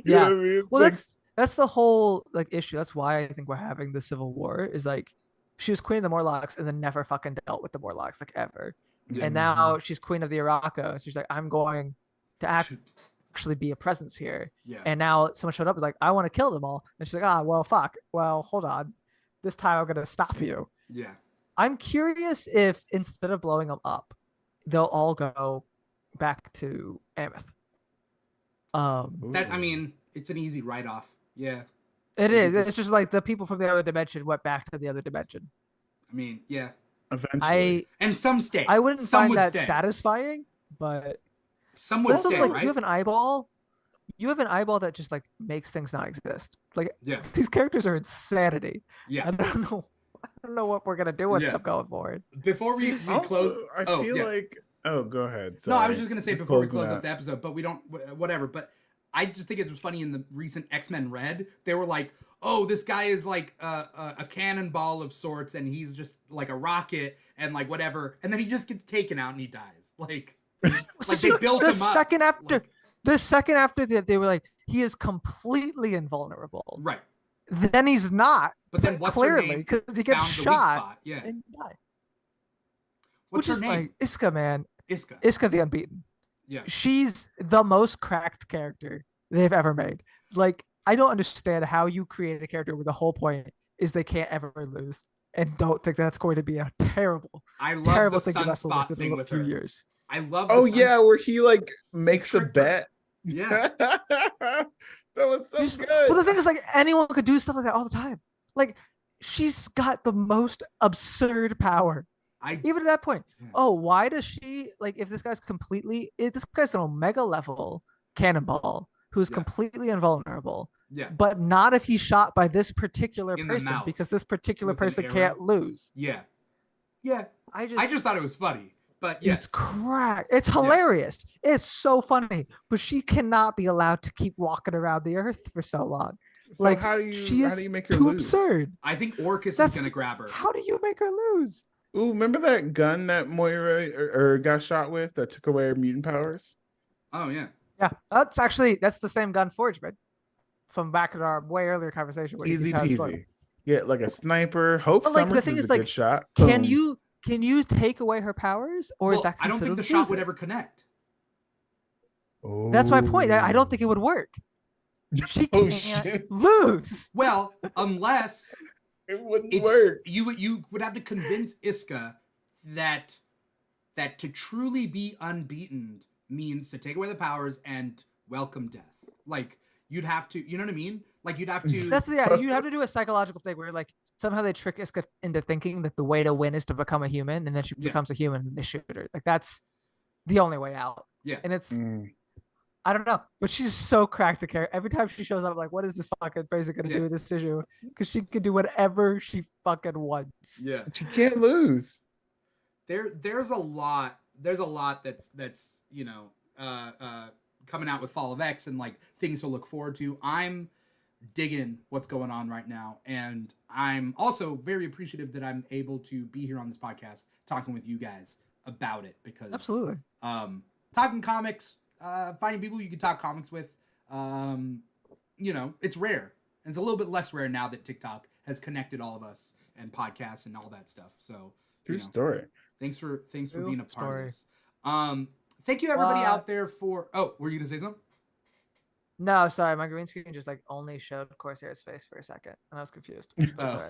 Yeah. what I mean? Well, Like, that's the whole like issue. That's why I think we're having the Civil War is like she was Queen of the Morlocks and then never fucking dealt with the Morlocks like ever. Yeah. And now she's Queen of the Araco. So she's like, I'm going to actually be a presence here. Yeah. And now someone showed up, is like, I want to kill them all. And she's like, well, fuck. Well, hold on. This time I'm gonna stop you. Yeah. I'm curious if instead of blowing them up, they'll all go back to Ameth. That I mean, it's an easy write-off. Yeah. It is. It's just like the people from the other dimension went back to the other dimension. I mean, yeah. eventually. And some stay. I wouldn't Some find would that stay. satisfying, but Some would also stay, like right? you have an eyeball. You have an eyeball that just like makes things not exist. Like Yeah. these characters are insanity. Yeah. I don't know. I don't know what we're gonna do with Yeah. them going forward. Before we close, Also, I feel yeah. like. Oh, go ahead. No, I Sorry. was just gonna say You're before we closing close out. up the episode, but we don't. Whatever. But I just think it was funny in the recent X-Men Red. They were like, "Oh, this guy is like a cannonball of sorts, and he's just like a rocket, and like whatever." And then he just gets taken out and he dies. Like they built the him up. second after like- the second after that they were like, he is completely invulnerable. right. Then he's not. But then what's her clearly name? because he gets Found the weak shot spot. Yeah. and die. What's Which her is name? like Iska, man. Iska. Iska the Unbeaten. Yeah. She's the most cracked character they've ever made. Like, I don't understand how you create a character where the whole point is they can't ever lose, and don't think that's going to be a terrible, I love terrible the thing to wrestle sunspot with thing in a with few her. years. I love. Oh the yeah, where he like makes a Tricked her. bet. Yeah. That was so Just- good. Well, the thing is, like, anyone could do stuff like that all the time. Like, she's got the most absurd power. I Even at that point, Yeah. oh, why does she like if this guy's completely if this guy's an omega level cannonball who's Yeah. completely invulnerable, yeah. but not if he's shot by this particular In the person mouth because this particular with an person arrow. can't lose. Yeah. Yeah. I I just thought it was funny. But yes. it's crack. It's hilarious. It's so funny, but she cannot be allowed to keep walking around the earth for so long. So like, how do she you is make her too lose? absurd. I think Orcus That's is gonna grab her. How do you make her lose? Ooh, remember that gun that Moira or got shot with that took away her mutant powers? Oh yeah. Yeah, that's the same gun Forgeman from back in our way earlier conversation. Where you Easy can kind of sort of- peasy. Yeah, like a sniper. Hope But, like, the Summers thing is is, a like, good shot. Can Boom. you take away her powers, or is Well, that I don't think considered the shot would losing? ever connect. That's my point. I don't think it would work. She Oh, can't shit. lose. Well, unless It wouldn't if work. you would have to convince Iska that to truly be unbeaten means to take away the powers and welcome death. Like you'd have to, you know what I mean? Like you'd have to. That's you have to do a psychological thing where like somehow they trick Iska into thinking that the way to win is to become a human, and then she Yeah. becomes a human and they shoot her. Like that's the only way out. Yeah. And it's Mm. I don't know, but she's so cracked to care. Every time she shows up, I'm like, what is this fucking person gonna Yeah. do with this issue? Because she can do whatever she fucking wants. Yeah. She can't lose. There's a lot that's you know coming out with Fall of X and like things to look forward to. I'm digging what's going on right now, and I'm also very appreciative that I'm able to be here on this podcast talking with you guys about it because Absolutely. Talking comics, finding people you can talk comics with, you know, it's rare. And it's a little bit less rare now that TikTok has connected all of us and podcasts and all that stuff. So True you know, story. thanks for True being a part story. of this. Thank you everybody What? out there for. Oh, were you gonna say something? No, sorry, my green screen just like only showed Corsair's face for a second, and I was confused. That's all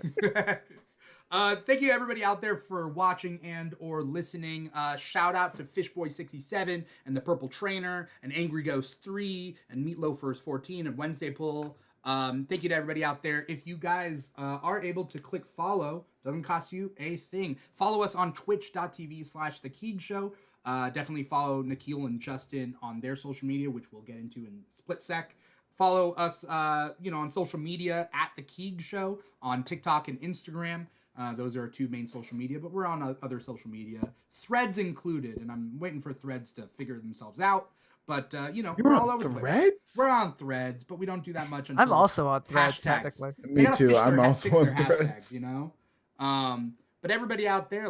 right. Thank you everybody out there for watching and or listening. Shout out to Fishboy67 and the Purple Trainer and Angry Ghost 3 and Meatloafers 14 and Wednesday Pull. Thank you to everybody out there. If you guys are able to click follow, doesn't cost you a thing. Follow us on twitch.tv/The Keeg Show. Definitely follow Nikhil and Justin on their social media, which we'll get into in split sec. Follow us, on social media at The Keeg Show on TikTok and Instagram. Those are our two main social media, but we're on other social media, Threads included, and I'm waiting for Threads to figure themselves out. But we're all over the place. We're on Threads, but we don't do that much. Until I'm also on Threads, hashtags. technically. Me too. I'm also on Threads. But everybody out there,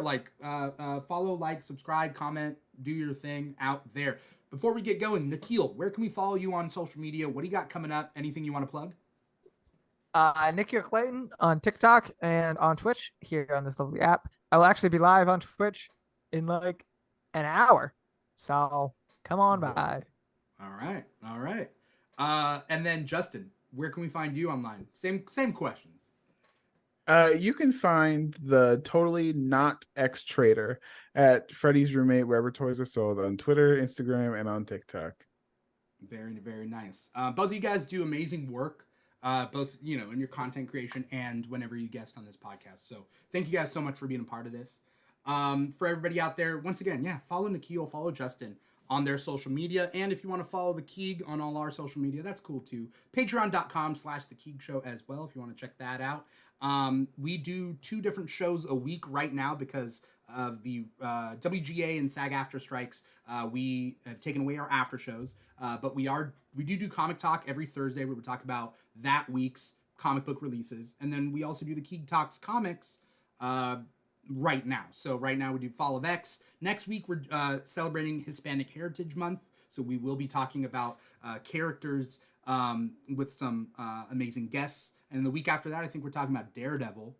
follow, subscribe, comment, do your thing out there. Before we get going, Nikhil, where can we follow you on social media? What do you got coming up? Anything you want to plug? Nikhil Clayton on TikTok and on Twitch here on this lovely app. I will actually be live on Twitch in like an hour. So come on by. All right. And then Justin, where can we find you online? Same questions. You can find the totally not X-Trader at Freddy's Roommate wherever toys are sold on Twitter, Instagram, and on TikTok. Very, very nice. Both of you guys do amazing work, both in your content creation and whenever you guest on this podcast. So thank you guys so much for being a part of this. For everybody out there, once again, follow Nikhil, follow Justin on their social media. And if you want to follow the Keeg on all our social media, that's cool too. Patreon.com/The Keeg Show as well, if you want to check that out. We do 2 different shows a week right now because of the WGA and SAG after strikes. We have taken away our after shows, but we do comic talk every Thursday where we talk about that week's comic book releases, and then we also do the Keeg Talks comics right now. So right now we do Fall of X. Next week we're celebrating Hispanic Heritage Month, so we will be talking about characters with some amazing guests. And the week after that, I think we're talking about Daredevil.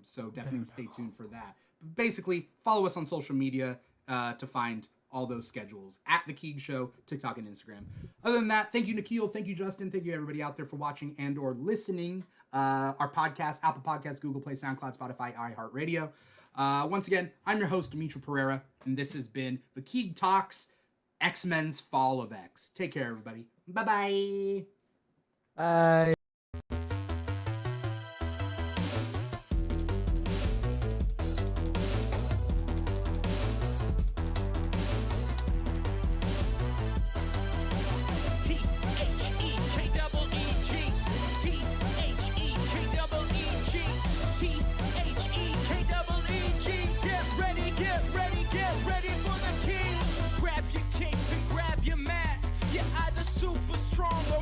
So definitely stay tuned for that. But basically, follow us on social media to find all those schedules at The Keeg Show, TikTok and Instagram. Other than that, thank you, Nikhil. Thank you, Justin. Thank you, everybody out there for watching and or listening. Our podcast, Apple Podcasts, Google Play, SoundCloud, Spotify, iHeartRadio. Once again, I'm your host, Dimithri Perera, and this has been The Keeg Talks, X-Men's Fall of X. Take care, everybody. Bye-bye. Bye.